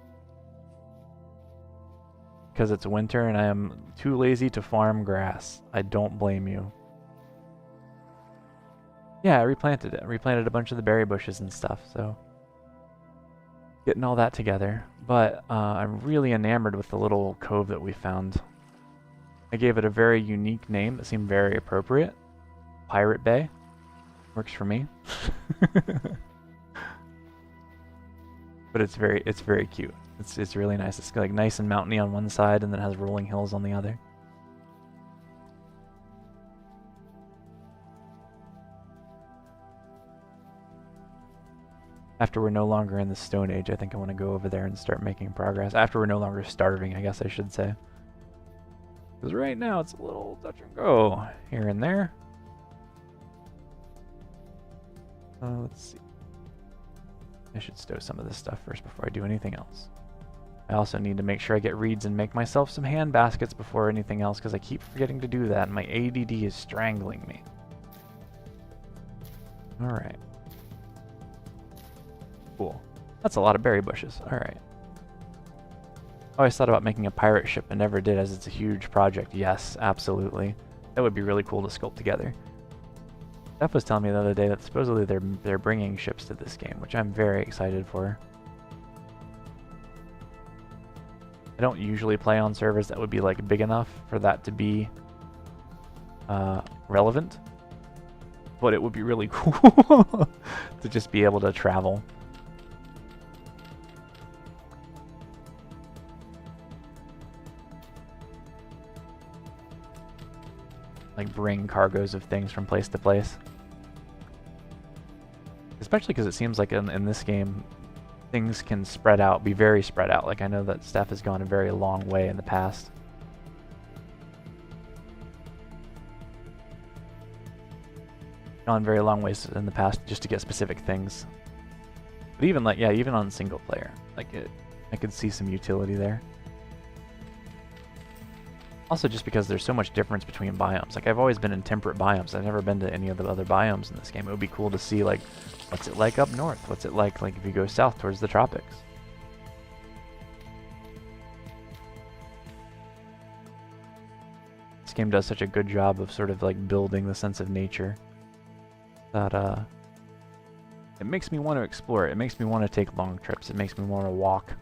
S1: Because it's winter and I am too lazy to farm grass. I don't blame you. Yeah, I replanted it. I replanted a bunch of the berry bushes and stuff, so getting all that together. But I'm really enamored with the little cove that we found. I gave it a very unique name that seemed very appropriate. Pirate Bay. Works for me. But it's very cute. It's really nice. It's like nice and mountainy on one side and then has rolling hills on the other. After we're no longer in the Stone Age, I think I want to go over there and start making progress. After we're no longer starving, I guess I should say. Because right now it's a little touch and go here and there. Let's see. I should stow some of this stuff first before I do anything else. I also need to make sure I get reeds and make myself some hand baskets before anything else, because I keep forgetting to do that and my ADD is strangling me. Alright. Cool. That's a lot of berry bushes. Alright. I always thought about making a pirate ship and never did, as it's a huge project. Yes, absolutely. That would be really cool to sculpt together. Steph was telling me the other day that supposedly they're bringing ships to this game, which I'm very excited for. I don't usually play on servers that would be like big enough for that to be relevant, but it would be really cool to just be able to travel. Like bring cargoes of things from place to place. Especially because it seems like in this game, things can spread out, be very spread out. Like I know that Steph has gone a very long way in the past. Gone very long ways in the past just to get specific things. But even like, yeah, even on single player, like I could see some utility there. Also just because there's so much difference between biomes. Like I've always been in temperate biomes. I've never been to any of the other biomes in this game. It would be cool to see like, what's it like up north? What's it like if you go south towards the tropics? game does such a good job of sort of like building the sense of nature that it makes me want to explore it. It makes me want to take long trips. It makes me want to walk.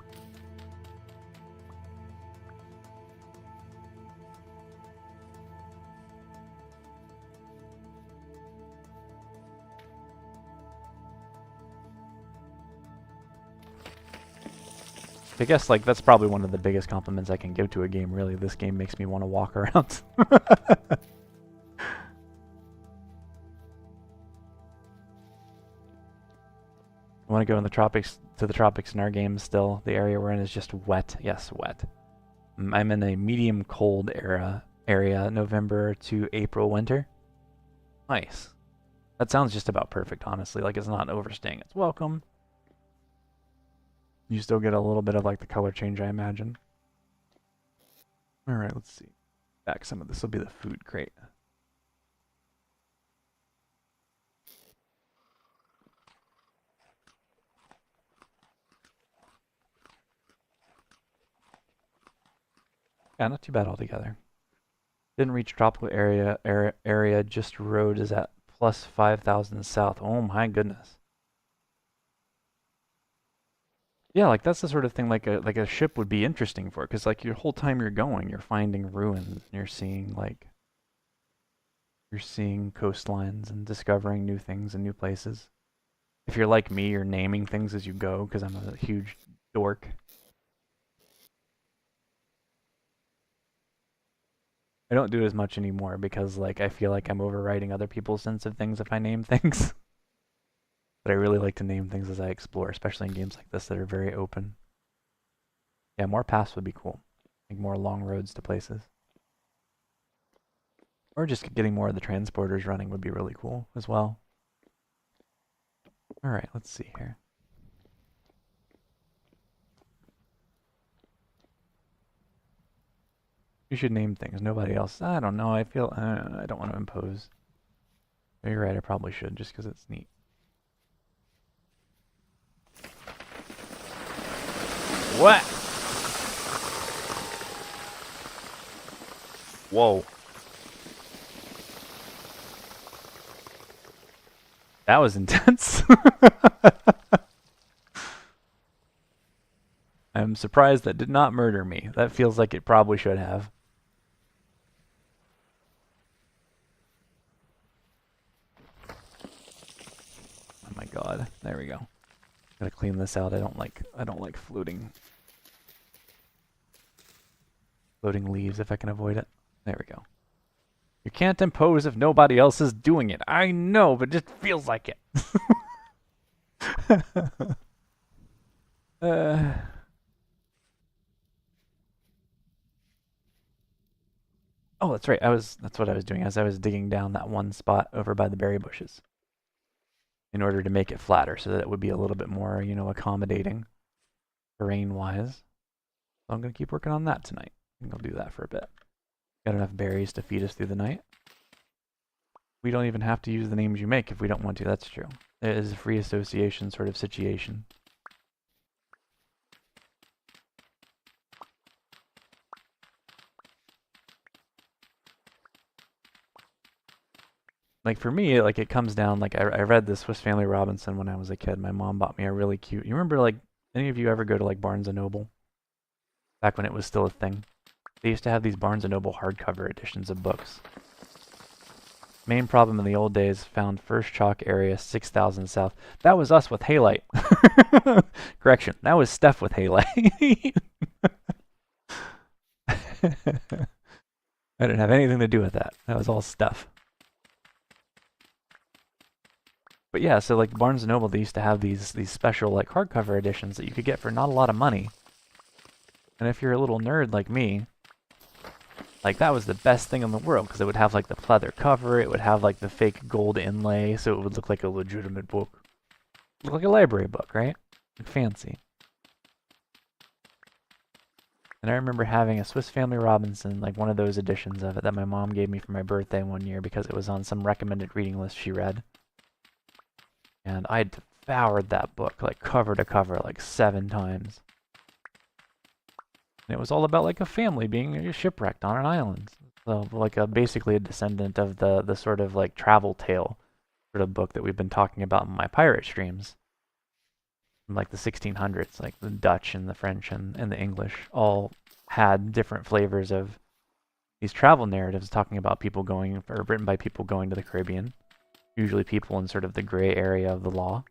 S1: I guess like that's probably one of the biggest compliments I can give to a game, really. This game makes me want to walk around. I want to go in the tropics, to the tropics in our game still. The area we're in is just wet. Yes, wet. I'm in a medium cold area, November to April winter. Nice. That sounds just about perfect, honestly. Like it's not overstaying its welcome. You still get a little bit of like the color change, I imagine. Alright, let's see. Back some of this will be the food crate. Yeah, not too bad altogether. Didn't reach tropical area, just road is at plus 5,000 south. Oh my goodness. Yeah, like that's the sort of thing like a ship would be interesting for, because like your whole time you're going, you're finding ruins, and you're seeing coastlines and discovering new things and new places. If you're like me, you're naming things as you go, because I'm a huge dork. I don't do it as much anymore because like I feel like I'm overriding other people's sense of things if I name things. But I really like to name things as I explore, especially in games like this that are very open. Yeah, more paths would be cool. Like more long roads to places. Or just getting more of the transporters running would be really cool as well. Alright, let's see here. You should name things. Nobody else. I don't know. I feel I don't want to impose. You're right. I probably should just because it's neat. What? Whoa. That was intense. I'm surprised that did not murder me. That feels like it probably should have. Oh my god. There we go. Gotta clean this out. I don't like floating leaves if I can avoid it. There we go. You can't impose if nobody else is doing it. I know, but it just feels like it. Oh, that's right. That's what I was doing as I was digging down that one spot over by the berry bushes in order to make it flatter so that it would be a little bit more, you know, accommodating terrain-wise. So I'm going to keep working on that tonight. I think I'll do that for a bit. Got enough berries to feed us through the night. We don't even have to use the names you make if we don't want to. That's true. It is a free association sort of situation. Like for me, like it comes down, like I read the Swiss Family Robinson when I was a kid. My mom bought me a really cute, you remember like, any of you ever go to like Barnes & Noble? Back when it was still a thing. They used to have these Barnes & Noble hardcover editions of books. Main problem in the old days, found first chalk area, 6,000 south. That was us with Halite. Correction, that was Steph with Halite. I didn't have anything to do with that. That was all Steph. But yeah, so like Barnes & Noble, they used to have these special like hardcover editions that you could get for not a lot of money. And if you're a little nerd like me, like that was the best thing in the world because it would have like the pleather cover, it would have like the fake gold inlay, so it would look like a legitimate book. Look like a library book, right? Like fancy. And I remember having a Swiss Family Robinson, like one of those editions of it that my mom gave me for my birthday one year because it was on some recommended reading list she read. And I devoured that book, like cover to cover, like 7 times. And it was all about like a family being shipwrecked on an island. So like basically a descendant of the sort of like travel tale sort of book that we've been talking about in my pirate streams. From like the 1600s, like the Dutch and the French and the English all had different flavors of these travel narratives talking about people going, or written by people going to the Caribbean, usually people in sort of the gray area of the law.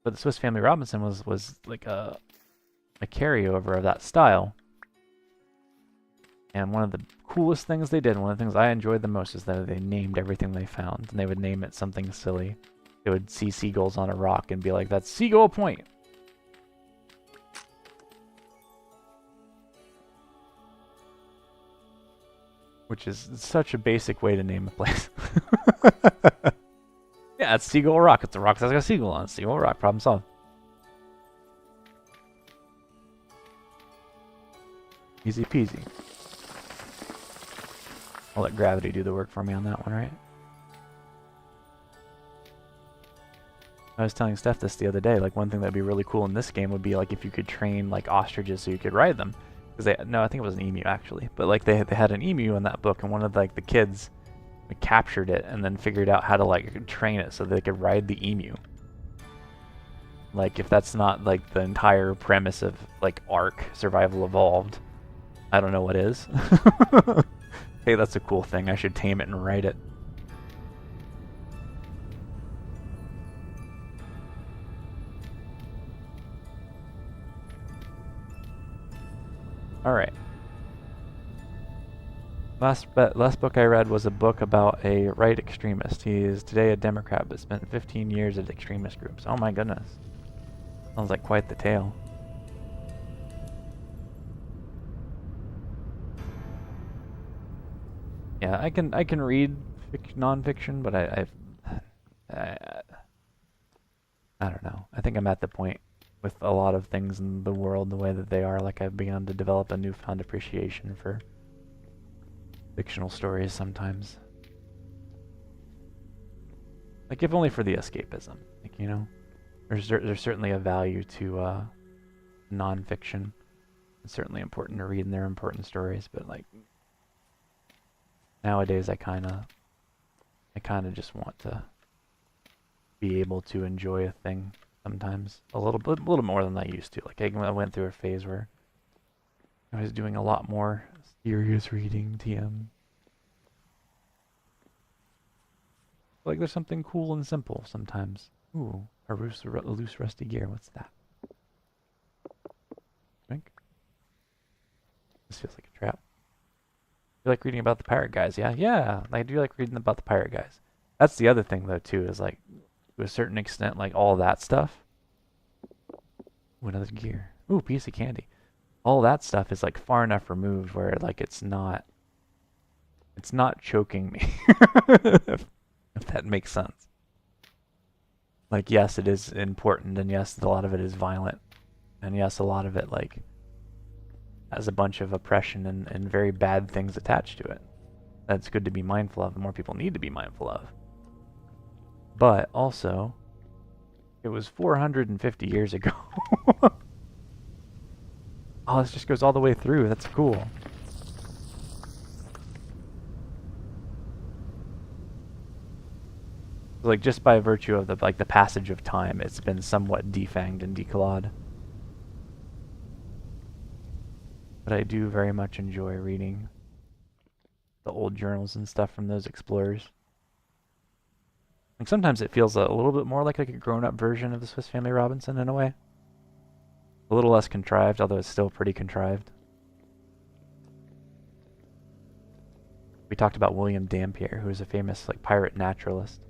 S1: But the Swiss Family Robinson was like a carryover of that style. And one of the coolest things they did, one of the things I enjoyed the most, is that they named everything they found, and they would name it something silly. They would see seagulls on a rock and be like, "That's Seagull Point." Which is such a basic way to name a place. Yeah, it's Seagull Rock. It's a rock that's got a seagull on it. Seagull Rock. Problem solved. Easy peasy. I'll let gravity do the work for me on that one, right? I was telling Steph this the other day, like one thing that'd be really cool in this game would be like if you could train like ostriches so you could ride them. Because no, I think it was an emu actually, but like they had an emu in that book, and one of like the kids captured it and then figured out how to like train it so they could ride the emu. Like if that's not like the entire premise of like Ark Survival Evolved, I don't know what is. Hey, that's a cool thing. I should tame it and ride it. Alright. Last book I read was a book about a right extremist. He is today a Democrat, but spent 15 years at extremist groups. Oh my goodness. Sounds like quite the tale. Yeah, I can read non-fiction, but I don't know. I think I'm at the point with a lot of things in the world the way that they are. Like I've begun to develop a newfound appreciation for fictional stories sometimes. Like if only for the escapism. Like, you know, there's certainly a value to non-fiction. It's certainly important to read, and they're important stories, but like nowadays I kind of just want to be able to enjoy a thing sometimes a little more than I used to. Like I went through a phase where I was doing a lot more serious reading, TM. Like there's something cool and simple sometimes. Ooh, a loose rusty gear. What's that? Drink. This feels like a trap. You like reading about the pirate guys, yeah? Yeah, I do like reading about the pirate guys. That's the other thing though too, is like to a certain extent, like all that stuff. Ooh, another gear. Ooh, piece of candy. All that stuff is like far enough removed where like it's not choking me. If that makes sense. Like yes, it is important, and yes, a lot of it is violent, and yes, a lot of it like has a bunch of oppression and very bad things attached to it. That's good to be mindful of, and more people need to be mindful of. But also, it was 450 years ago. Oh, this just goes all the way through. That's cool. Like just by virtue of the passage of time, it's been somewhat defanged and declawed. But I do very much enjoy reading the old journals and stuff from those explorers. Like sometimes it feels a little bit more like a grown-up version of the Swiss Family Robinson in a way. A little less contrived, although it's still pretty contrived. We talked about William Dampier, who is a famous like pirate naturalist.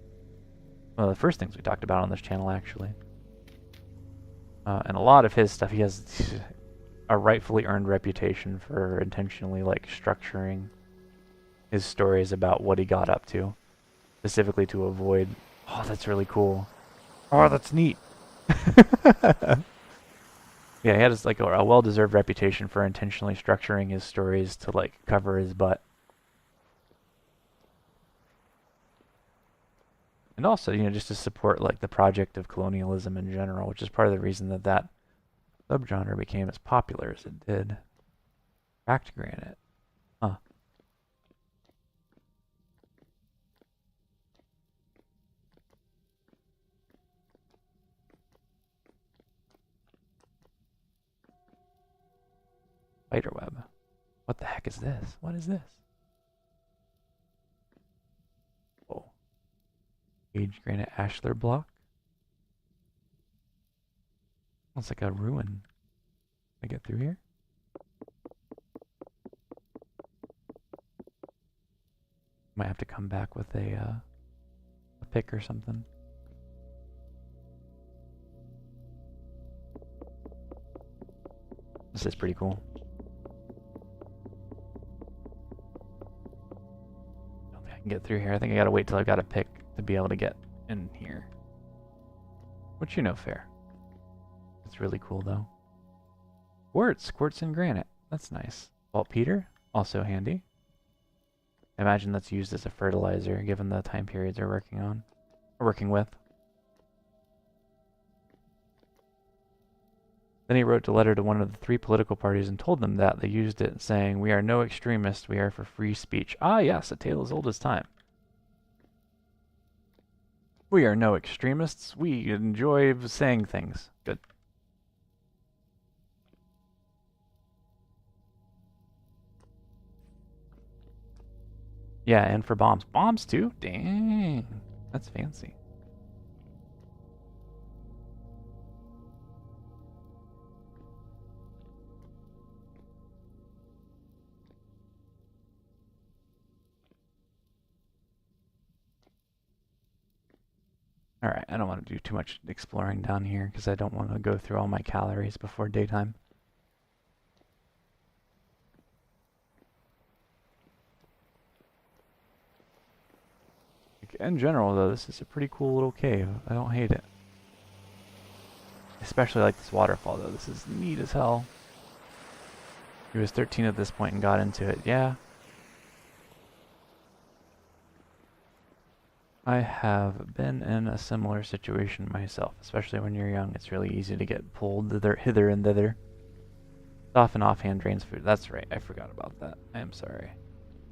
S1: One of the first things we talked about on this channel, actually. And a lot of his stuff, he has a rightfully earned reputation for intentionally like structuring his stories about what he got up to, specifically to avoid. Oh, that's really cool. Oh, that's neat. Yeah, he had like a well-deserved reputation for intentionally structuring his stories to like cover his butt. And also, you know, just to support like the project of colonialism in general, which is part of the reason that that subgenre became as popular as it did. Cracked granite. Spiderweb. What the heck is this? What is this? Oh. Aged granite ashlar block. Looks like a ruin. Can I get through here? Might have to come back with a pick or something. This is pretty cool. I don't think I can get through here. I think I gotta wait till I've got a pick to be able to get in here. Which, you know, fair. It's really cool though. Quartz and granite. That's nice. Saltpeter, also handy. I imagine that's used as a fertilizer given the time periods they're working with. Then he wrote a letter to one of the 3 political parties and told them that they used it, saying, "We are no extremists, we are for free speech." Ah yes, a tale as old as time. We are no extremists, we enjoy saying things. Good. Yeah, and for bombs. Bombs too? Dang. That's fancy. Alright, I don't want to do too much exploring down here because I don't want to go through all my calories before daytime. In general, though, this is a pretty cool little cave. I don't hate it. Especially like this waterfall, though. This is neat as hell. He was 13 at this point and got into it. Yeah. I have been in a similar situation myself, especially when you're young. It's really easy to get pulled hither and thither. Often offhand drains food. That's right. I forgot about that. I am sorry.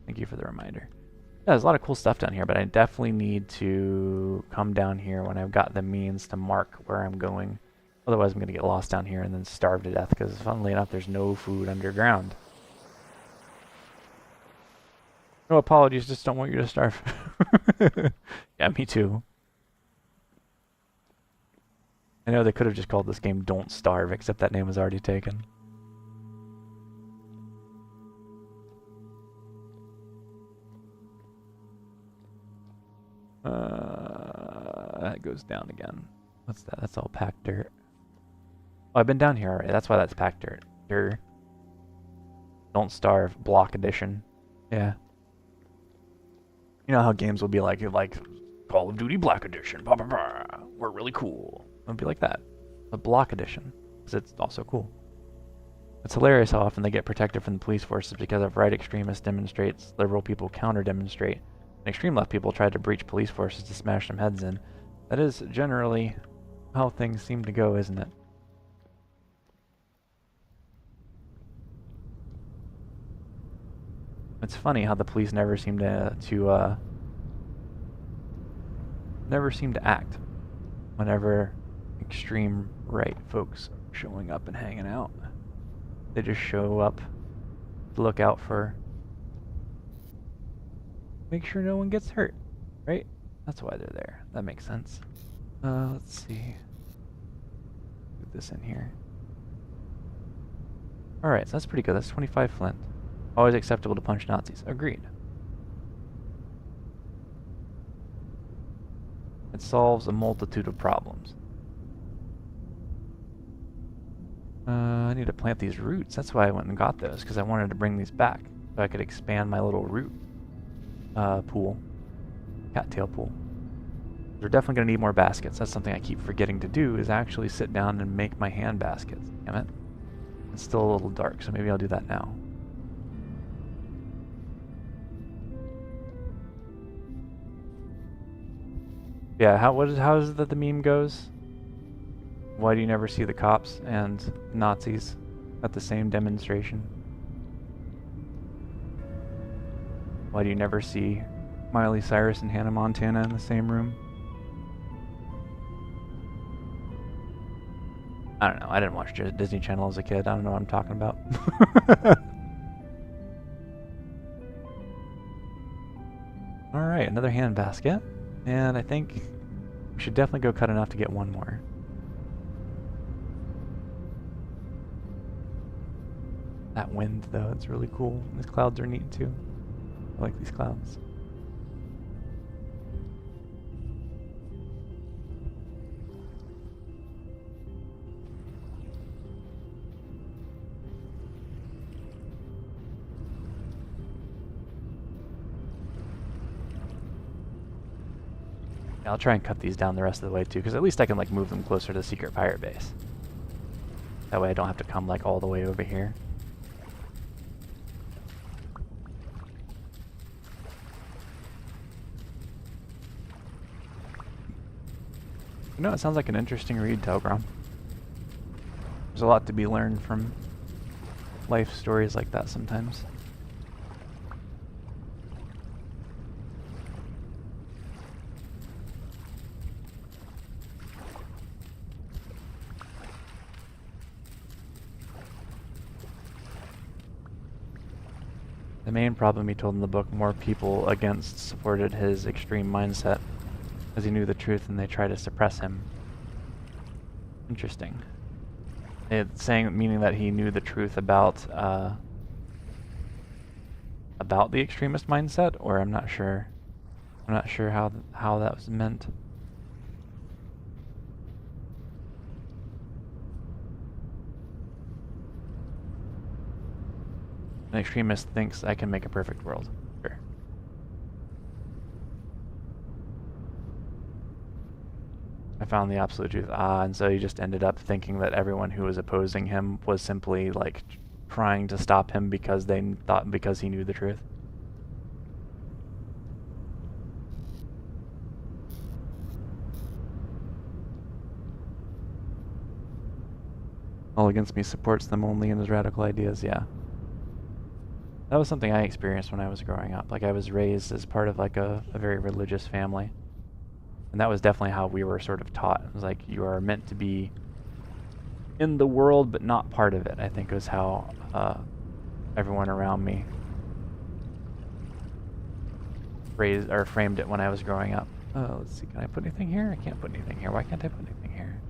S1: Thank you for the reminder. Yeah, there's a lot of cool stuff down here, but I definitely need to come down here when I've got the means to mark where I'm going. Otherwise, I'm going to get lost down here and then starve to death, because funnily enough, there's no food underground. No apologies, just don't want you to starve. Yeah, me too. I know they could have just called this game Don't Starve, except that name was already taken. That goes down again. What's that? That's all packed dirt. Oh, I've been down here already. That's why that's packed dirt. Dirt. Don't Starve, Block Edition. Yeah. You know how games will be like Call of Duty Black Edition. Blah, blah, blah. We're really cool. It'll be like that. The Block Edition. Because it's also cool. It's hilarious how often they get protected from the police forces because of right extremists demonstrates, liberal people counter-demonstrate, and extreme left people try to breach police forces to smash some heads in. That is generally how things seem to go, isn't it? It's funny how the police never seem to act whenever extreme right folks are showing up and hanging out. They just show up to look out for, make sure no one gets hurt, right? That's why they're there. That makes sense. Let's see. Put this in here. Alright, so that's pretty good. That's 25 flint. Always acceptable to punch Nazis. Agreed. It solves a multitude of problems. I need to plant these roots. That's why I went and got those, because I wanted to bring these back so I could expand my little root pool. Cattail pool. We're definitely going to need more baskets. That's something I keep forgetting to do, is actually sit down and make my hand baskets. Damn it. It's still a little dark, so maybe I'll do that now. Yeah, how is it that the meme goes? Why do you never see the cops and Nazis at the same demonstration? Why do you never see Miley Cyrus and Hannah Montana in the same room? I don't know. I didn't watch Disney Channel as a kid. I don't know what I'm talking about. Alright, another hand basket. And I think we should definitely go cut enough to get one more. That wind, though, it's really cool. These clouds are neat, too. I like these clouds. I'll try and cut these down the rest of the way too, because at least I can like move them closer to the secret pirate base. That way I don't have to come like all the way over here. You know, it sounds like an interesting read, Telgrom. There's a lot to be learned from life stories like that sometimes. The main problem, he told in the book, more people against supported his extreme mindset, as he knew the truth and they tried to suppress him. Interesting. It's meaning that he knew the truth about the extremist mindset, or I'm not sure. I'm not sure how that was meant. An extremist thinks I can make a perfect world. Sure. I found the absolute truth. And so he just ended up thinking that everyone who was opposing him was simply like trying to stop him because because he knew the truth. All against me supports them only in his radical ideas, yeah. That was something I experienced when I was growing up. Like, I was raised as part of like a very religious family. And that was definitely how we were sort of taught. It was like, you are meant to be in the world, but not part of it, I think was how everyone around me framed it when I was growing up. Oh, let's see, can I put anything here? I can't put anything here. Why can't I put anything here?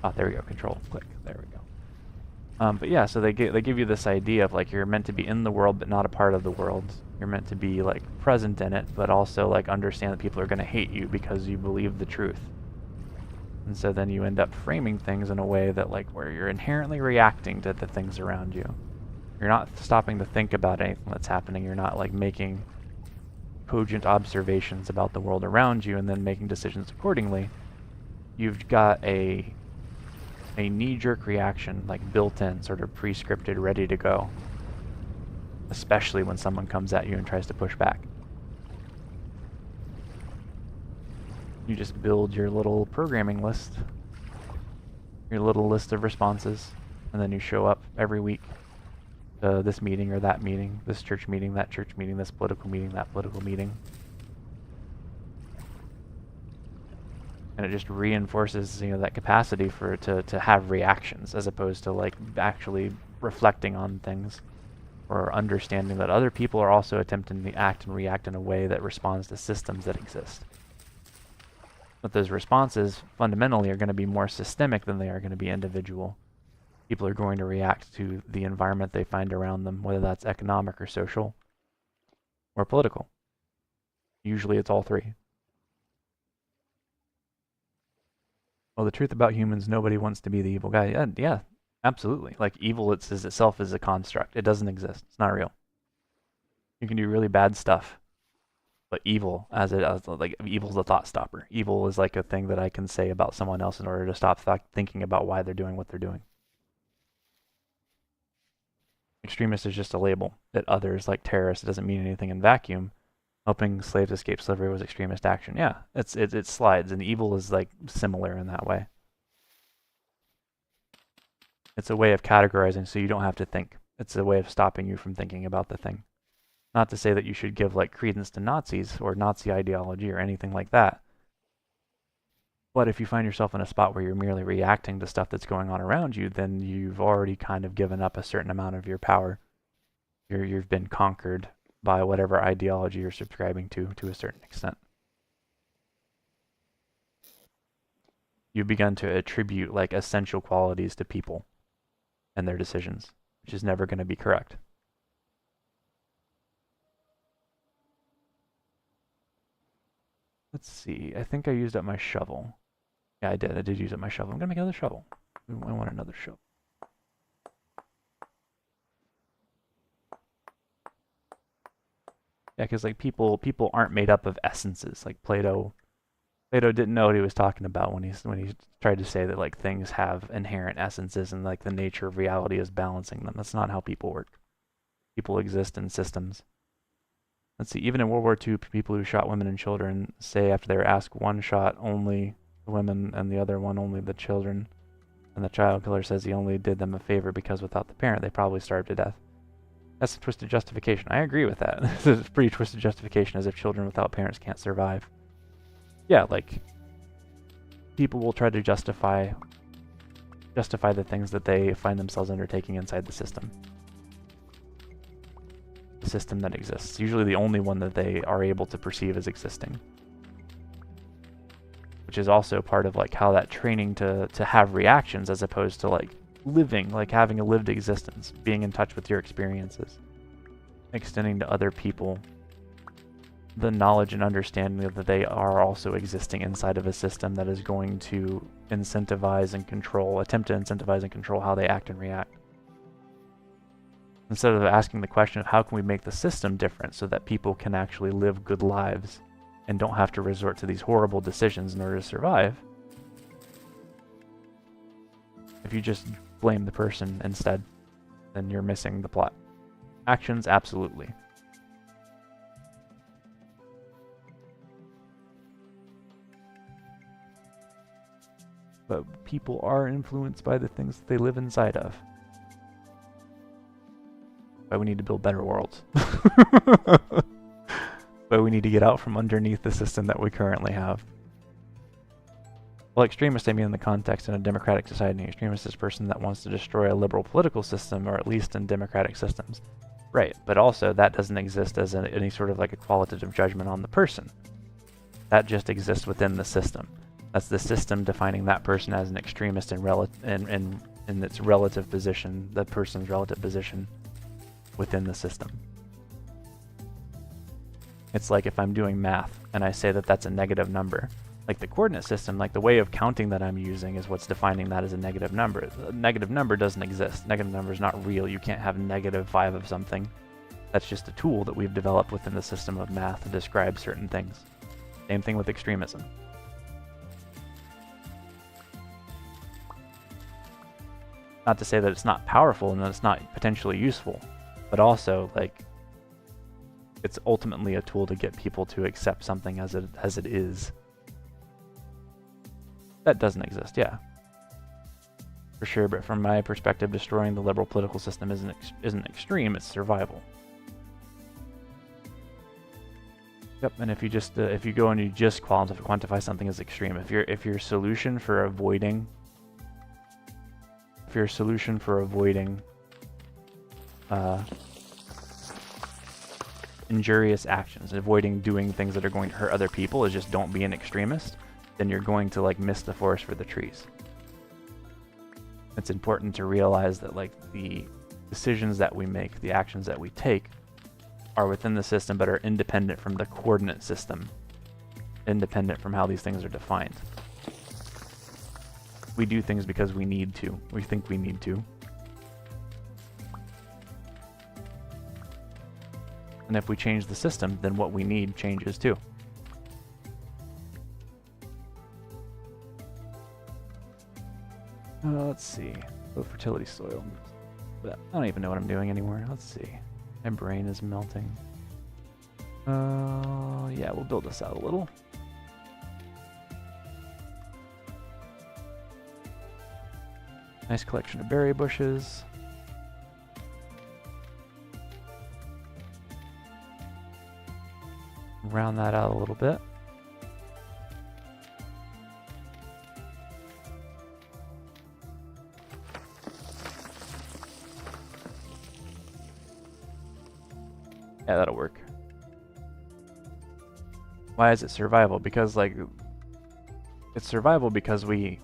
S1: Oh, there we go, control, click, there we go. But yeah, so they give you this idea of like you're meant to be in the world but not a part of the world. You're meant to be like present in it, but also like understand that people are going to hate you because you believe the truth. And so then you end up framing things in a way that like where you're inherently reacting to the things around you. You're not stopping to think about anything that's happening. You're not like making cogent observations about the world around you and then making decisions accordingly. You've got a knee-jerk reaction, like built-in, sort of pre-scripted, ready to go. Especially when someone comes at you and tries to push back. You just build your little programming list, your little list of responses, and then you show up every week to this meeting or that meeting, this church meeting, that church meeting, this political meeting, that political meeting. And it just reinforces, you know, that capacity for to have reactions as opposed to like actually reflecting on things or understanding that other people are also attempting to act and react in a way that responds to systems that exist. But those responses fundamentally are going to be more systemic than they are going to be individual. People are going to react to the environment they find around them, whether that's economic or social or political. Usually it's all three. Well, the truth about humans, nobody wants to be the evil guy. Yeah, absolutely. Like, evil itself is a construct. It doesn't exist. It's not real. You can do really bad stuff, but evil, evil's a thought stopper. Evil is like a thing that I can say about someone else in order to stop thinking about why they're doing what they're doing. Extremist is just a label that others, like terrorists, doesn't mean anything in vacuum. Helping slaves escape slavery was extremist action. Yeah, it slides, and evil is like similar in that way. It's a way of categorizing so you don't have to think. It's a way of stopping you from thinking about the thing. Not to say that you should give like credence to Nazis or Nazi ideology or anything like that. But if you find yourself in a spot where you're merely reacting to stuff that's going on around you, then you've already kind of given up a certain amount of your power. You've been conquered by whatever ideology you're subscribing to a certain extent. You've begun to attribute like essential qualities to people and their decisions, which is never going to be correct. Let's see. I think I used up my shovel. Yeah, I did. I did use up my shovel. I'm going to make another shovel. I want another shovel. Yeah, because like people aren't made up of essences. Like Plato didn't know what he was talking about when he tried to say that like things have inherent essences and like the nature of reality is balancing them. That's not how people work. People exist in systems. Let's see, even in World War II, people who shot women and children say after they were asked, one shot only the women and the other one only the children. And the child killer says he only did them a favor because without the parent, they probably starved to death. That's a twisted justification. I agree with that. This is a pretty twisted justification, as if children without parents can't survive. Yeah, like, people will try to justify the things that they find themselves undertaking inside the system. The system that exists. Usually the only one that they are able to perceive as existing. Which is also part of like how that training to have reactions as opposed to like living, like having a lived existence, being in touch with your experiences, extending to other people the knowledge and understanding that they are also existing inside of a system that is going to incentivize and control, attempt to incentivize and control how they act and react. Instead of asking the question of how can we make the system different so that people can actually live good lives and don't have to resort to these horrible decisions in order to survive, if you just blame the person instead, then you're missing the plot. Actions, absolutely. But people are influenced by the things that they live inside of. But we need to build better worlds. But we need to get out from underneath the system that we currently have. Well, extremist, I mean in the context in a democratic society. An extremist is a person that wants to destroy a liberal political system, or at least in democratic systems. Right, but also that doesn't exist as any sort of like a qualitative judgment on the person. That just exists within the system. That's the system defining that person as an extremist in its relative position, the person's relative position within the system. It's like if I'm doing math and I say that that's a negative number, like the coordinate system, like the way of counting that I'm using is what's defining that as a negative number. A negative number doesn't exist. Negative number is not real. You can't have -5 of something. That's just a tool that we've developed within the system of math to describe certain things. Same thing with extremism. Not to say that it's not powerful and that it's not potentially useful, but also like it's ultimately a tool to get people to accept something as it is. That doesn't exist, yeah, for sure. But from my perspective, destroying the liberal political system isn't extreme; it's survival. Yep. And if you just if you go and you just quantify something as extreme, if your solution for avoiding injurious actions, avoiding doing things that are going to hurt other people, is just don't be an extremist, then you're going to like miss the forest for the trees. It's important to realize that like the decisions that we make, the actions that we take, are within the system but are independent from the coordinate system, independent from how these things are defined. We do things because we need to. We think we need to. And if we change the system, then what we need changes too. Let's see. Low fertility soil. But I don't even know what I'm doing anymore. Let's see. My brain is melting. Yeah, we'll build this out a little. Nice collection of berry bushes. Round that out a little bit. Yeah, that'll work. Why is it survival? Because, like, it's survival because we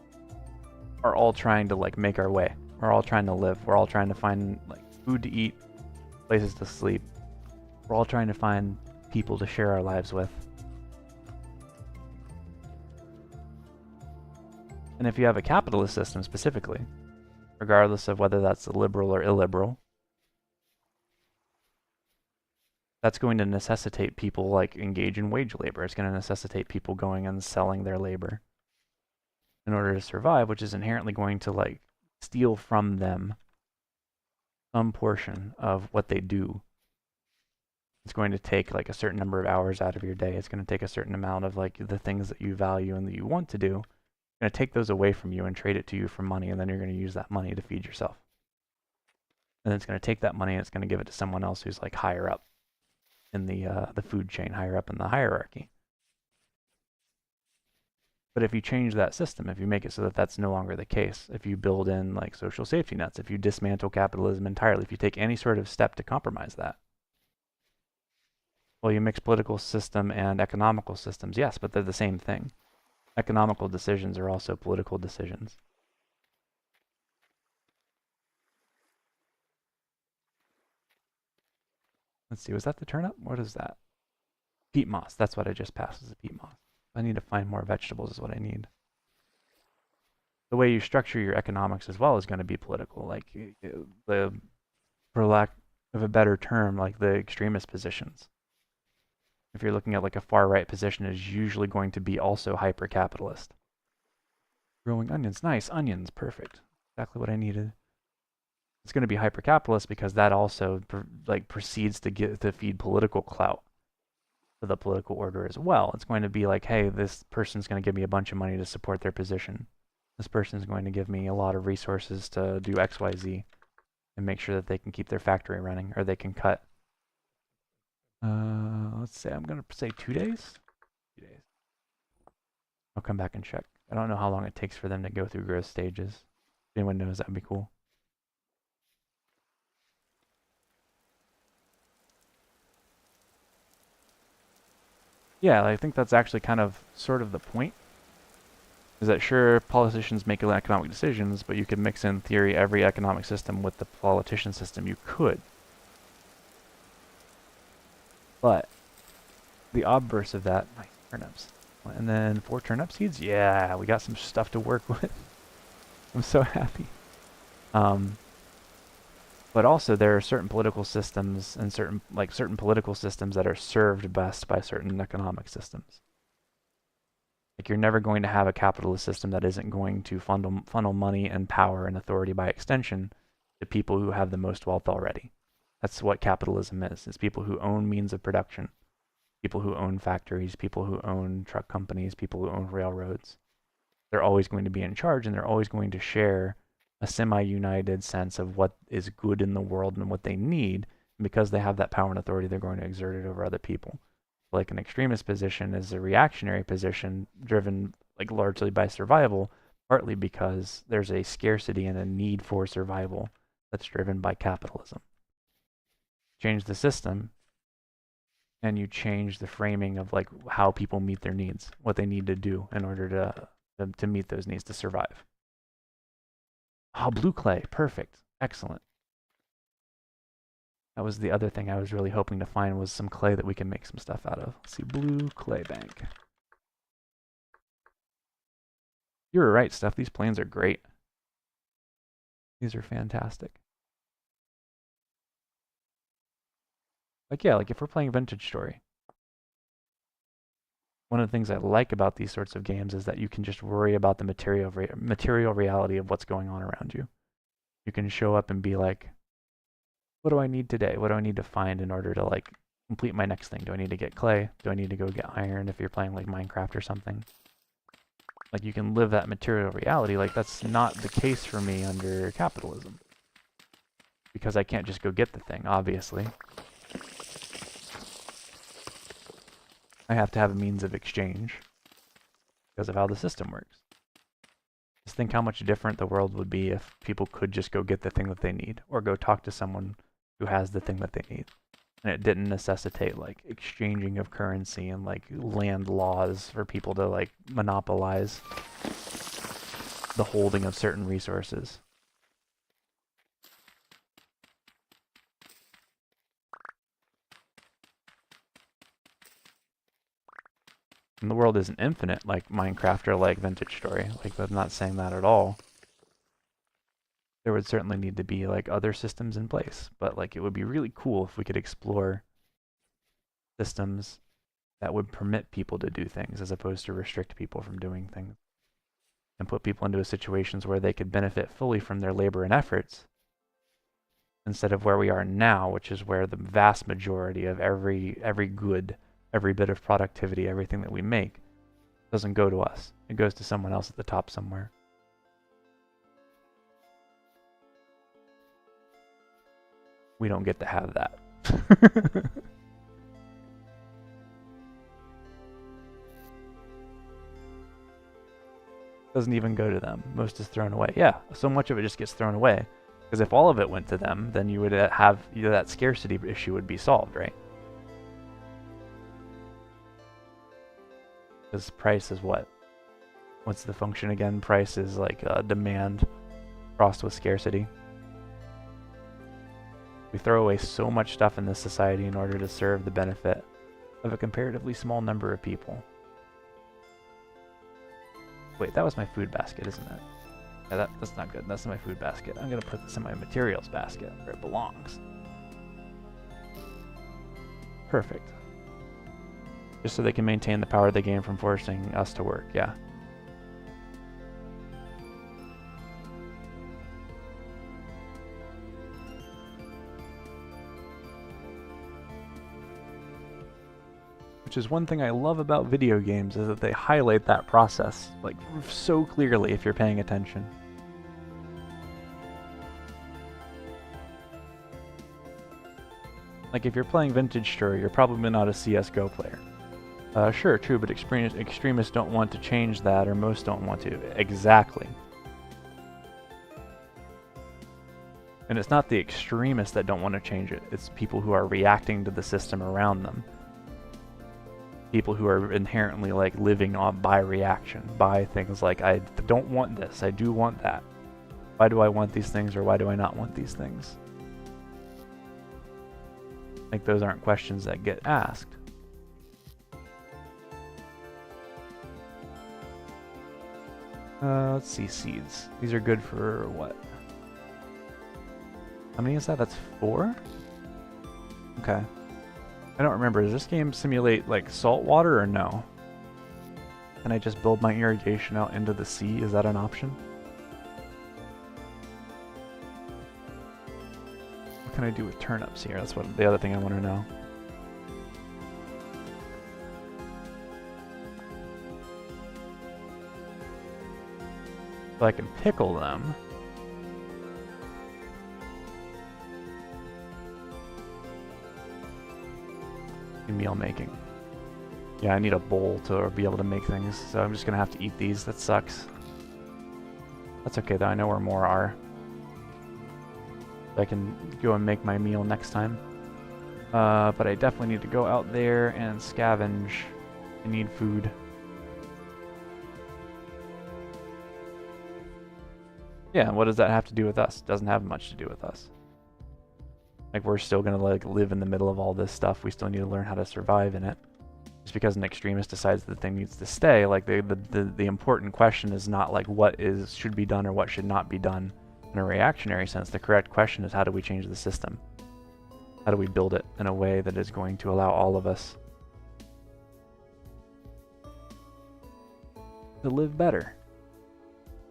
S1: are all trying to, like, make our way. We're all trying to live. We're all trying to find, like, food to eat, places to sleep. We're all trying to find people to share our lives with. And if you have a capitalist system specifically, regardless of whether that's liberal or illiberal, that's going to necessitate people like engage in wage labor. It's going to necessitate people going and selling their labor in order to survive, which is inherently going to like steal from them some portion of what they do. It's going to take like a certain number of hours out of your day. It's going to take a certain amount of like the things that you value and that you want to do. It's going to take those away from you and trade it to you for money, and then you're going to use that money to feed yourself. And then it's going to take that money and it's going to give it to someone else who's like higher up in the food chain, higher up in the hierarchy. But if you change that system, if you make it so that that's no longer the case, if you build in like social safety nets, if you dismantle capitalism entirely, if you take any sort of step to compromise that, well, you mix political system and economical systems, yes, but they're the same thing. Economical decisions are also political decisions. Let's see, was that the turnip? What is that? Peat moss. That's what I just passed as a peat moss. I need to find more vegetables is what I need. The way you structure your economics as well is going to be political. Like, for lack of a better term, like the extremist positions. If you're looking at like a far right position, is usually going to be also hyper-capitalist. Growing onions. Nice. Onions. Perfect. Exactly what I needed. It's going to be hyper-capitalist because that also proceeds to feed political clout for the political order as well. It's going to be like, hey, this person's going to give me a bunch of money to support their position. This person's going to give me a lot of resources to do X, Y, Z and make sure that they can keep their factory running, or they can cut. Let's say I'm going to say 2 days. 2 days. I'll come back and check. I don't know how long it takes for them to go through growth stages. If anyone knows, that would be cool. Yeah, I think that's actually kind of sort of the point. Is that sure, politicians make economic decisions, but you could mix in theory every economic system with the politician system. You could. But the obverse of that, nice turnips. And then 4 turnip seeds? Yeah, we got some stuff to work with. I'm so happy. But also there are certain political systems and certain political systems that are served best by certain economic systems. Like, you're never going to have a capitalist system that isn't going to funnel money and power and authority by extension to people who have the most wealth already. That's what capitalism is. It's people who own means of production, people who own factories, people who own truck companies, people who own railroads. They're always going to be in charge, and they're always going to share a semi-united sense of what is good in the world and what they need. And because they have that power and authority, they're going to exert it over other people. Like, an extremist position is a reactionary position driven like largely by survival, partly because there's a scarcity and a need for survival that's driven by capitalism. Change the system, and you change the framing of like how people meet their needs, what they need to do in order to meet those needs to survive. Oh, blue clay, perfect, excellent. That was the other thing I was really hoping to find, was some clay that we can make some stuff out of. Let's see, blue clay bank. You were right, Steph. These planes are great. These are fantastic. Like, yeah, like if we're playing Vintage Story, one of the things I like about these sorts of games is that you can just worry about the material reality of what's going on around you. You can show up and be like, what do I need today? What do I need to find in order to like complete my next thing? Do I need to get clay? Do I need to go get iron if you're playing like Minecraft or something? Like, you can live that material reality. Like, that's not the case for me under capitalism, because I can't just go get the thing, obviously. I have to have a means of exchange because of how the system works. Just think how much different the world would be if people could just go get the thing that they need, or go talk to someone who has the thing that they need. And it didn't necessitate like exchanging of currency and like land laws for people to like monopolize the holding of certain resources. And the world isn't infinite like Minecraft or like Vintage Story. Like, I'm not saying that at all. There would certainly need to be like other systems in place, but like it would be really cool if we could explore systems that would permit people to do things as opposed to restrict people from doing things, and put people into situations where they could benefit fully from their labor and efforts instead of where we are now, which is where the vast majority of every good, every bit of productivity, everything that we make doesn't go to us. It goes to someone else at the top somewhere. We don't get to have that. Doesn't even go to them. Most is thrown away. Yeah, so much of it just gets thrown away. Because if all of it went to them, then you would have, that scarcity issue would be solved, right? Because price is what? What's the function again? Price is like demand crossed with scarcity. We throw away so much stuff in this society in order to serve the benefit of a comparatively small number of people. Wait, that was my food basket, isn't it? Yeah, that's not good. That's my food basket. I'm going to put this in my materials basket where it belongs. Perfect. Just so they can maintain the power they gain from forcing us to work, yeah. Which is one thing I love about video games, is that they highlight that process, like, so clearly if you're paying attention. Like, if you're playing Vintage Story, you're probably not a CSGO player. Sure, true, but extremists don't want to change that, or most don't want to. Exactly. And it's not the extremists that don't want to change it, it's people who are reacting to the system around them. People who are inherently like living on by reaction, by things like, I don't want this, I do want that. Why do I want these things, or why do I not want these things? Like, those aren't questions that get asked. Let's see, seeds. These are good for what? How many is that? That's 4? Okay. I don't remember. Does this game simulate like salt water or no? Can I just build my irrigation out into the sea? Is that an option? What can I do with turnips here? That's what the other thing I want to know. So I can pickle them. Meal making. Yeah, I need a bowl to be able to make things, so I'm just gonna have to eat these. That sucks. That's okay though, I know where more are. I can go and make my meal next time. But I definitely need to go out there and scavenge. I need food. Yeah, what does that have to do with us? It doesn't have much to do with us. Like, we're still gonna like live in the middle of all this stuff. We still need to learn how to survive in it. Just because an extremist decides that the thing needs to stay, like the important question is not like what should be done or what should not be done in a reactionary sense. The correct question is, how do we change the system? How do we build it in a way that is going to allow all of us to live better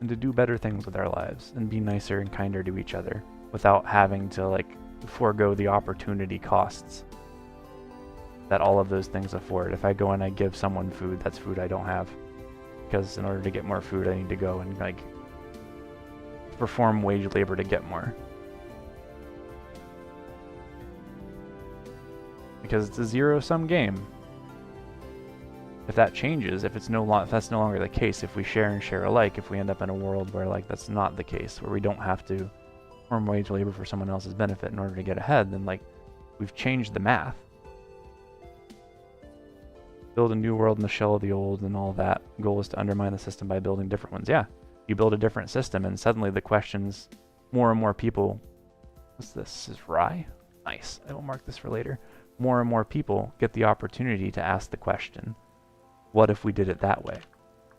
S1: and to do better things with our lives and be nicer and kinder to each other without having to like forego the opportunity costs that all of those things afford. If I go and I give someone food, that's food I don't have, because in order to get more food I need to go and like perform wage labor to get more, because it's a zero-sum game. If that changes, if that's no longer the case, if we share and share alike, if we end up in a world where like that's not the case, where we don't have to perform wage labor for someone else's benefit in order to get ahead, then like We've changed the math. Build a new world in the shell of the old and all that. Goal is to undermine the system by building different ones. Yeah, you build a different system and suddenly the questions, more and more people, what's this? This is rye? Nice, I will mark this for later. More and more people get the opportunity to ask the question, what if we did it that way?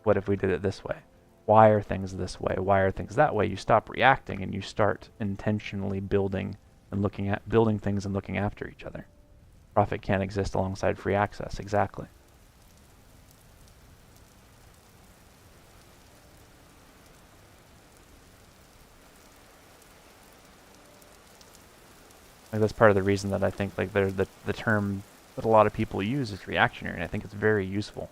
S1: What if we did it this way? Why are things this way? Why are things that way? You stop reacting and you start intentionally building and building things and looking after each other. Profit can't exist alongside free access, exactly. Like that's part of the reason that I think like the term that a lot of people use is reactionary, and I think it's very useful.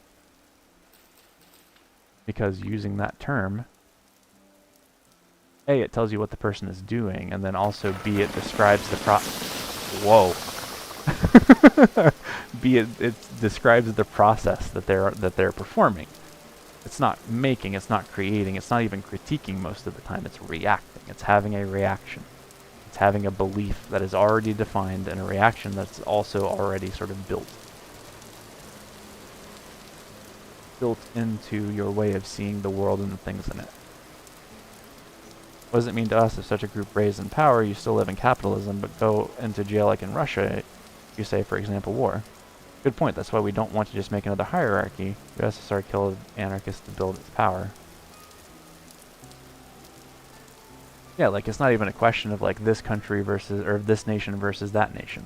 S1: Because using that term, A, it tells you what the person is doing, and then also B, it describes the Whoa. B, it describes the process that they're performing. It's not making, it's not creating, it's not even critiquing most of the time, it's reacting. It's having a reaction. It's having a belief that is already defined and a reaction that's also already sort of built into your way of seeing the world and the things in it. What does it mean to us if such a group raised in power, you still live in capitalism, but go into jail like in Russia, you say, for example, war? Good point. That's why we don't want to just make another hierarchy. The USSR killed anarchists to build its power. Yeah, like it's not even a question of like this country versus, or this nation versus that nation.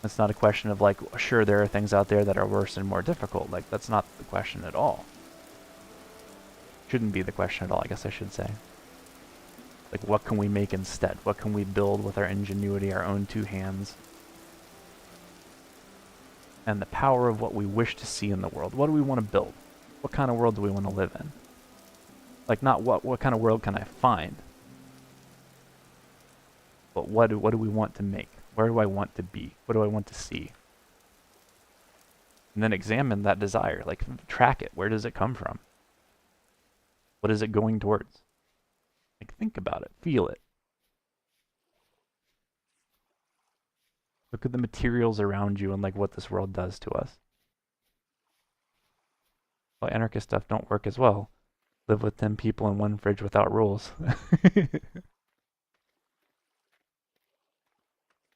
S1: It's not a question of like, sure, there are things out there that are worse and more difficult. Like, that's not the question at all. Shouldn't be the question at all, I guess I should say. Like, what can we make instead? What can we build with our ingenuity, our own two hands? And the power of what we wish to see in the world. What do we want to build? What kind of world do we want to live in? Like, not what kind of world can I find? But what do we want to make? Where do I want to be? What do I want to see? And then examine that desire. Like, track it. Where does it come from? What is it going towards? Like, think about it. Feel it. Look at the materials around you and, like, what this world does to us. Well, anarchist stuff don't work as well. Live with 10 people in one fridge without rules.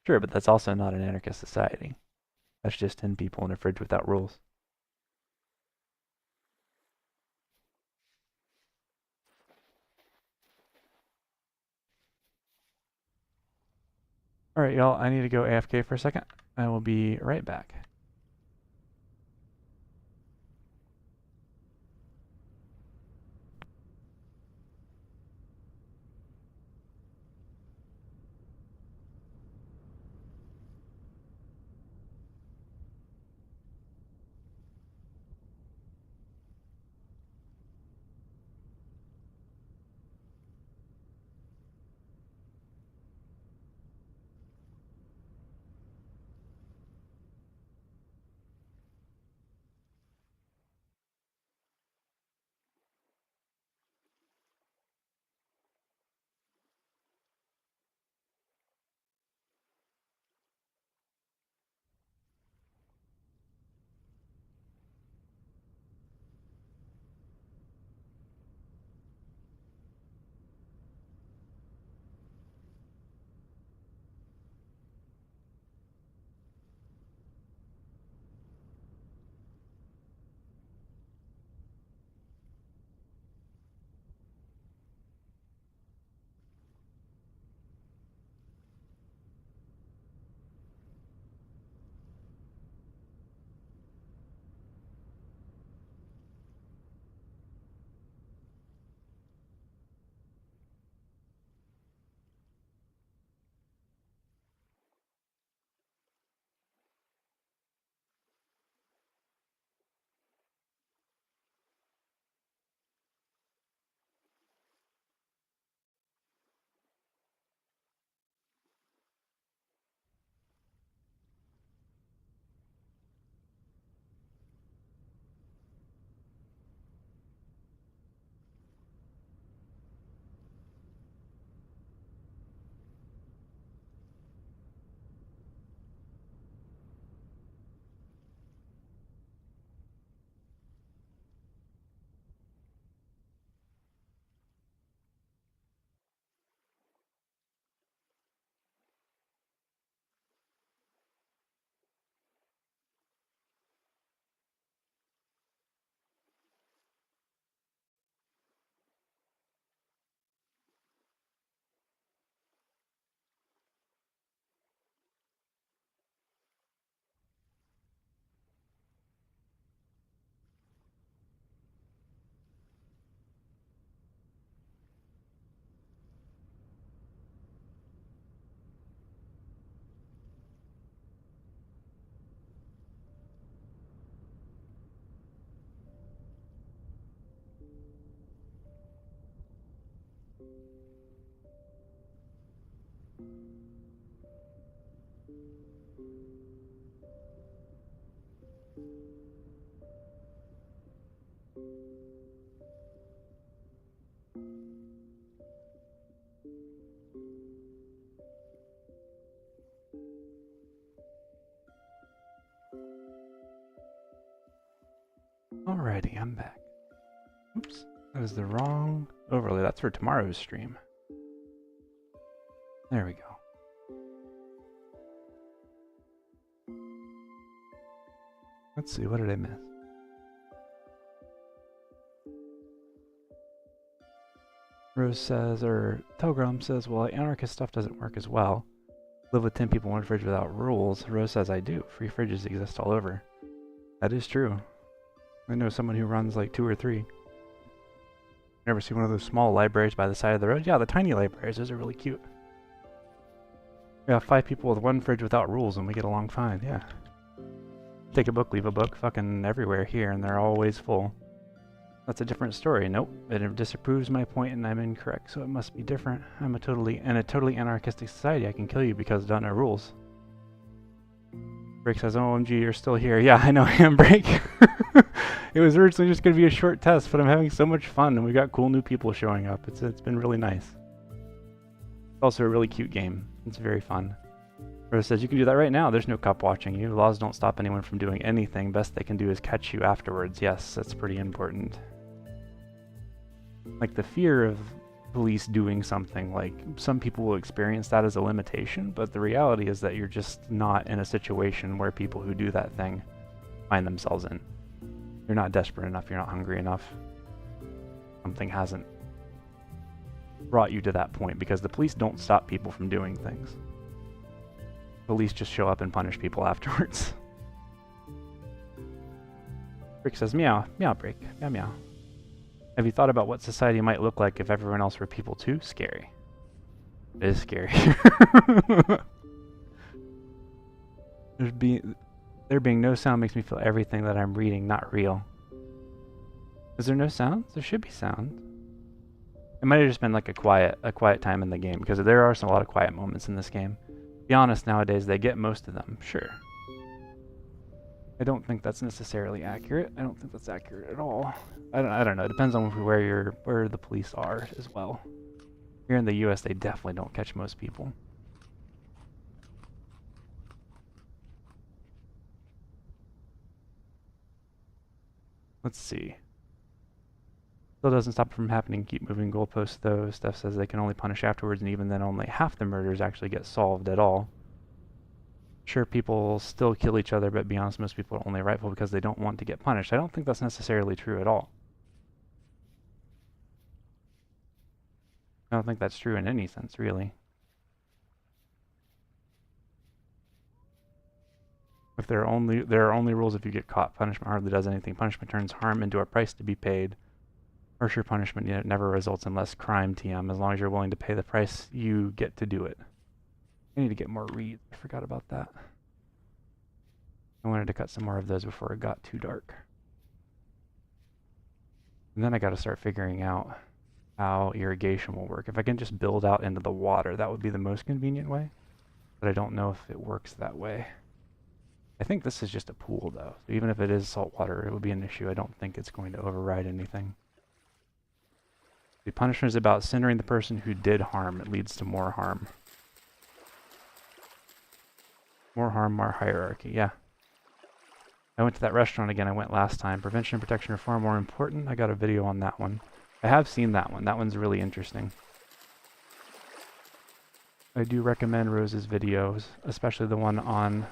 S1: Sure, but that's also not an anarchist society. That's just 10 people in a fridge without rules. Alright, y'all, I need to go AFK for a second. I will be right back. Alrighty, I'm back. Oops, that was the wrong overlay. That's for tomorrow's stream. There we go. Let's see, what did I miss? Rose says, or Pilgrim says, well, anarchist stuff doesn't work as well. Live with 10 people in one fridge without rules. Rose says, I do. Free fridges exist all over. That is true. I know someone who runs like 2 or 3. Never see one of those small libraries by the side of the road? Yeah, the tiny libraries. Those are really cute. We have 5 people with one fridge without rules and we get along fine, yeah. Take a book, leave a book, fucking everywhere here, and they're always full. That's a different story. Nope, it disapproves my point and I'm incorrect, so it must be different. I'm in a totally anarchistic society. I can kill you because I don't know rules. Break says, OMG, you're still here. Yeah, I know I am, Break. It was originally just going to be a short test, but I'm having so much fun and we got cool new people showing up. It's been really nice. It's also a really cute game. It's very fun. Rose says, you can do that right now. There's no cop watching you. Laws don't stop anyone from doing anything. Best they can do is catch you afterwards. Yes, that's pretty important. Like the fear of police doing something, like some people will experience that as a limitation, but the reality is that you're just not in a situation where people who do that thing find themselves in. You're not desperate enough, you're not hungry enough. Something hasn't brought you to that point, because the police don't stop people from doing things. Police just show up and punish people afterwards. Brick says, meow, meow, Brick, meow, meow. Have you thought about what society might look like if everyone else were people too? Scary. It is scary. There being no sound makes me feel everything that I'm reading not real. Is there no sound? There should be sound. It might have just been like a quiet time in the game, because there are a lot of quiet moments in this game. To be honest, nowadays they get most of them, sure. I don't think that's necessarily accurate. I don't think that's accurate at all. I don't know. It depends on where the police are as well. Here in the U.S., they definitely don't catch most people. Let's see. Still doesn't stop it from happening. Keep moving goalposts, though. Steph says they can only punish afterwards, and even then only half the murders actually get solved at all. Sure, people still kill each other, but to be honest, most people are only rightful because they don't want to get punished. I don't think that's necessarily true at all. I don't think that's true in any sense, really. If there are only rules if you get caught, punishment hardly does anything. Punishment turns harm into a price to be paid. Harsher punishment yet never results in less crime, TM. As long as you're willing to pay the price, you get to do it. I need to get more reads. I forgot about that. I wanted to cut some more of those before it got too dark. And then I got to start figuring out how irrigation will work. If I can just build out into the water, that would be the most convenient way. But I don't know if it works that way. I think this is just a pool, though. So even if it is salt water, it would be an issue. I don't think it's going to override anything. The punishment is about centering the person who did harm. It leads to more harm. More harm, more hierarchy, yeah. I went to that restaurant again. I went last time. Prevention and protection are far more important. I got a video on that one. I have seen that one. That one's really interesting. I do recommend Rose's videos, especially the one on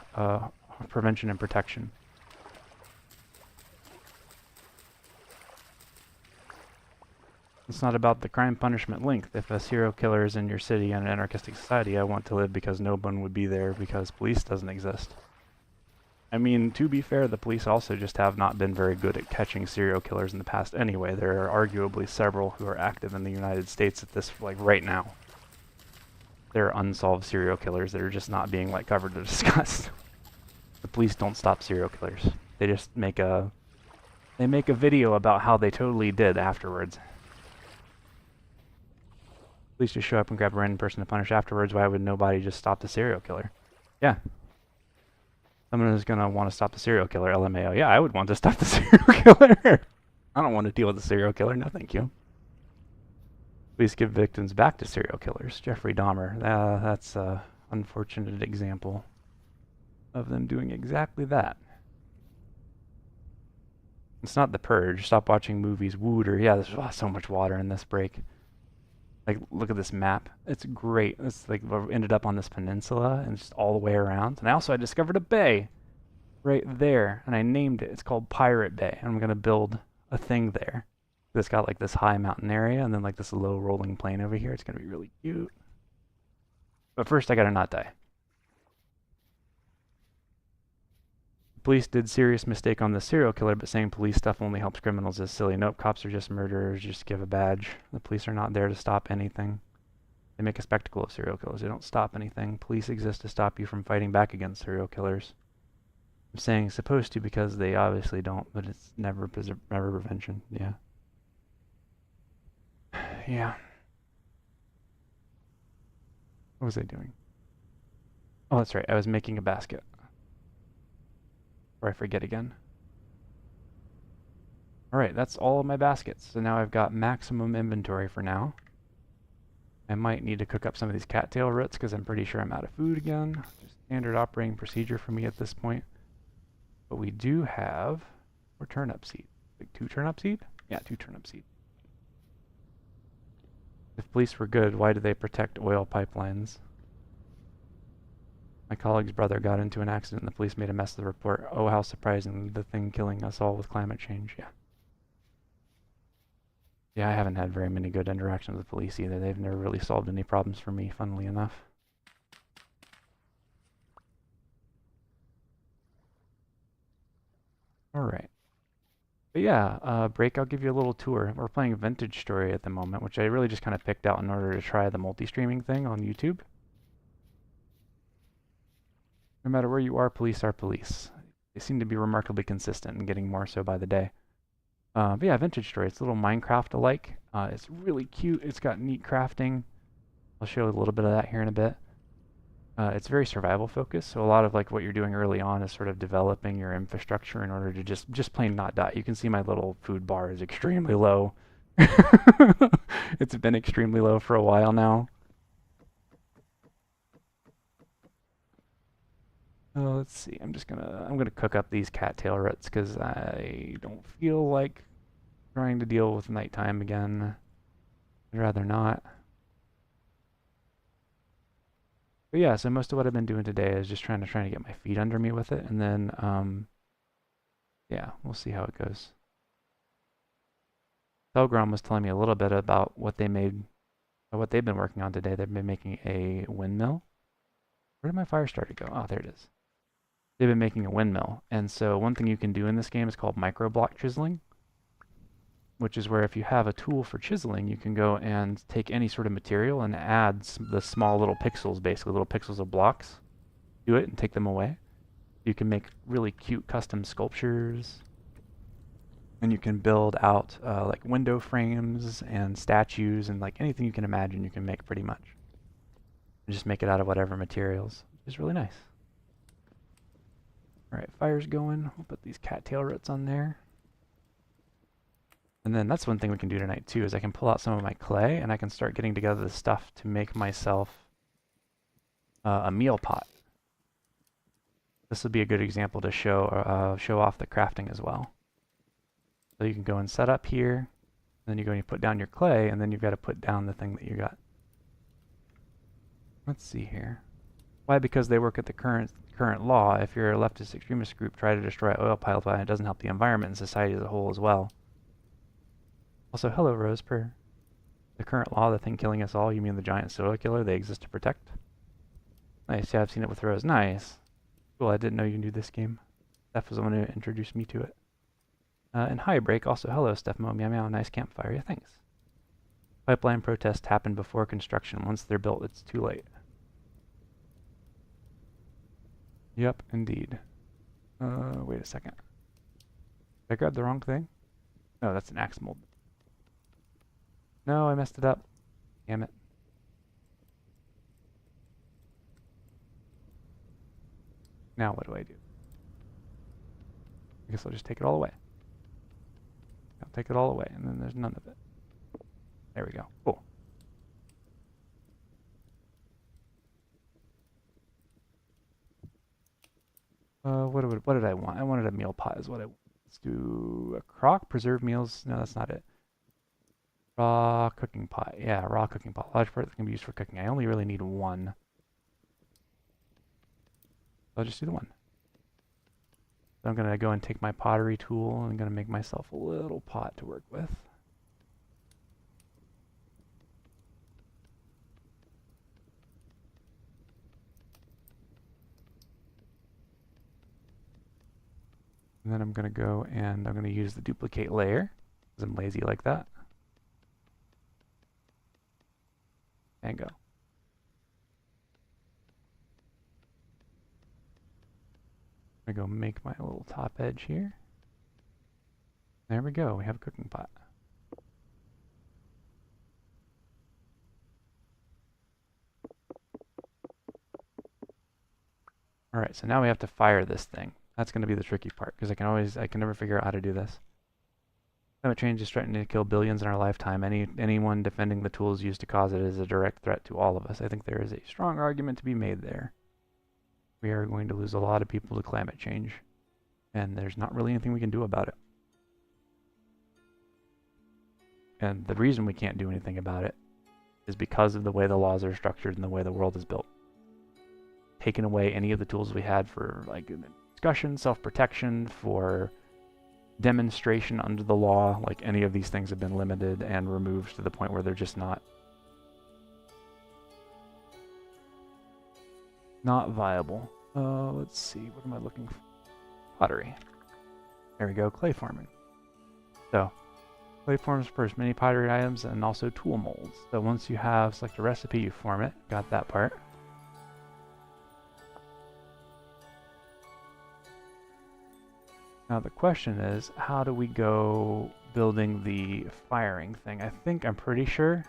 S1: prevention and protection. It's not about the crime punishment length. If a serial killer is in your city in an anarchistic society, I want to live because no one would be there because police doesn't exist. I mean, to be fair, the police also just have not been very good at catching serial killers in the past anyway. There are arguably several who are active in the United States at this, like, right now. There are unsolved serial killers that are just not being, like, covered or discussed. The police don't stop serial killers. They just make a video about how they totally did afterwards. Police just show up and grab a random person to punish afterwards. Why would nobody just stop the serial killer? Yeah. Someone is going to want to stop the serial killer, LMAO. Yeah, I would want to stop the serial killer. I don't want to deal with the serial killer. No, thank you. Please give victims back to serial killers. Jeffrey Dahmer. That's an unfortunate example of them doing exactly that. It's not The Purge. Stop watching movies. Wooter. Yeah, there's so much water in this break. Like, look at this map. It's great. It's like we ended up on this peninsula and just all the way around. And I discovered a bay right there, and I named it. It's called Pirate Bay. And I'm gonna build a thing there. It's got like this high mountain area and then like this low rolling plain over here. It's gonna be really cute. But first, I gotta not die. Police did serious mistake on the serial killer, but saying police stuff only helps criminals is silly. Nope, cops are just murderers. Just give a badge. The police are not there to stop anything. They make a spectacle of serial killers. They don't stop anything. Police exist to stop you from fighting back against serial killers. I'm saying supposed to because they obviously don't, but it's never prevention. Yeah. Yeah. What was I doing? Oh, that's right. I was making a basket. Or I forget again. Alright, that's all of my baskets. So now I've got maximum inventory for now. I might need to cook up some of these cattail roots because I'm pretty sure I'm out of food again. Just standard operating procedure for me at this point. But we do have more turnip seed. Like 2 turnip seed? Yeah, 2 turnip seed. If police were good, why do they protect oil pipelines? My colleague's brother got into an accident and the police made a mess of the report. Oh, how surprising. The thing killing us all with climate change. Yeah. Yeah, I haven't had very many good interactions with the police either. They've never really solved any problems for me, funnily enough. Alright. But yeah, break, I'll give you a little tour. We're playing Vintage Story at the moment, which I really just kind of picked out in order to try the multi-streaming thing on YouTube. No matter where you are police. They seem to be remarkably consistent and getting more so by the day. But yeah, Vintage Story, it's a little Minecraft-alike. It's really cute. It's got neat crafting. I'll show a little bit of that here in a bit. It's very survival focused, so a lot of like what you're doing early on is sort of developing your infrastructure in order to just plain not die. You can see my little food bar is extremely low. It's been extremely low for a while now. Let's see. I'm gonna cook up these cattail roots because I don't feel like trying to deal with nighttime again. I'd rather not. But yeah, so most of what I've been doing today is just trying to get my feet under me with it, and then yeah, we'll see how it goes. Telgrom was telling me a little bit about what they made, what they've been working on today. They've been making a windmill. Where did my fire starter go? Oh, there it is. They've been making a windmill, and so one thing you can do in this game is called micro block chiseling, which is where if you have a tool for chiseling, you can go and take any sort of material and add the small little pixels, basically little pixels of blocks, do it and take them away. You can make really cute custom sculptures, and you can build out like window frames and statues and like anything you can imagine you can make pretty much. And just make it out of whatever materials. It's really nice. Alright, fire's going. We'll put these cattail roots on there. And then that's one thing we can do tonight too, is I can pull out some of my clay and I can start getting together the stuff to make myself a meal pot. This would be a good example to show off the crafting as well. So you can go and set up here, then you go and you put down your clay, and then you've got to put down the thing that you got. Let's see here. Why? Because they work at the current law. If you're a leftist extremist group, try to destroy oil pipeline, it doesn't help the environment and society as a whole as well. Also, hello, Rose. Per the current law, the thing killing us all, you mean the giant serial killer they exist to protect? Nice, yeah, I've seen it with Rose. Nice. Cool, I didn't know you can do this game. Steph was the one who introduced me to it. And hi, Break. Also, hello, Steph Mo. Meow meow. Nice campfire. Yeah, thanks. Pipeline protests happen before construction. Once they're built, it's too late. Yep, indeed. Wait a second. Did I grab the wrong thing? No, that's an axe mold. No, I messed it up. Damn it. Now what do I do? I guess I'll just take it all away. I'll take it all away, and then there's none of it. There we go. Cool. What did I want? I wanted a meal pot is what I Let's do a crock, preserved meals. No, that's not it. Raw cooking pot. Yeah, raw cooking pot. Large part that can be used for cooking. I only really need one. So I'll just do the one. So I'm going to go and take my pottery tool and I'm going to make myself a little pot to work with. And then I'm going to go and I'm going to use the duplicate layer because I'm lazy like that. And go. I'm going to go make my little top edge here. There we go. We have a cooking pot. All right, so now we have to fire this thing. That's going to be the tricky part because I can never figure out how to do this. Climate change is threatening to kill billions in our lifetime. Anyone defending the tools used to cause it is a direct threat to all of us. I think there is a strong argument to be made there. We are going to lose a lot of people to climate change, and there's not really anything we can do about it. And the reason we can't do anything about it is because of the way the laws are structured and the way the world is built. Taking away any of the tools we had for like discussion, self-protection, for demonstration under the law, like any of these things have been limited and removed to the point where they're just not viable. Let's see, what am I looking for? Pottery. There we go, clay farming. So, clay forms first many pottery items and also tool molds. So once you have select a recipe, you form it. Got that part. Now the question is, how do we go building the firing thing? I'm pretty sure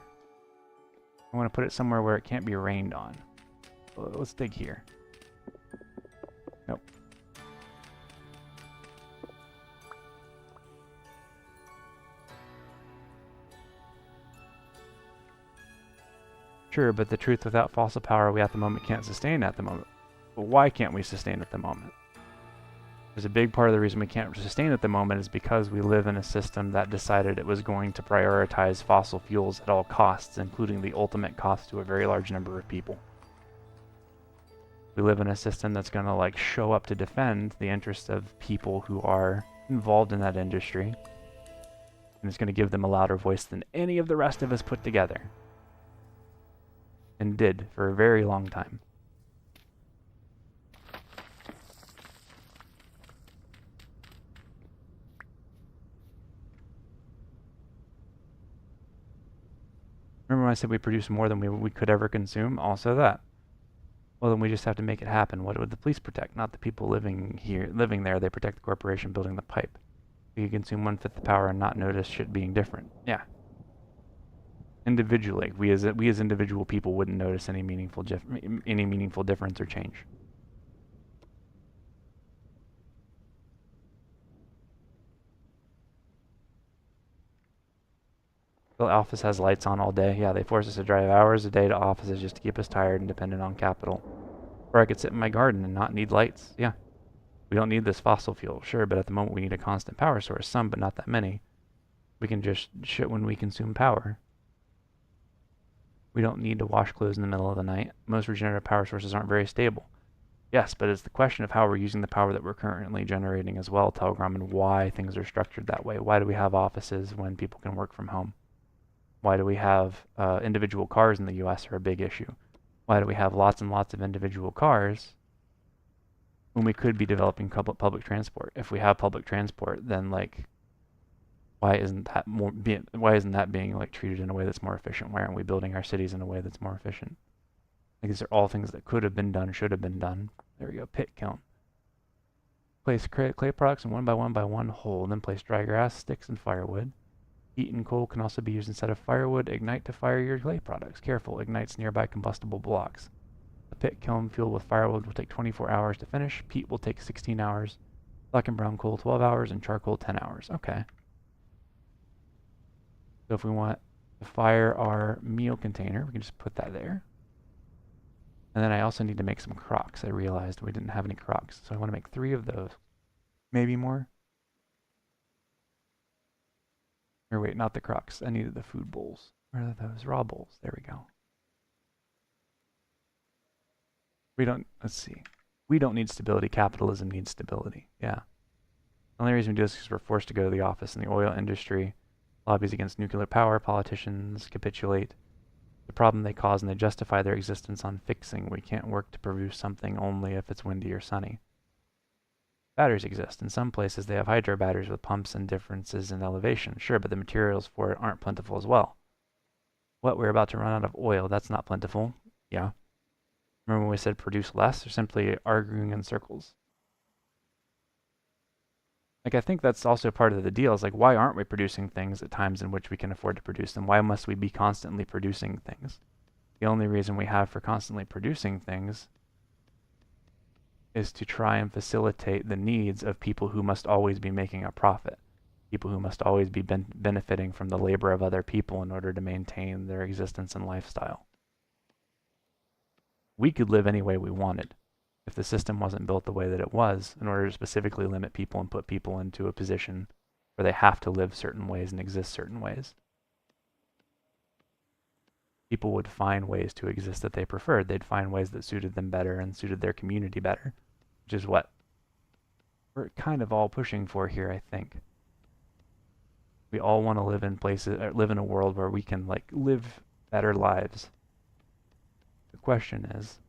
S1: I want to put it somewhere where it can't be rained on. Let's dig here. Nope. Sure, but the truth without fossil power we at the moment can't sustain at the moment. But why can't we sustain at the moment? There's a big part of the reason we can't sustain at the moment is because we live in a system that decided it was going to prioritize fossil fuels at all costs, including the ultimate cost to a very large number of people. We live in a system that's going to like show up to defend the interests of people who are involved in that industry, and it's going to give them a louder voice than any of the rest of us put together, and did for a very long time. Remember when I said we produce more than we could ever consume? Also that. Well, then we just have to make it happen. What would the police protect? Not the people living there. They protect the corporation building the pipe. We could consume 1/5 the power and not notice shit being different. Yeah. Individually, we as individual people wouldn't notice any meaningful difference or change. The office has lights on all day. Yeah, they force us to drive hours a day to offices just to keep us tired and dependent on capital. Or I could sit in my garden and not need lights. Yeah. We don't need this fossil fuel, sure, but at the moment we need a constant power source. Some, but not that many. We can just shit when we consume power. We don't need to wash clothes in the middle of the night. Most regenerative power sources aren't very stable. Yes, but it's the question of how we're using the power that we're currently generating as well, Telegram, and why things are structured that way. Why do we have offices when people can work from home? Why do we have individual cars in the US are a big issue? Why do we have lots and lots of individual cars when we could be developing public transport? If we have public transport, then like, why isn't that being like treated in a way that's more efficient? Why aren't we building our cities in a way that's more efficient? Like, these are all things that could have been done, should have been done. There we go, pit kiln. Place clay products in 1 hole, then place dry grass, sticks, and firewood. Heat and coal can also be used instead of firewood. Ignite to fire your clay products. Careful, ignites nearby combustible blocks. The pit kiln fueled with firewood will take 24 hours to finish. Peat will take 16 hours. Black and brown coal 12 hours, and charcoal 10 hours. Okay. So if we want to fire our meal container, we can just put that there. And then I also need to make some crocks. I realized we didn't have any crocks, so I want to make 3 of those. Maybe more. Or wait, not the crocs. I needed the food bowls. Where are those? Raw bowls. There we go. Let's see. We don't need stability. Capitalism needs stability. Yeah. The only reason we do this is because we're forced to go to the office in the oil industry. Lobbies against nuclear power. Politicians capitulate. The problem they cause and they justify their existence on fixing. We can't work to produce something only if it's windy or sunny. Batteries exist. In some places they have hydro batteries with pumps and differences in elevation. Sure, but the materials for it aren't plentiful as well. What, we're about to run out of oil. That's not plentiful. Yeah. Remember when we said produce less? Or simply arguing in circles? Like, I think that's also part of the deal. Is like, why aren't we producing things at times in which we can afford to produce them? Why must we be constantly producing things? The only reason we have for constantly producing things is to try and facilitate the needs of people who must always be making a profit. People who must always be benefiting from the labor of other people in order to maintain their existence and lifestyle. We could live any way we wanted if the system wasn't built the way that it was in order to specifically limit people and put people into a position where they have to live certain ways and exist certain ways. People would find ways to exist that they preferred. They'd find ways that suited them better and suited their community better, which is what we're kind of all pushing for here, I think. We all want to live in places, or live in a world where we can like live better lives. The question is,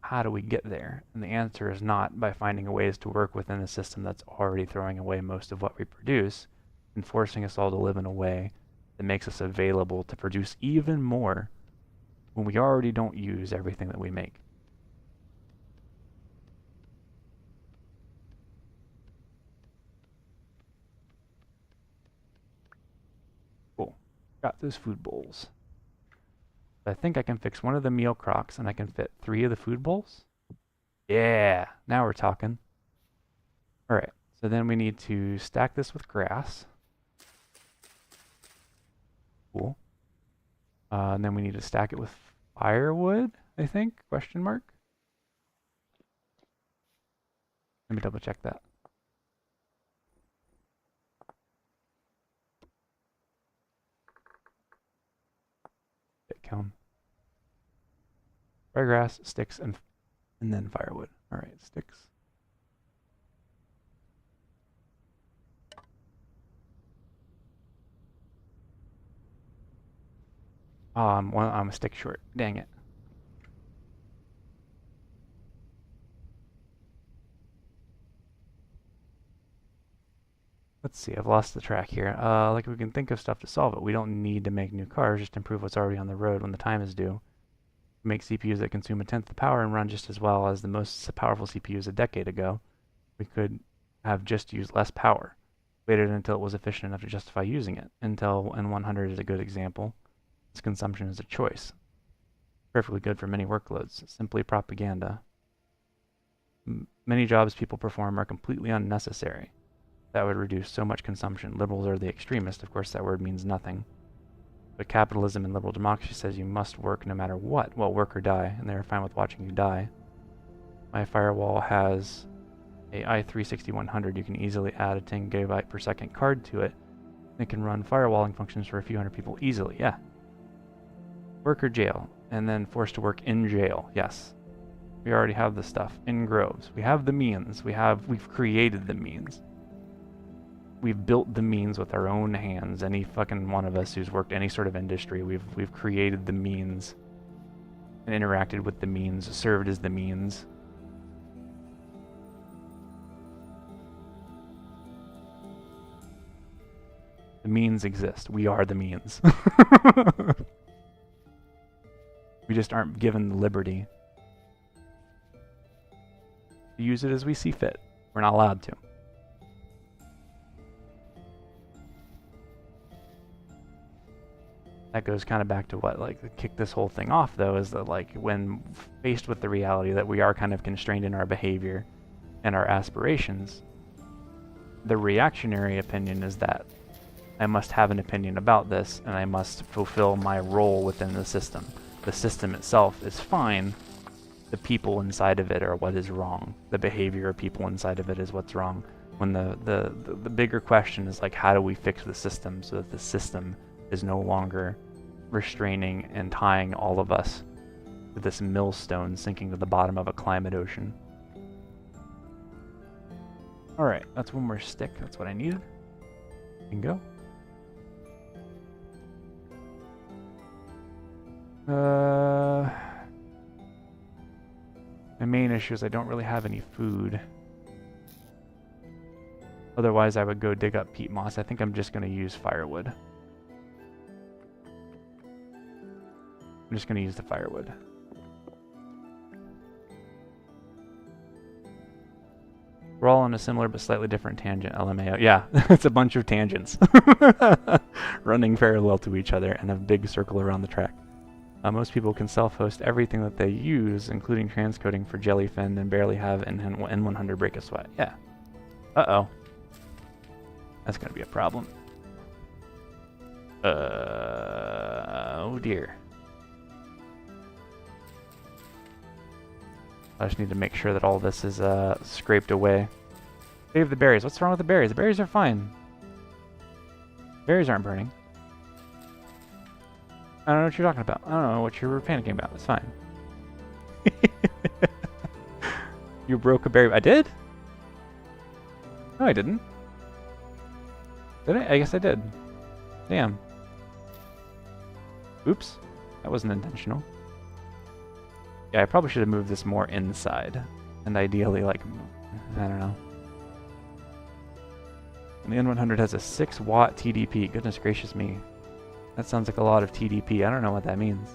S1: how do we get there? And the answer is not by finding ways to work within a system that's already throwing away most of what we produce and forcing us all to live in a way that makes us available to produce even more when we already don't use everything that we make. Cool. Got those food bowls. I think I can fix one of the meal crocks and I can fit 3 of the food bowls. Yeah, now we're talking. All right, so then we need to stack this with grass. Cool. And then we need to stack it with firewood, I think, question mark. Let me double check that. Kiln. Dry grass, sticks, and then firewood. All right, sticks. I'm a stick short. Dang it. Let's see, I've lost the track here. Like we can think of stuff to solve it. We don't need to make new cars, just improve what's already on the road when the time is due. Make CPUs that consume 1/10 the power and run just as well as the most powerful CPUs a decade ago. We could have just used less power. Waited until it was efficient enough to justify using it. Intel N100 is a good example. This consumption is a choice. Perfectly good for many workloads. Simply propaganda. Many jobs people perform are completely unnecessary. That would reduce so much consumption. Liberals are the extremists. Of course, that word means nothing. But capitalism and liberal democracy says you must work no matter what. Well, work or die, and they're fine with watching you die. My firewall has a i3-6100. You can easily add a 10 GB per second card to it. It can run firewalling functions for a few hundred people easily. Yeah. Work or jail, and then forced to work in jail. Yes. We already have the stuff in Groves. We have the means. We've created the means. We've built the means with our own hands. Any fucking one of us who's worked any sort of industry, we've created the means and interacted with the means, served as the means. The means exist. We are the means. We just aren't given the liberty to use it as we see fit. We're not allowed to. That goes kind of back to what, like, kicked this whole thing off, though, is that, like, when faced with the reality that we are kind of constrained in our behavior and our aspirations, the reactionary opinion is that I must have an opinion about this, and I must fulfill my role within the system. The system itself is fine. The people inside of it are what is wrong. The behavior of people inside of it is what's wrong. when the bigger question is like, how do we fix the system so that the system is no longer restraining and tying all of us to this millstone sinking to the bottom of a climate ocean. Alright, that's one more stick. That's what I needed. You can go. My main issue is I don't really have any food. Otherwise, I would go dig up peat moss. I think I'm just going to use firewood. I'm just going to use the firewood. We're all on a similar but slightly different tangent, LMAO. Yeah, it's a bunch of tangents running parallel to each other and a big circle around the track. Most people can self-host everything that they use, including transcoding for Jellyfin, and barely have N100 break a sweat. Yeah. Uh-oh. That's going to be a problem. Oh dear. I just need to make sure that all this is scraped away. Save the berries. What's wrong with the berries? The berries are fine. Berries aren't burning. I don't know what you're talking about. I don't know what you're panicking about. It's fine. You broke a berry. I did? No, I didn't. Did I? I guess I did. Damn. Oops. That wasn't intentional. Yeah, I probably should have moved this more inside. And ideally, like, I don't know. And the N100 has a 6 watt TDP. Goodness gracious me. That sounds like a lot of TDP. I don't know what that means.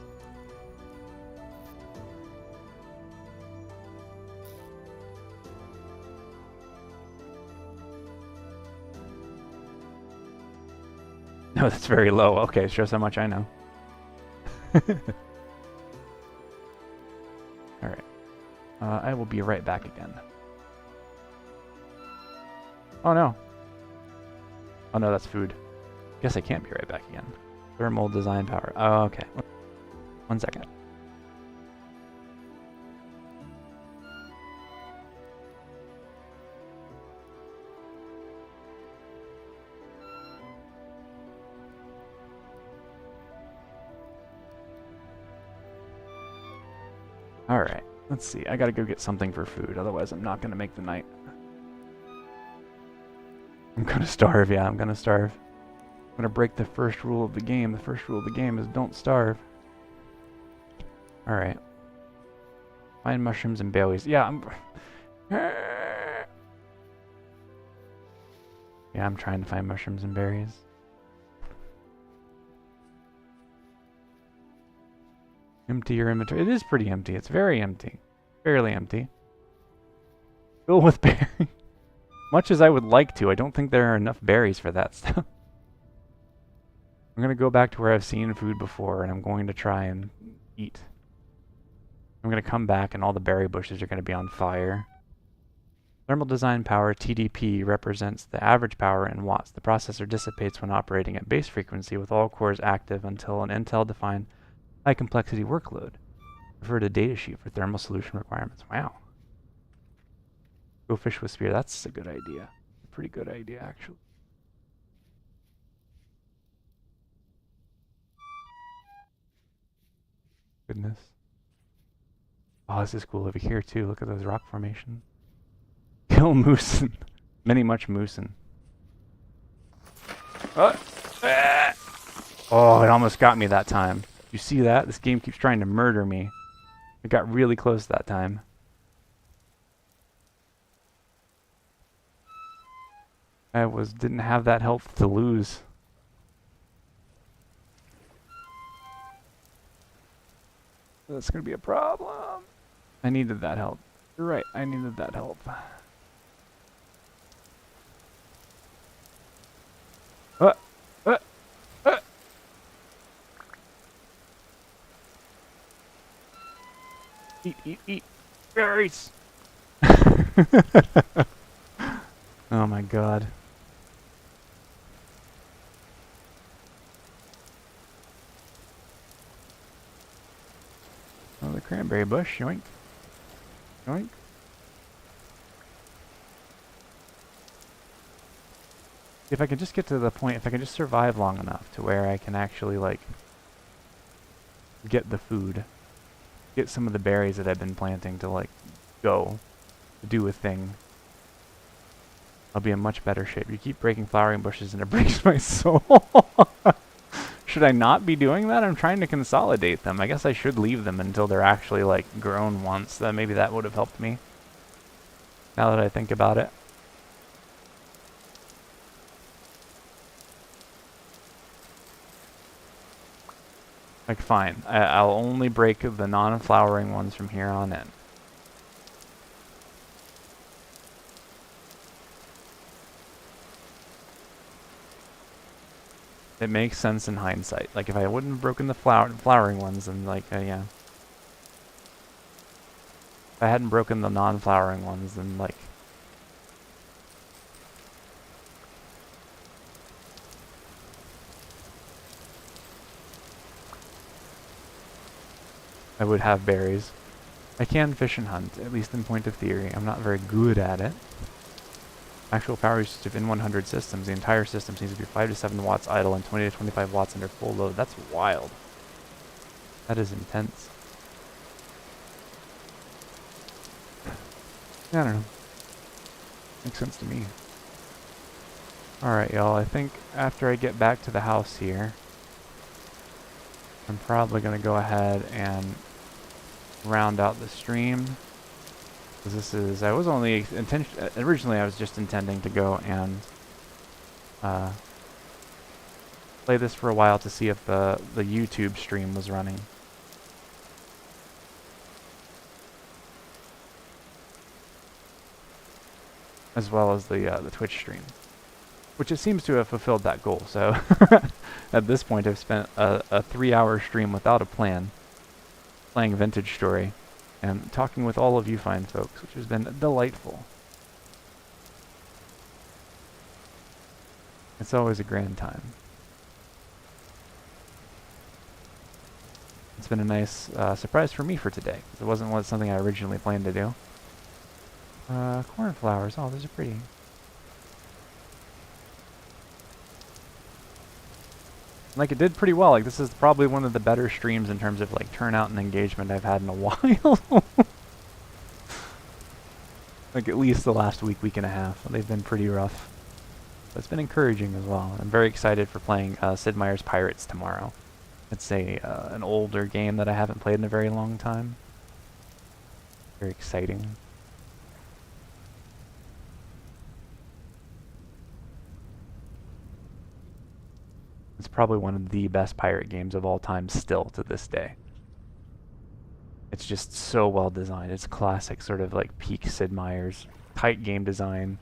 S1: No, that's very low. Okay, shows how much I know. Alright. I will be right back again. Oh no. Oh no, that's food. Guess I can't be right back again. Thermal design power. Oh, okay. 1 second. Alright, let's see. I gotta go get something for food, otherwise I'm not gonna make the night. I'm gonna starve, yeah, I'm gonna starve. I'm gonna break the first rule of the game. The first rule of the game is don't starve. Alright. Find mushrooms and berries. Yeah, Yeah, I'm trying to find mushrooms and berries. Empty your inventory. It is pretty empty. It's very empty. Fairly empty. Fill with berries. Much as I would like to, I don't think there are enough berries for that stuff. I'm going to go back to where I've seen food before, and I'm going to try and eat. I'm going to come back, and all the berry bushes are going to be on fire. Thermal design power, TDP, represents the average power in watts. The processor dissipates when operating at base frequency with all cores active until an Intel-defined high-complexity workload. Refer to datasheet for thermal solution requirements. Wow. Go fish with spear. That's a good idea. A pretty good idea, actually. Goodness. Oh, this is cool over here, too. Look at those rock formations. Kill moosin. Many much moosin. Oh, it almost got me that time. You see that? This game keeps trying to murder me. It got really close that time. I didn't have that health to lose. That's gonna be a problem. I needed that help. You're right, I needed that help. Uh. Eat. Berries! Oh my god. Oh, the cranberry bush. Yoink. Yoink. If I could just get to the point, if I can just survive long enough to where I can actually, like, get the food, get some of the berries that I've been planting to, like, go, to do a thing, I'll be in much better shape. You keep breaking flowering bushes and it breaks my soul. Should I not be doing that? I'm trying to consolidate them. I guess I should leave them until they're actually, like, grown once. Then maybe that would have helped me, now that I think about it. Like, fine. I'll only break the non-flowering ones from here on in. It makes sense in hindsight. Like, if I wouldn't have broken the flowering ones, then, like, yeah. If I hadn't broken the non-flowering ones, then, like... I would have berries. I can fish and hunt, at least in point of theory. I'm not very good at it. Actual power usage of N100 systems. The entire system seems to be 5 to 7 watts idle and 20 to 25 watts under full load. That's wild. That is intense. Yeah, I don't know. Makes sense to me. Alright, y'all. I think after I get back to the house here, I'm probably going to go ahead and round out the stream. Because this is... I was only... originally, I was just intending to go and... play this for a while to see if the YouTube stream was running. As well as the Twitch stream. Which it seems to have fulfilled that goal, so... At this point, I've spent a 3-hour stream without a plan, playing Vintage Story, and talking with all of you fine folks, which has been delightful. It's always a grand time. It's been a nice surprise for me for today, because it wasn't something I originally planned to do. Cornflowers. Oh, those are pretty. Like, it did pretty well. Like, this is probably one of the better streams in terms of, like, turnout and engagement I've had in a while. Like, at least the last week and a half. They've been pretty rough. But it's been encouraging as well. I'm very excited for playing Sid Meier's Pirates tomorrow. It's an older game that I haven't played in a very long time. Very exciting. It's probably one of the best pirate games of all time still to this day. It's just so well designed. It's classic sort of like peak Sid Meier's. Tight game design.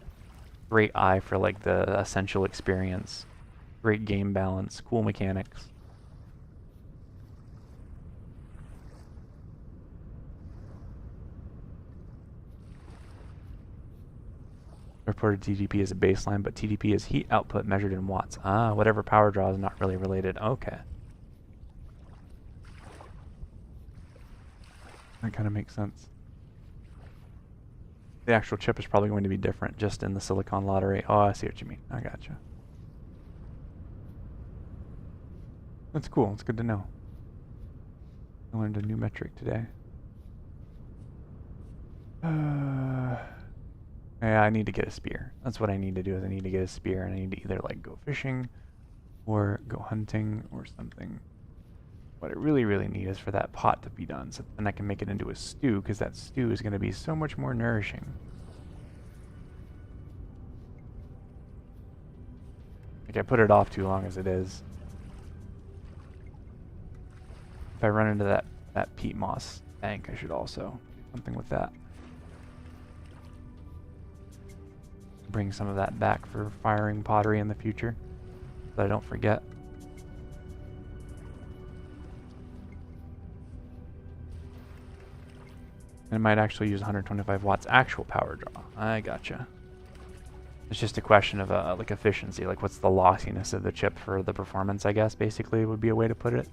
S1: Great eye for like the essential experience. Great game balance. Cool mechanics. Reported TDP is a baseline, but TDP is heat output measured in watts. Ah, whatever power draw is not really related. Okay. That kind of makes sense. The actual chip is probably going to be different just in the silicon lottery. Oh, I see what you mean. I gotcha. That's cool. It's good to know. I learned a new metric today. Yeah, I need to get a spear. That's what I need to do, is I need to get a spear, and I need to either, like, go fishing or go hunting or something. What I really, really need is for that pot to be done, so then I can make it into a stew, because that stew is going to be so much more nourishing. Like, I put it off too long as it is. If I run into that peat moss bank, I should also do something with that. Bring some of that back for firing pottery in the future, so I don't forget. And it might actually use 125 watts actual power draw. I gotcha. It's just a question of like efficiency, like what's the lossiness of the chip for the performance, I guess, basically would be a way to put it.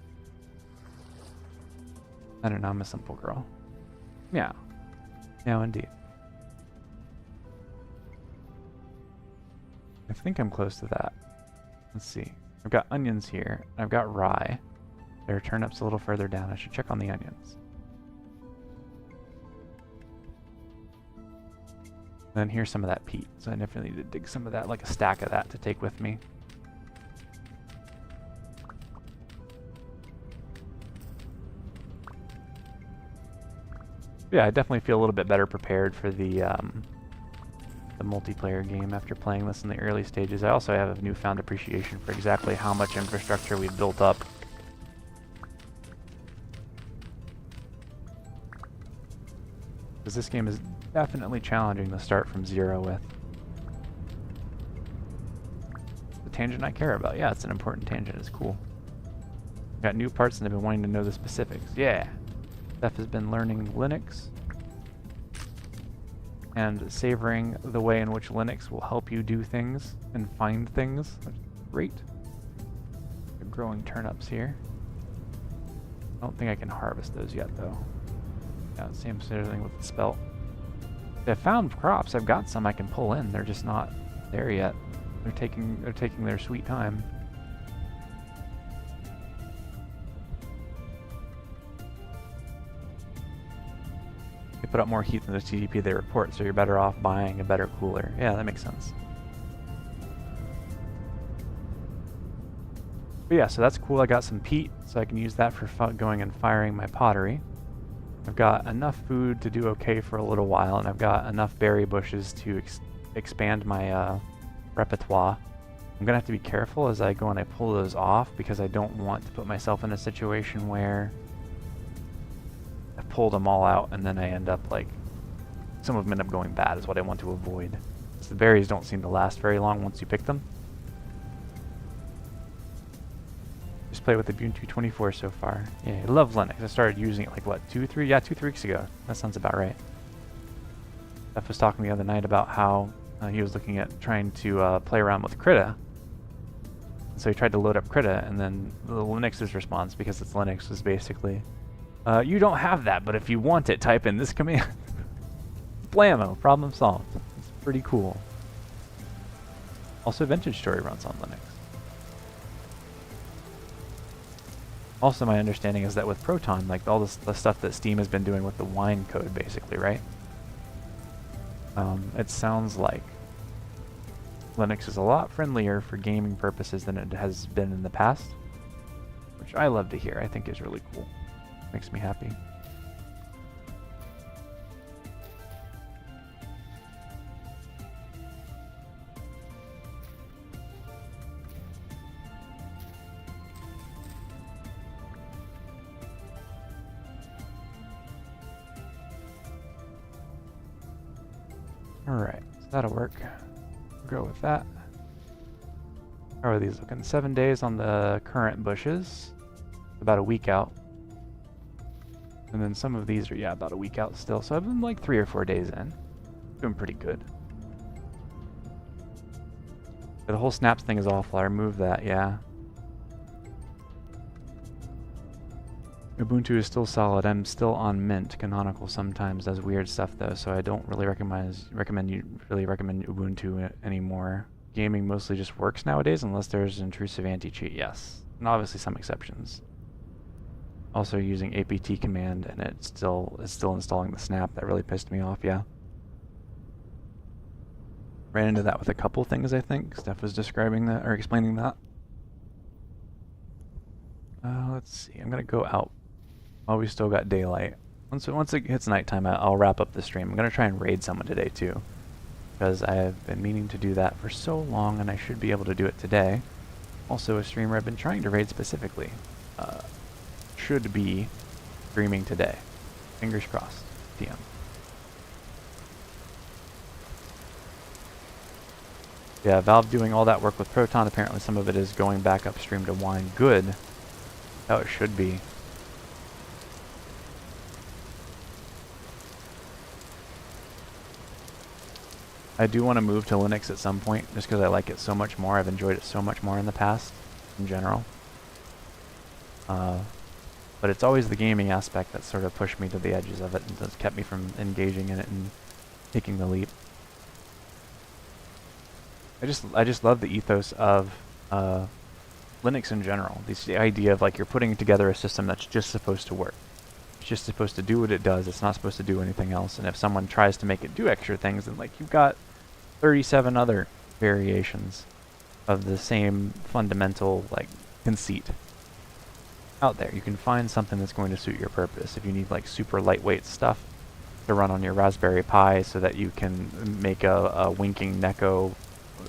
S1: I don't know, I'm a simple girl. Yeah. Yeah, indeed. I think I'm close to that. Let's see. I've got onions here. I've got rye. There are turnips a little further down. I should check on the onions. And then here's some of that peat. So I definitely need to dig some of that, like a stack of that to take with me. Yeah, I definitely feel a little bit better prepared for the multiplayer game after playing this in the early stages. I also have a newfound appreciation for exactly how much infrastructure we've built up. Because this game is definitely challenging to start from zero with. The tangent I care about. Yeah, it's an important tangent. It's cool. Got new parts and I've been wanting to know the specifics. Yeah. Steph has been learning Linux and savoring the way in which Linux will help you do things and find things. That's great. They're growing turnips here. I don't think I can harvest those yet, though. Yeah, same sort of thing with the spelt. I found crops. I've got some I can pull in. They're just not there yet. They're taking their sweet time. They put up more heat than the TDP they report, so you're better off buying a better cooler. Yeah, that makes sense. But yeah, so that's cool. I got some peat, so I can use that for going and firing my pottery. I've got enough food to do okay for a little while, and I've got enough berry bushes to expand my repertoire. I'm gonna have to be careful as I go and I pull those off, because I don't want to put myself in a situation where I pulled them all out and then I end up like, some of them end up going bad is what I want to avoid. So the berries don't seem to last very long once you pick them. Just played with Ubuntu 24 so far. Yeah, I love Linux. I started using it like what, 2-3 weeks ago. That sounds about right. Steph was talking the other night about how he was looking at trying to play around with Krita. So he tried to load up Krita, and then the Linux's response, because it's Linux, was basically, you don't have that, but if you want it, type in this command. Blammo, problem solved. It's pretty cool. Also, Vintage Story runs on Linux. Also, my understanding is that with Proton, like all the stuff that Steam has been doing with the wine code, basically, right? It sounds like Linux is a lot friendlier for gaming purposes than it has been in the past, which I love to hear. I think is really cool. Makes me happy. Alright, so that'll work. We'll go with that. How are these looking? 7 days on the current bushes. About a week out. And then some of these are, yeah, about a week out still. So I've been like 3 or 4 days in. Doing pretty good. The whole snaps thing is awful. I removed that, yeah. Ubuntu is still solid. I'm still on Mint. Canonical sometimes does weird stuff though, so I don't really recommend Ubuntu anymore. Gaming mostly just works nowadays unless there's intrusive anti-cheat, yes. And obviously some exceptions. Also using apt command and it's still installing the snap. That really pissed me off, yeah. Ran into that with a couple things, I think. Steph was describing that or explaining that. Let's see. I'm gonna go out while we still got daylight. Once it hits nighttime, I'll wrap up the stream. I'm gonna try and raid someone today too, because I have been meaning to do that for so long, and I should be able to do it today. Also, a streamer I've been trying to raid specifically should be streaming today. Fingers crossed. TM. Yeah, Valve doing all that work with Proton. Apparently, some of it is going back upstream to Wine. Good. How it should be. I do want to move to Linux at some point, just because I like it so much more. I've enjoyed it so much more in the past, in general. But it's always the gaming aspect that sort of pushed me to the edges of it and has kept me from engaging in it and taking the leap. I just love the ethos of Linux in general. The idea of like you're putting together a system that's just supposed to work. It's just supposed to do what it does. It's not supposed to do anything else. And if someone tries to make it do extra things, then like you've got 37 other variations of the same fundamental like conceit out there. You can find something that's going to suit your purpose. If you need like super lightweight stuff to run on your Raspberry Pi so that you can make a winking Neko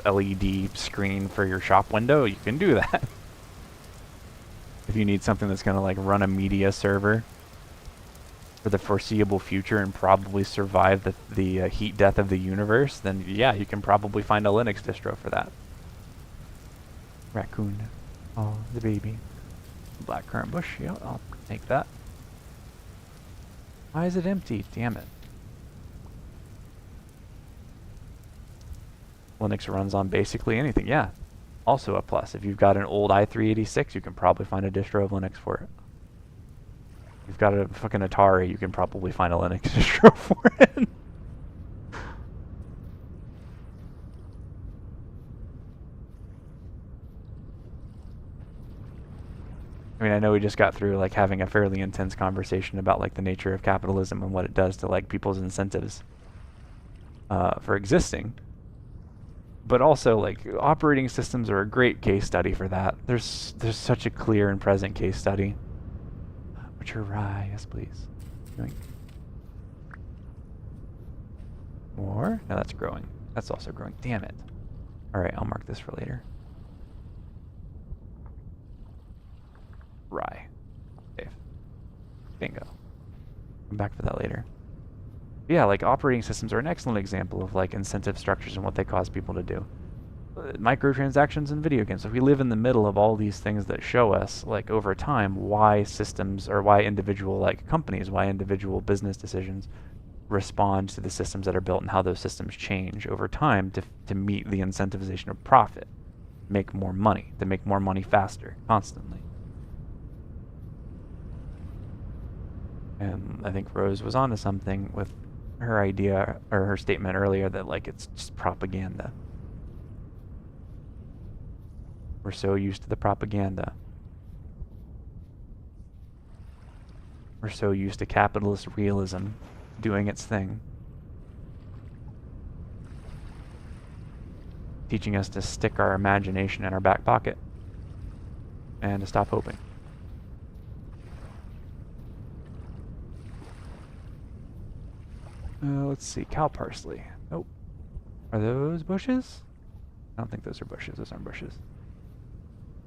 S1: LED screen for your shop window, you can do that. If you need something that's going to like run a media server for the foreseeable future and probably survive the heat death of the universe, then yeah, you can probably find a Linux distro for that. Raccoon. Oh, the baby. Blackcurrant bush. Yeah, I'll take that. Why is it empty? Damn it. Linux runs on basically anything. Yeah. Also a plus. If you've got an old i386, you can probably find a distro of Linux for it. If you've got a fucking Atari, you can probably find a Linux distro for it. I mean, I know we just got through like having a fairly intense conversation about like the nature of capitalism and what it does to like people's incentives for existing. But also, like, operating systems are a great case study for that. There's such a clear and present case study. Mature rye, yes please. Doing more? No, that's growing. That's also growing. Damn it. Alright, I'll mark this for later. Rye. Save. Bingo. Come back for that later. Yeah, like operating systems are an excellent example of like incentive structures and what they cause people to do. Microtransactions in video games. So if we live in the middle of all these things that show us, like over time, why systems or why individual like companies, why individual business decisions respond to the systems that are built and how those systems change over time to meet the incentivization of profit, make more money, to make more money faster, constantly. And I think Rose was onto something with her idea or her statement earlier that like it's just propaganda. We're so used to the propaganda. We're so used to capitalist realism doing its thing. Teaching us to stick our imagination in our back pocket and to stop hoping. Let's see, cow parsley. Nope. Are those bushes? I don't think those are bushes. Those aren't bushes.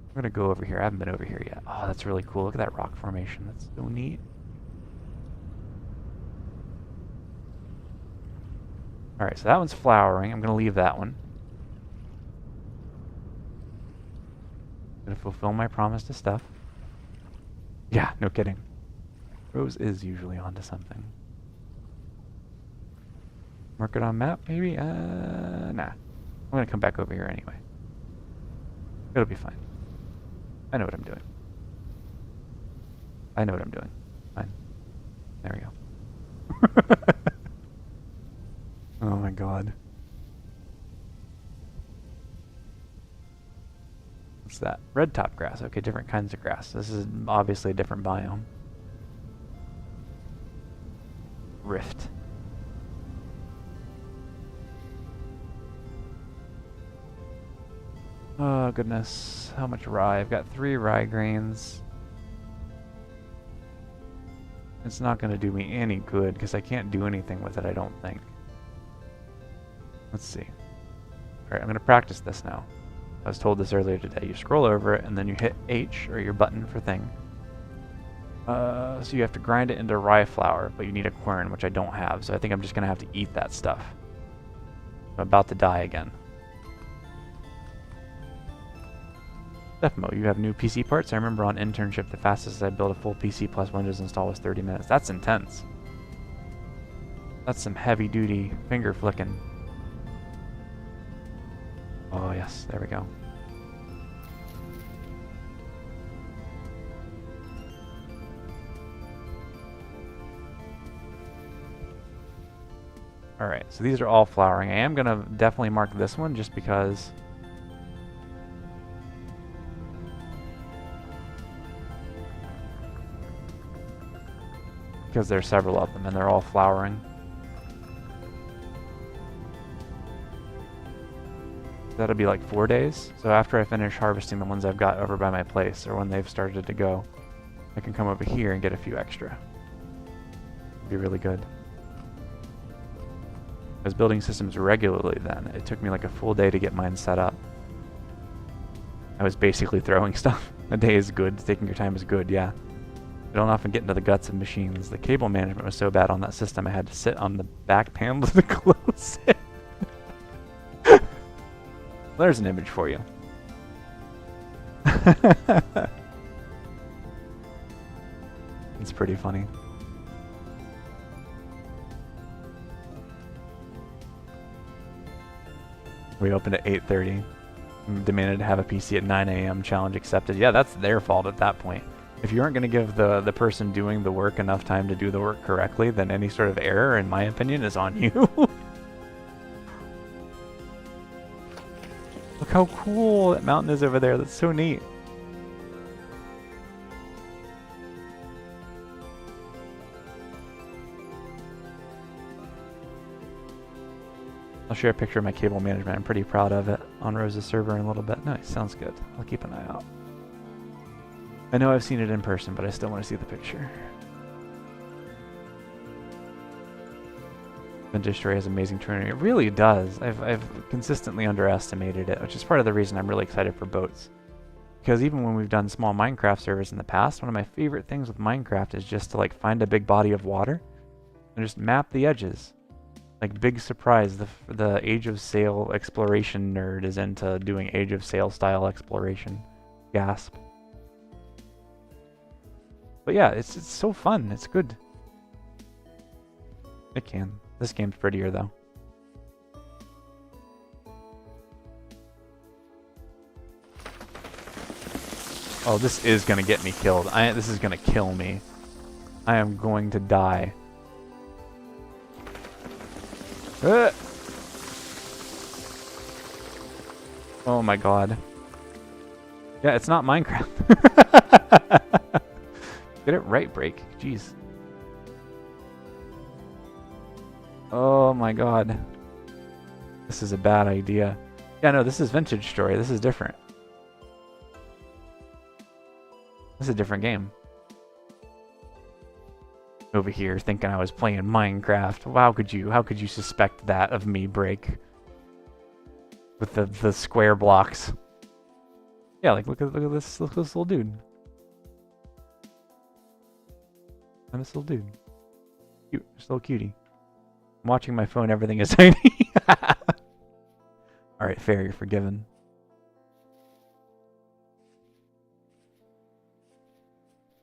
S1: I'm gonna go over here. I haven't been over here yet. Oh, that's really cool. Look at that rock formation. That's so neat. Alright, so that one's flowering. I'm gonna leave that one. I'm gonna fulfill my promise to stuff. Yeah, no kidding. Rose is usually onto something. Mark it on map, maybe? Nah. I'm gonna come back over here anyway. It'll be fine. I know what I'm doing. I know what I'm doing. Fine. There we go. Oh my god. What's that? Red top grass. Okay, different kinds of grass. This is obviously a different biome. Rift. Oh goodness, how much rye? I've got 3 rye grains. It's not going to do me any good because I can't do anything with it, I don't think. Let's see. Alright, I'm going to practice this now. I was told this earlier today. You scroll over it and then you hit H or your button for thing. So you have to grind it into rye flour, but you need a quern, which I don't have, so I think I'm just going to have to eat that stuff. I'm about to die again. Defmo, you have new PC parts? I remember on internship the fastest I built a full PC plus Windows install was 30 minutes. That's intense. That's some heavy duty finger flicking. Oh yes, there we go. Alright, so these are all flowering. I am going to definitely mark this one just because... Because there's several of them and they're all flowering. That'll be like 4 days. So after I finish harvesting the ones I've got over by my place, or when they've started to go, I can come over here and get a few extra. It'd be really good. I was building systems regularly then. It took me like a full day to get mine set up. I was basically throwing stuff. A day is good. Taking your time is good, yeah. I don't often get into the guts of machines. The cable management was so bad on that system I had to sit on the back panel to close it. There's an image for you. It's pretty funny. We opened at 8:30. Demanded to have a PC at 9 a.m. Challenge accepted. Yeah, that's their fault at that point. If you aren't going to give the person doing the work enough time to do the work correctly, then any sort of error, in my opinion, is on you. Look how cool that mountain is over there. That's so neat. I'll share a picture of my cable management. I'm pretty proud of it on Rose's server in a little bit. Nice, sounds good. I'll keep an eye out. I know I've seen it in person, but I still want to see the picture. Vintage Story has amazing tuning. It really does. I've consistently underestimated it, which is part of the reason I'm really excited for boats. Because even when we've done small Minecraft servers in the past, one of my favorite things with Minecraft is just to like find a big body of water and just map the edges. Like, big surprise, the Age of Sail exploration nerd is into doing Age of Sail style exploration. Gasp. But yeah, it's so fun. It's good. It can. This game's prettier though. Oh, this is gonna get me killed. This is gonna kill me. I am going to die. Oh my god. Yeah, it's not Minecraft. Get it right, Break. Jeez. Oh my god. This is a bad idea. Yeah, no, this is Vintage Story. This is different. This is a different game. Over here thinking I was playing Minecraft. How could you suspect that of me, Break? With the square blocks. Yeah, like look at this little dude. I'm this little dude. Cute, just a little cutie. I'm watching my phone, everything is tiny. Alright, fair, you're forgiven.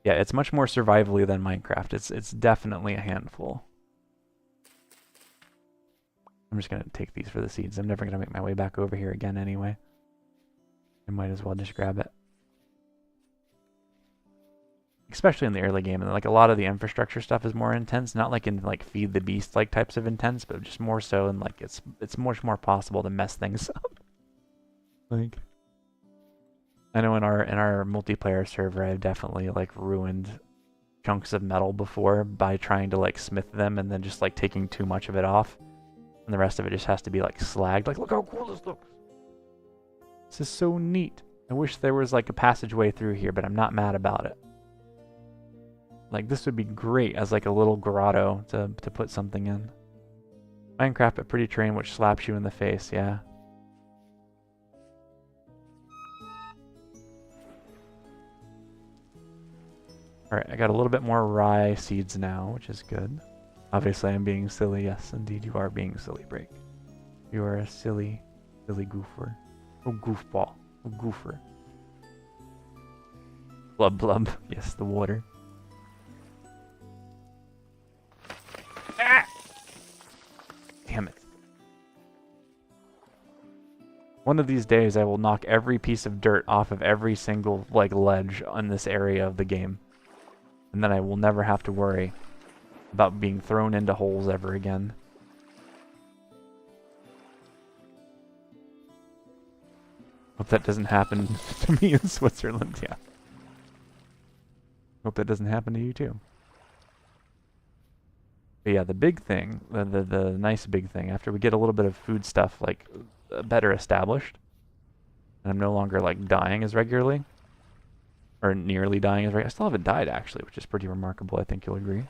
S1: Yeah, it's much more survivally than Minecraft. It's definitely a handful. I'm just gonna take these for the seeds. I'm never gonna make my way back over here again anyway. I might as well just grab it. Especially in the early game, and like a lot of the infrastructure stuff is more intense. Not like in like Feed the Beast like types of intense, but just more so in like it's much more possible to mess things up. Like, I know in our multiplayer server, I've definitely like ruined chunks of metal before by trying to like smith them and then just like taking too much of it off, and the rest of it just has to be like slagged. Like, look how cool this looks. This is so neat. I wish there was like a passageway through here, but I'm not mad about it. Like, this would be great as like a little grotto to put something in. Minecraft, a pretty terrain which slaps you in the face, yeah. Alright, I got a little bit more rye seeds now, which is good. Obviously I'm being silly. Yes, indeed you are being silly, Break. You are a silly, silly goofer. Oh, goofball. Oh, goofer. Blub blub. Yes, the water. Ah! Damn it. One of these days I will knock every piece of dirt off of every single like ledge on this area of the game. And then I will never have to worry about being thrown into holes ever again. Hope that doesn't happen to me in Switzerland, yeah. Hope that doesn't happen to you too. But yeah, the big thing, the nice big thing, after we get a little bit of food stuff like better established, and I'm no longer like dying as regularly, or nearly dying as regularly. I still haven't died actually, which is pretty remarkable, I think you'll agree.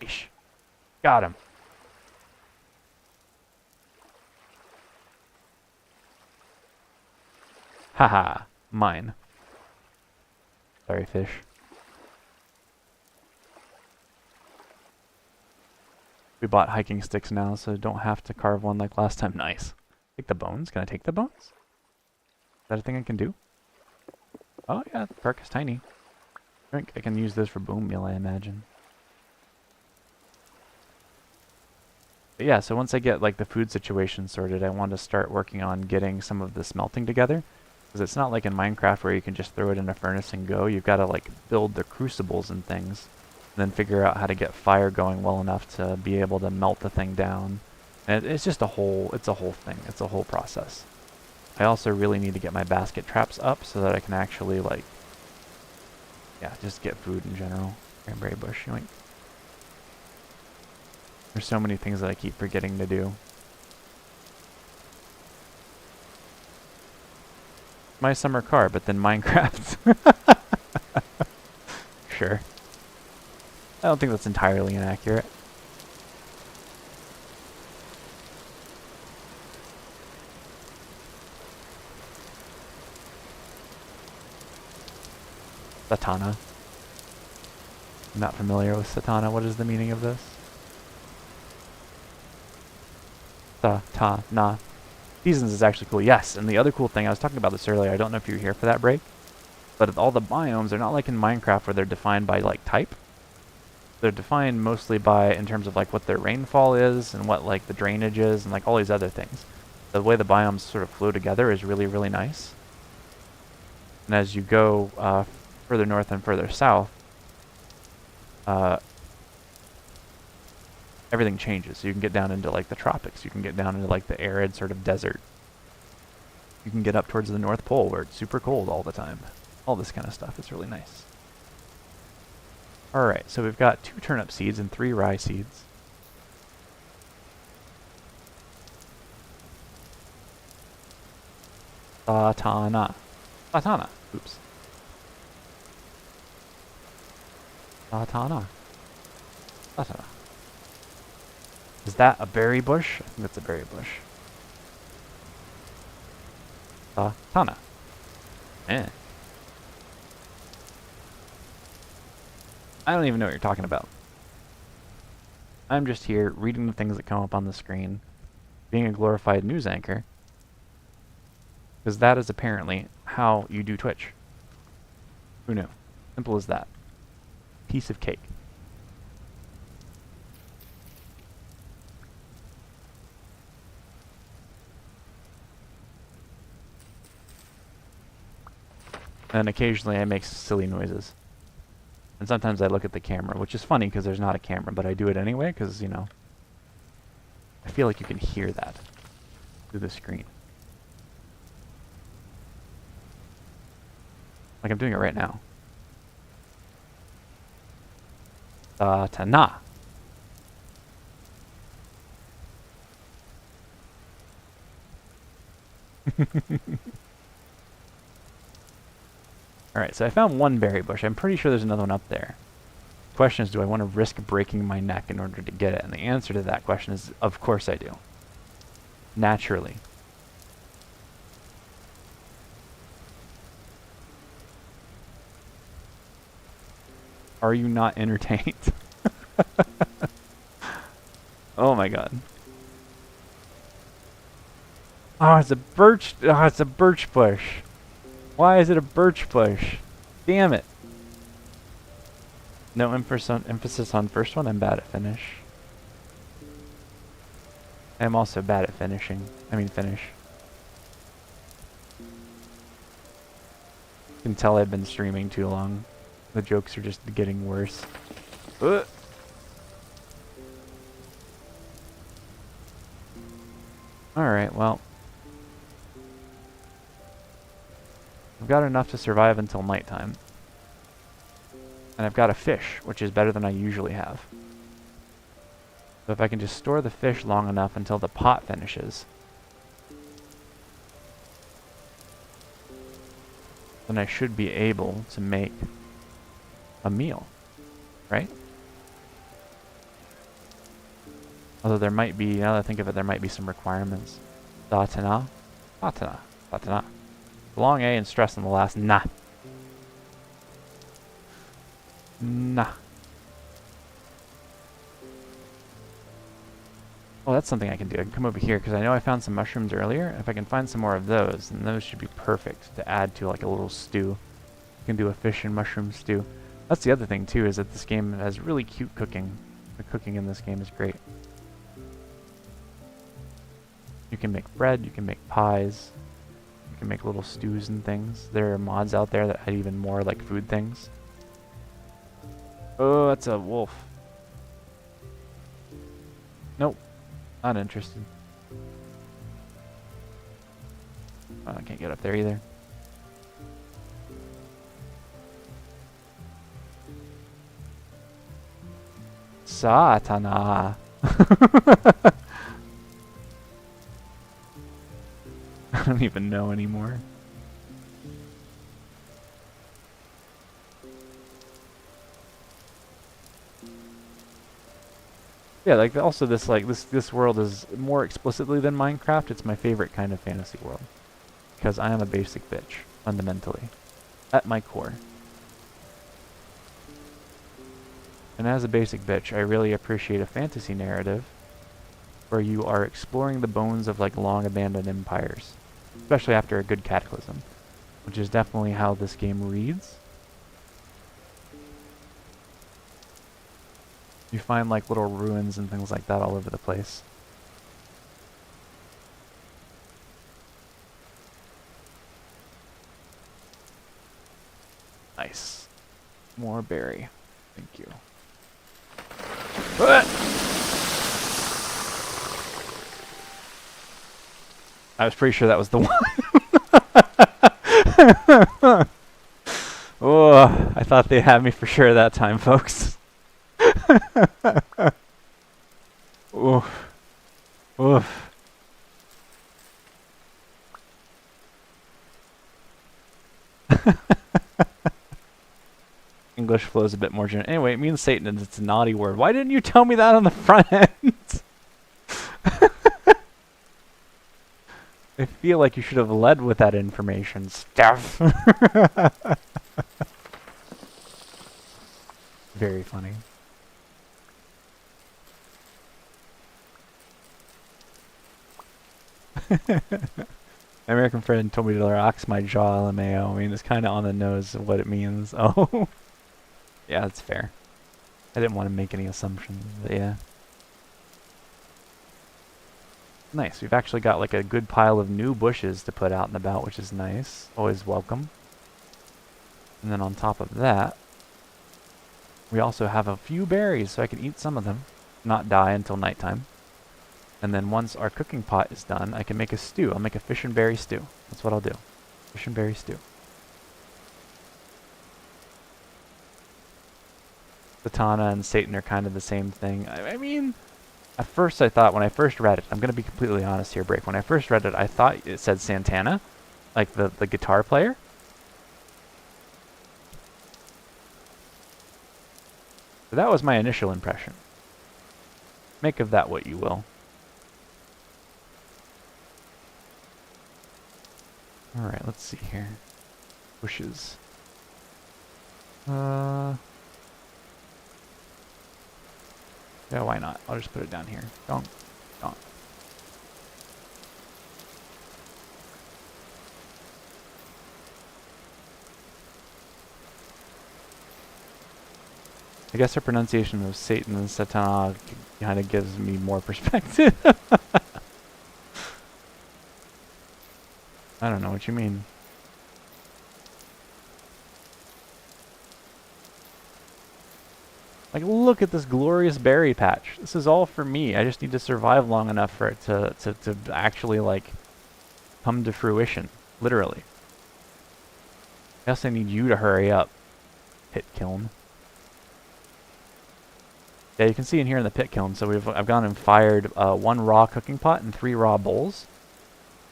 S1: Eesh. Got him. Haha, mine. Sorry, fish. We bought hiking sticks now, so don't have to carve one like last time. Nice. Take the bones. Can I take the bones? Is that a thing I can do? Oh yeah, the perk is tiny. I think I can use this for bone meal, I imagine. But yeah, so once I get like the food situation sorted, I want to start working on getting some of the smelting together. Because it's not like in Minecraft where you can just throw it in a furnace and go. You've got to like build the crucibles and things. And then figure out how to get fire going well enough to be able to melt the thing down. And it's just a whole thing. It's a whole process. I also really need to get my basket traps up so that I can actually like, yeah, just get food in general. Cranberry bush, yoink. There's so many things that I keep forgetting to do. My summer car, but then Minecraft. Sure. I don't think that's entirely inaccurate. Satana. I'm not familiar with Satana. What is the meaning of this? Satana. Seasons is actually cool, yes. And the other cool thing, I was talking about this earlier, I don't know if you were here for that break, but all the biomes are not like in Minecraft where they're defined by like type. They're defined mostly by, in terms of like what their rainfall is and what like the drainage is and like all these other things. The way the biomes sort of flow together is really, really nice. And as you go further north and further south, everything changes. So you can get down into like the tropics. You can get down into like the arid sort of desert. You can get up towards the North Pole where it's super cold all the time. All this kind of stuff. It's really nice. Alright, so we've got 2 turnip seeds and 3 rye seeds. Satana. Satana. Oops. Satana. Satana. Is that a berry bush? I think that's a berry bush. Satana. Eh. I don't even know what you're talking about. I'm just here reading the things that come up on the screen, being a glorified news anchor, because that is apparently how you do Twitch. Who knew? Simple as that. Piece of cake. And occasionally I make silly noises. And sometimes I look at the camera, which is funny because there's not a camera, but I do it anyway because, you know, I feel like you can hear that through the screen. Like I'm doing it right now. Satana. Alright, so I found 1 berry bush. I'm pretty sure there's another one up there. The question is, do I want to risk breaking my neck in order to get it? And the answer to that question is, of course I do. Naturally. Are you not entertained? Oh my god. Oh, it's a birch. Oh, it's a birch bush. Why is it a birch bush? Damn it. No emphasis on first one. I'm bad at finish. I'm also bad at finishing. I mean finish. You can tell I've been streaming too long. The jokes are just getting worse. Alright, well. I've got enough to survive until nighttime. And I've got a fish, which is better than I usually have. So if I can just store the fish long enough until the pot finishes, then I should be able to make a meal, right? Although there might be, now that I think of it, there might be some requirements. Datana. Datana. Datana. Long A and stress on the last nah. Nah. Oh, that's something I can do. I can come over here because I know I found some mushrooms earlier. If I can find some more of those, then those should be perfect to add to like a little stew. You can do a fish and mushroom stew. That's the other thing too, is that this game has really cute cooking. The cooking in this game is great. You can make bread, you can make pies, you can make little stews and things. There are mods out there that add even more like food things. Oh, that's a wolf. Nope. Not interested. Oh, I can't get up there either. Satana. I don't even know anymore. Yeah, like also this world is more explicitly than Minecraft. It's my favorite kind of fantasy world because I am a basic bitch fundamentally, at my core. And as a basic bitch, I really appreciate a fantasy narrative where you are exploring the bones of like long abandoned empires, especially after a good cataclysm, which is definitely how this game reads. You find like little ruins and things like that all over the place. Nice. More berry. Thank you. I was pretty sure that was the one. Oh, I thought they had me for sure that time, folks. Oof. Oof. English flows a bit more general. Anyway, it means Satan and it's a naughty word. Why didn't you tell me that on the front end? I feel like you should have led with that information, Steph. Very funny. My American friend told me to relax my jaw, LMAO. I mean, it's kind of on the nose of what it means. Oh. Yeah, that's fair. I didn't want to make any assumptions, but yeah. Nice. We've actually got like a good pile of new bushes to put out and about, which is nice. Always welcome. And then on top of that, we also have a few berries, so I can eat some of them, not die until nighttime. And then once our cooking pot is done, I can make a stew. I'll make a fish and berry stew. That's what I'll do. Fish and berry stew. Satana and Satan are kind of the same thing. I mean, at first I thought, when I first read it, I'm going to be completely honest here, Break. When I first read it, I thought it said Santana, like the guitar player. So that was my initial impression. Make of that what you will. Alright, let's see here. Bushes. Yeah, why not? I'll just put it down here. Donk. Donk. I guess our pronunciation of Satan and Satana kind of gives me more perspective. I don't know what you mean. Like, look at this glorious berry patch. This is all for me. I just need to survive long enough for it to actually, like, come to fruition. Literally. I guess I need you to hurry up, pit kiln. Yeah, you can see in here in the pit kiln, so I've gone and fired 1 raw cooking pot and 3 raw bowls.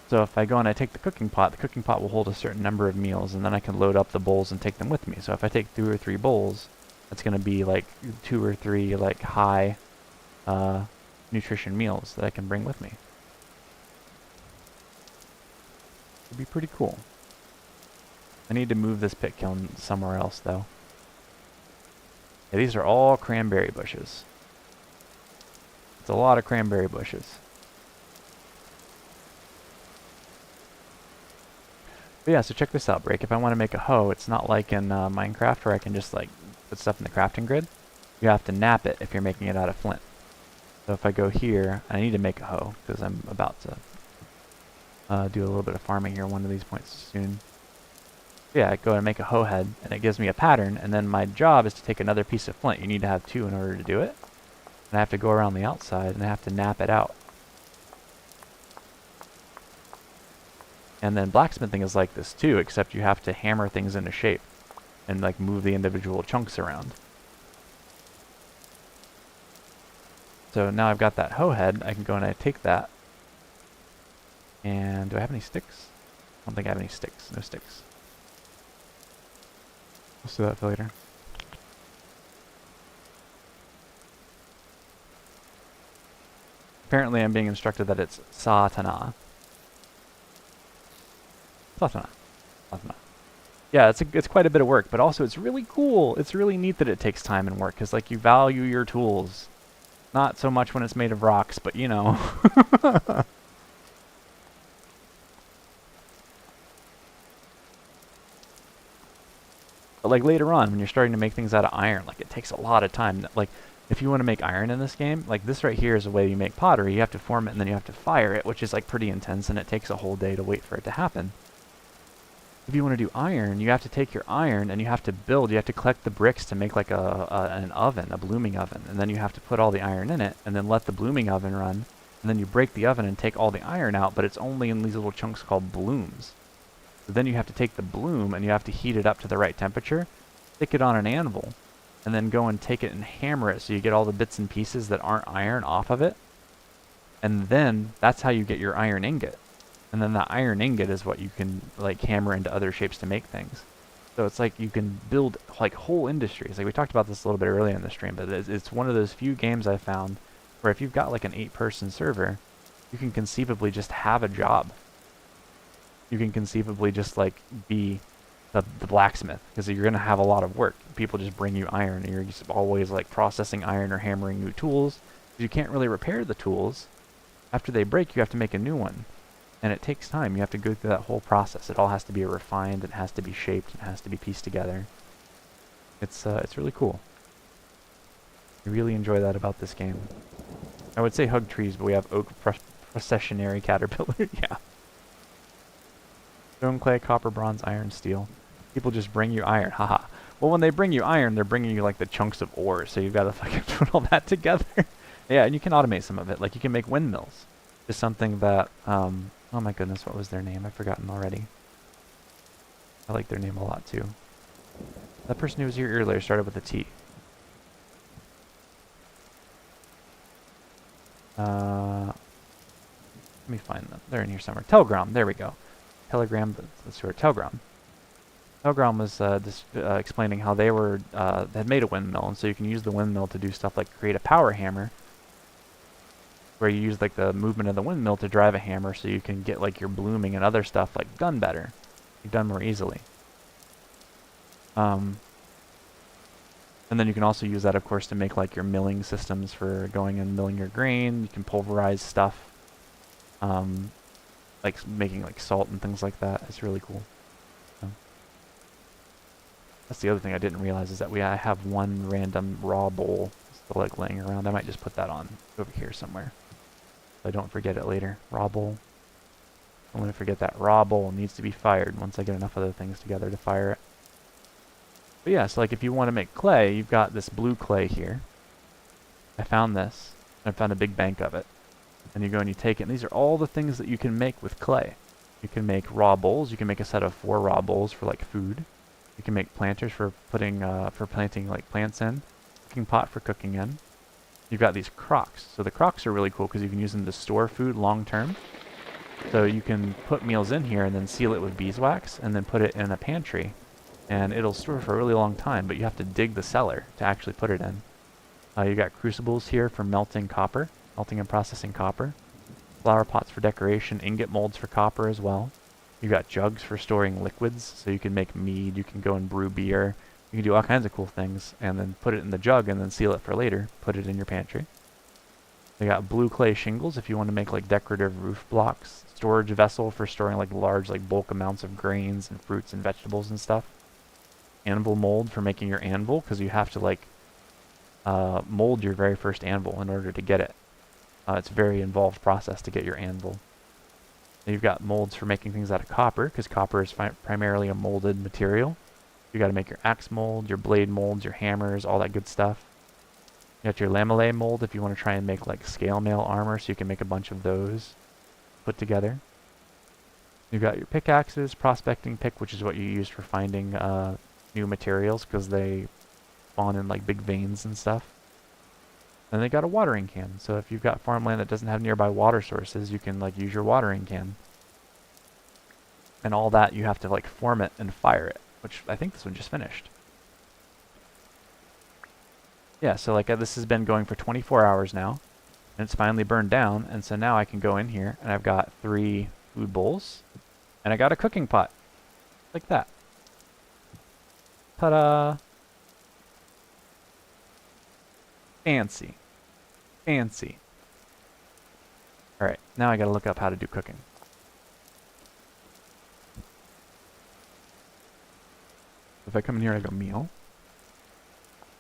S1: So if I go and I take the cooking pot will hold a certain number of meals, and then I can load up the bowls and take them with me. So if I take 2 or 3 bowls, that's going to be like 2 or 3 like high nutrition meals that I can bring with me. It'd be pretty cool. I need to move this pit kiln somewhere else though. Yeah, these are all cranberry bushes. It's a lot of cranberry bushes. But yeah, so check this out, Break. If I want to make a hoe, it's not like in Minecraft where I can just like put stuff in the crafting grid. You have to nap it if you're making it out of flint. So if I go here, I need to make a hoe because I'm about to do a little bit of farming here one of these points soon. Yeah, I go and make a hoe head, and it gives me a pattern, and then my job is to take another piece of flint. You need to have 2 in order to do it. And I have to go around the outside, and I have to nap it out. And then blacksmithing is like this too, except you have to hammer things into shape and like move the individual chunks around. So now I've got that hoe head, I can go and I take that. And do I have any sticks? I don't think I have any sticks. No sticks. Let's do that for later. Apparently I'm being instructed that it's Satana. Satana. Satana. Yeah, it's quite a bit of work, but also it's really cool. It's really neat that it takes time and work, because like you value your tools. Not so much when it's made of rocks, but you know. But like later on, when you're starting to make things out of iron, like it takes a lot of time. Like if you want to make iron in this game, like this right here is the way you make pottery. You have to form it and then you have to fire it, which is like pretty intense, and it takes a whole day to wait for it to happen. If you want to do iron, you have to take your iron and you have to build, you have to collect the bricks to make like an oven, a blooming oven. And then you have to put all the iron in it and then let the blooming oven run. And then you break the oven and take all the iron out, but it's only in these little chunks called blooms. So then you have to take the bloom and you have to heat it up to the right temperature, stick it on an anvil, and then go and take it and hammer it so you get all the bits and pieces that aren't iron off of it. And then that's how you get your iron ingot. And then the iron ingot is what you can like hammer into other shapes to make things. So it's like you can build like whole industries. Like we talked about this a little bit earlier in the stream, but it's one of those few games I found where if you've got like an 8-person server, you can conceivably just have a job. You can conceivably just like be the blacksmith, because you're going to have a lot of work. People just bring you iron and you're just always like processing iron or hammering new tools. You can't really repair the tools. After they break, you have to make a new one. And it takes time. You have to go through that whole process. It all has to be refined, it has to be shaped, it has to be pieced together. It's really cool. I really enjoy that about this game. I would say hug trees, but we have oak processionary caterpillar. Yeah. Stone, clay, copper, bronze, iron, steel. People just bring you iron. Haha. Well, when they bring you iron, they're bringing you like the chunks of ore, so you've got to fucking put all that together. Yeah, and you can automate some of it. Like you can make windmills. Just something that oh my goodness, what was their name? I've forgotten already. I like their name a lot too. That person who was here earlier started with a T. Let me find them. They're in here somewhere. Telgrom, there we go. Telegram, that's who are Telgrom. Telgrom was explaining how they were had made a windmill, and so you can use the windmill to do stuff like create a power hammer, where you use like the movement of the windmill to drive a hammer, so you can get like your blooming and other stuff like done better, done more easily. And then you can also use that, of course, to make like your milling systems for going and milling your grain. You can pulverize stuff, like making like salt and things like that. It's really cool. That's the other thing I didn't realize, is that I have one random raw bowl still like laying around. I might just put that on over here somewhere, so I don't forget it later. Raw bowl. I'm gonna forget that raw bowl needs to be fired once I get enough other things together to fire it. But yeah, so like if you want to make clay, you've got this blue clay here. I found this. I found a big bank of it. And you go and you take it, and these are all the things that you can make with clay. You can make raw bowls. You can make a set of 4 raw bowls for like food. You can make planters for planting like plants in. Cooking pot for cooking in. You've got these crocks. So the crocks are really cool because you can use them to store food long term. So you can put meals in here and then seal it with beeswax and then put it in a pantry. And it'll store for a really long time, but you have to dig the cellar to actually put it in. You got crucibles here for melting copper, melting and processing copper. Flower pots for decoration, ingot molds for copper as well. You've got jugs for storing liquids, so you can make mead, you can go and brew beer. You can do all kinds of cool things, and then put it in the jug and then seal it for later. Put it in your pantry. They got blue clay shingles if you want to make like decorative roof blocks. Storage vessel for storing like large like bulk amounts of grains and fruits and vegetables and stuff. Anvil mold for making your anvil, because you have to like mold your very first anvil in order to get it. It's a very involved process to get your anvil. Then you've got molds for making things out of copper, because copper is primarily a molded material. You got to make your axe mold, your blade molds, your hammers, all that good stuff. You got your lamellae mold if you want to try and make like scale mail armor, so you can make a bunch of those put together. You've got your pickaxes, prospecting pick, which is what you use for finding new materials, because they spawn in like big veins and stuff. And they got a watering can, so if you've got farmland that doesn't have nearby water sources, you can like use your watering can. And all that you have to like form it and fire it, which I think this one just finished. Yeah, so like this has been going for 24 hours now, and it's finally burned down, and so now I can go in here and I've got 3 food bowls, and I got a cooking pot, like that. Ta-da! Fancy. Fancy. Alright, now I gotta look up how to do cooking. If I come in here, I go meal.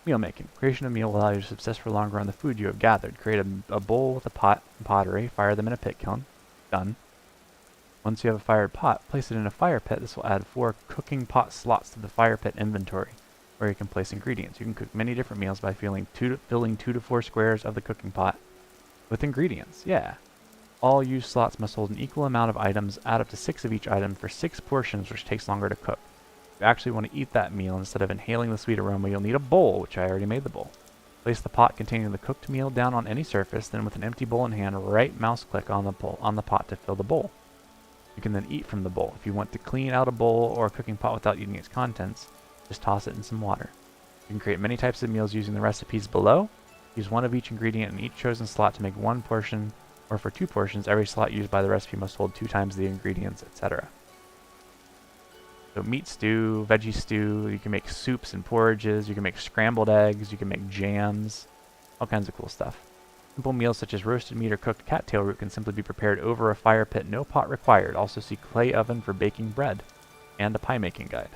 S1: Meal making. Creation of meal will allow you to subsist for longer on the food you have gathered. Create a bowl with a pot and pottery. Fire them in a pit kiln. Done. Once you have a fired pot, place it in a fire pit. This will add 4 cooking pot slots to the fire pit inventory, where you can place ingredients. You can cook many different meals by filling 2 to 4 squares of the cooking pot with ingredients. Yeah. All used slots must hold an equal amount of items. Add up to 6 of each item for 6 portions, which takes longer to cook. If you actually want to eat that meal instead of inhaling the sweet aroma, you'll need a bowl, which I already made the bowl. Place the pot containing the cooked meal down on any surface, then with an empty bowl in hand, right mouse click on the pot to fill the bowl. You can then eat from the bowl. If you want to clean out a bowl or a cooking pot without eating its contents, just toss it in some water. You can create many types of meals using the recipes below. Use 1 of each ingredient in each chosen slot to make 1 portion, or for 2 portions, every slot used by the recipe must hold 2 times the ingredients, etc. So meat stew, veggie stew, you can make soups and porridges, you can make scrambled eggs, you can make jams, all kinds of cool stuff. Simple meals such as roasted meat or cooked cattail root can simply be prepared over a fire pit, no pot required. Also see clay oven for baking bread, and a pie making guide.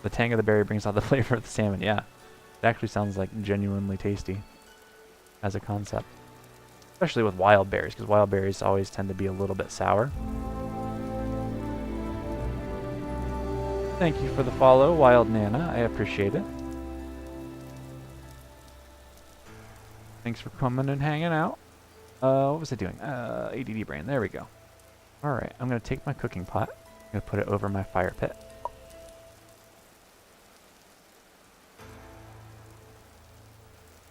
S1: The tang of the berry brings out the flavor of the salmon. Yeah, it actually sounds like genuinely tasty as a concept. Especially with wild berries, because wild berries always tend to be a little bit sour. Thank you for the follow, Wild Nana. I appreciate it. Thanks for coming and hanging out. What was I doing? ADD brain. There we go. Alright, I'm going to take my cooking pot. I'm going to put it over my fire pit.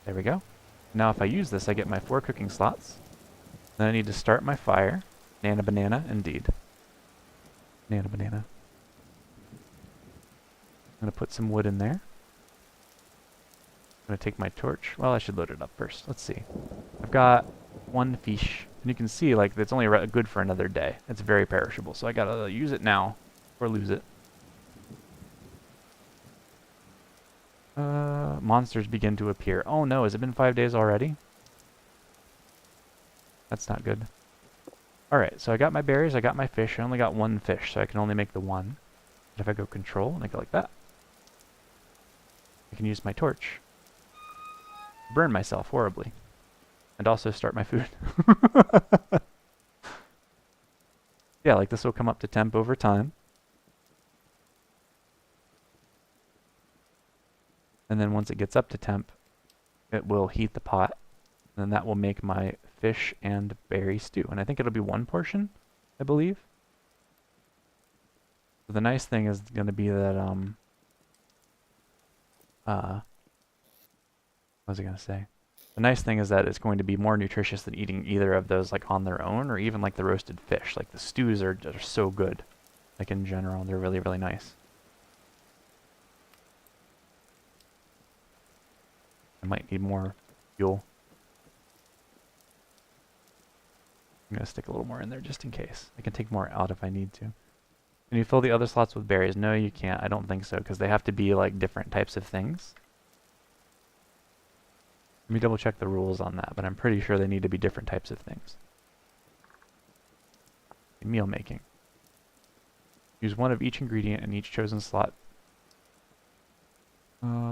S1: There we go. Now if I use this, I get my 4 cooking slots. Then I need to start my fire. Nana banana, indeed. Nana banana. I'm going to put some wood in there. I'm going to take my torch. Well, I should load it up first. Let's see. I've got 1 fish. And you can see, like, it's only good for another day. It's very perishable. So I got to use it now or lose it. Monsters begin to appear. Oh no, has it been 5 days already? That's not good. Alright, so I got my berries, I got my fish. I only got 1 fish, so I can only make the 1. But if I go control and I go like that, I can use my torch. Burn myself horribly. And also start my food. Yeah, like this will come up to temp over time. And then once it gets up to temp, it will heat the pot. And then that will make my fish and berry stew. And I think it'll be 1 portion, I believe. So the nice thing is going to be that, what was I going to say? The nice thing is that it's going to be more nutritious than eating either of those like on their own, or even like the roasted fish. Like the stews are so good. Like in general, they're really, really nice. I might need more fuel. I'm going to stick a little more in there just in case. I can take more out if I need to. Can you fill the other slots with berries? No, you can't. I don't think so, because they have to be like different types of things. Let me double check the rules on that, but I'm pretty sure they need to be different types of things. Meal making. Use 1 of each ingredient in each chosen slot.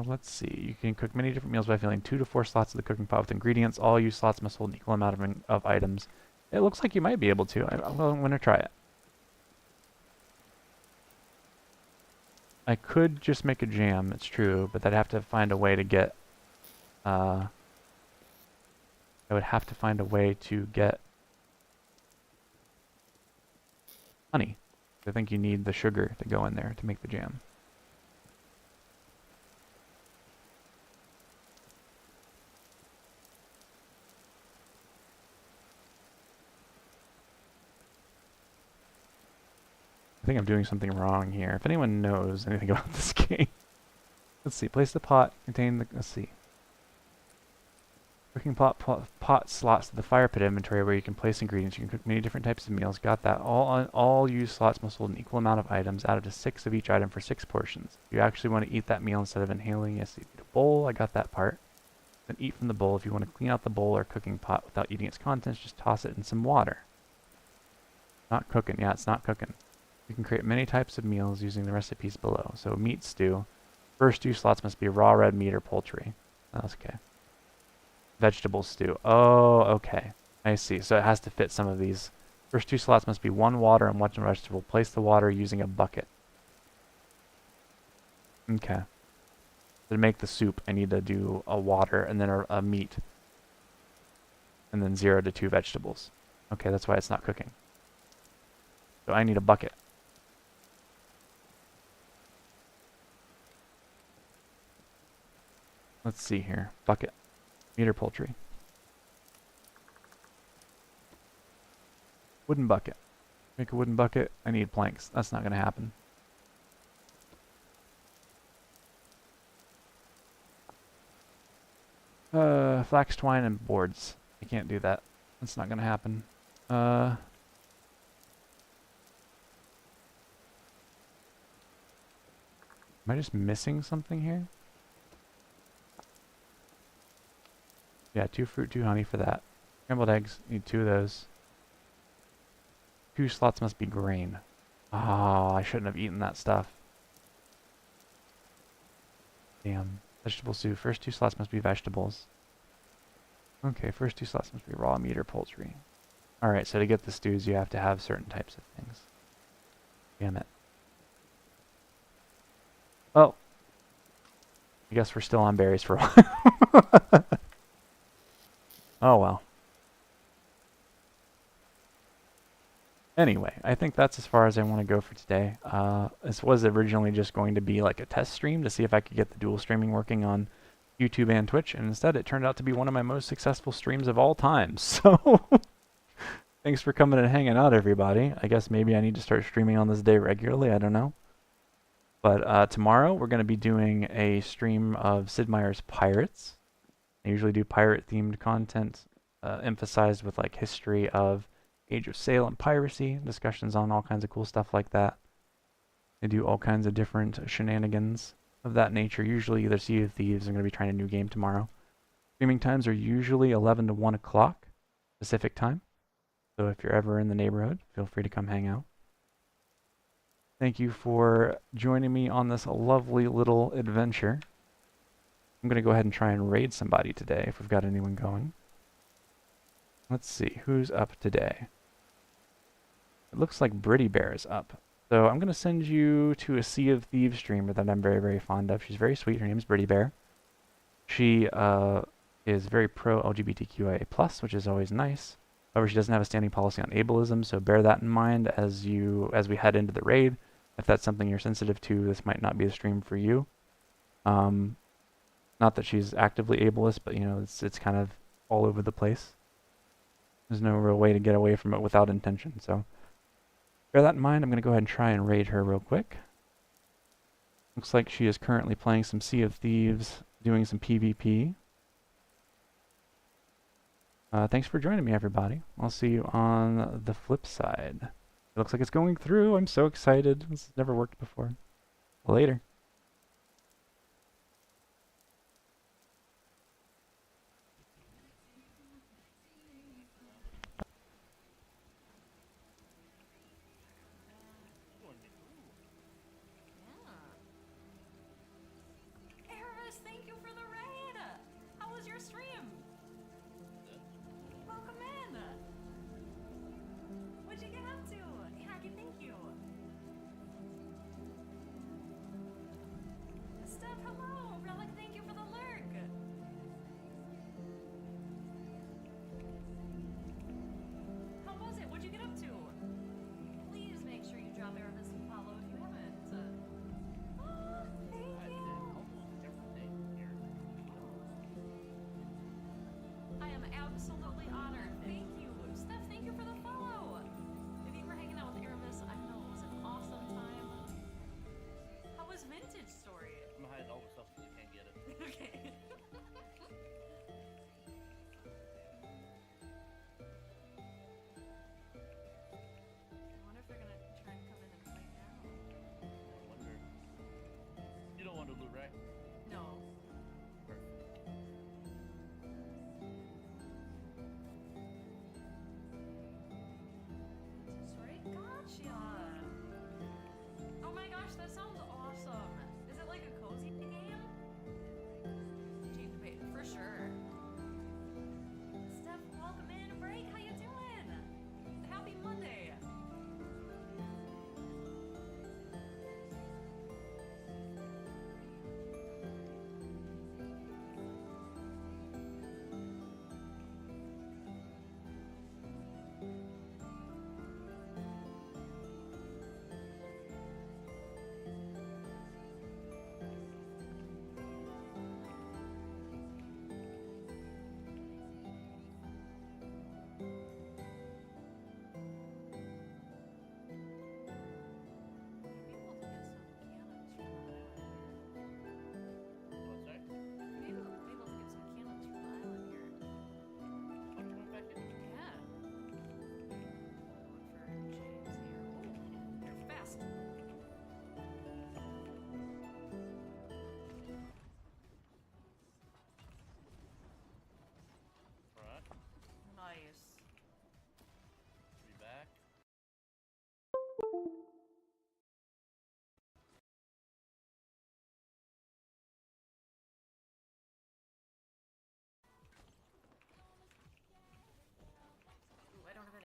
S1: Let's see. You can cook many different meals by filling 2 to 4 slots of the cooking pot with ingredients. All use slots must hold an equal amount of items. It looks like you might be able to. I'm going to try it. I could just make a jam, it's true, but I'd have to find a way to get... I would have to find a way to get honey. I think you need the sugar to go in there to make the jam. I think I'm doing something wrong here. If anyone knows anything about this game. Let's see. Place the pot. Contain the... Let's see. Cooking pot slots to the fire pit inventory where you can place ingredients. You can cook many different types of meals. Got that. All used slots must hold an equal amount of items, added to 6 of each item for 6 portions. If you actually want to eat that meal instead of inhaling, yes, you need a bowl. I got that part. Then eat from the bowl. If you want to clean out the bowl or cooking pot without eating its contents, just toss it in some water. Not cooking. Yeah, it's not cooking. You can create many types of meals using the recipes below. So meat stew. First 2 slots must be raw red meat or poultry. That's okay. Vegetable stew. Oh, okay. I see. So it has to fit some of these. First 2 slots must be 1 water and 1 vegetable. Place the water using a bucket. Okay. To make the soup, I need to do a water and then a meat. And then 0 to 2 vegetables. Okay, that's why it's not cooking. So I need a bucket. Let's see here. Bucket. Meat or poultry? Wooden bucket. Make a wooden bucket. I need planks. That's not going to happen. Flax twine and boards. I can't do that. That's not going to happen. Am I just missing something here? Yeah, 2 fruit, 2 honey for that. Scrambled eggs, need 2 of those. 2 slots must be grain. Oh, I shouldn't have eaten that stuff. Damn. Vegetable stew. First 2 slots must be vegetables. Okay, first 2 slots must be raw meat or poultry. Alright, so to get the stews, you have to have certain types of things. Damn it. Oh. I guess we're still on berries for a while. Oh well. Anyway, I think that's as far as I want to go for today. This was originally just going to be like a test stream to see if I could get the dual streaming working on YouTube and Twitch, and instead it turned out to be one of my most successful streams of all time. So, thanks for coming and hanging out, everybody. I guess maybe I need to start streaming on this day regularly, I don't know. But tomorrow we're going to be doing a stream of Sid Meier's Pirates. I usually do pirate-themed content, emphasized with like history of Age of Sail and piracy, discussions on all kinds of cool stuff like that. They do all kinds of different shenanigans of that nature. Usually either Sea of Thieves, I'm going to be trying a new game tomorrow. Streaming times are usually 11 to 1 o'clock Pacific time. So if you're ever in the neighborhood, feel free to come hang out. Thank you for joining me on this lovely little adventure. I'm going to go ahead and try and raid somebody today if we've got anyone going. Let's see, who's up today? It looks like Britty Bear is up. So I'm going to send you to a Sea of Thieves streamer that I'm very, very fond of. She's very sweet. Her name's Britty Bear. She is very pro LGBTQIA+, which is always nice. However, she doesn't have a standing policy on ableism, so bear that in mind as we head into the raid. If that's something you're sensitive to, this might not be a stream for you. Not that she's actively ableist, but you know, it's kind of all over the place. There's no real way to get away from it without intention, so bear that in mind. I'm going to go ahead and try and raid her real quick. Looks like she is currently playing some Sea of Thieves, doing some PvP. Thanks for joining me, everybody. I'll see you on the flip side. It looks like it's going through. I'm so excited. This has never worked before. Later.
S2: Eris, thank you for the raid! How was your stream? Welcome in! What'd you get up to? Hacky, thank you. Steph, hello! Relic, thank you for the lurk! How was it? What'd you get up to? Please make sure you drop Erebus and follow if you haven't. Oh, thank you! I am absolutely honored. Thank you. Steph, thank you for the follow.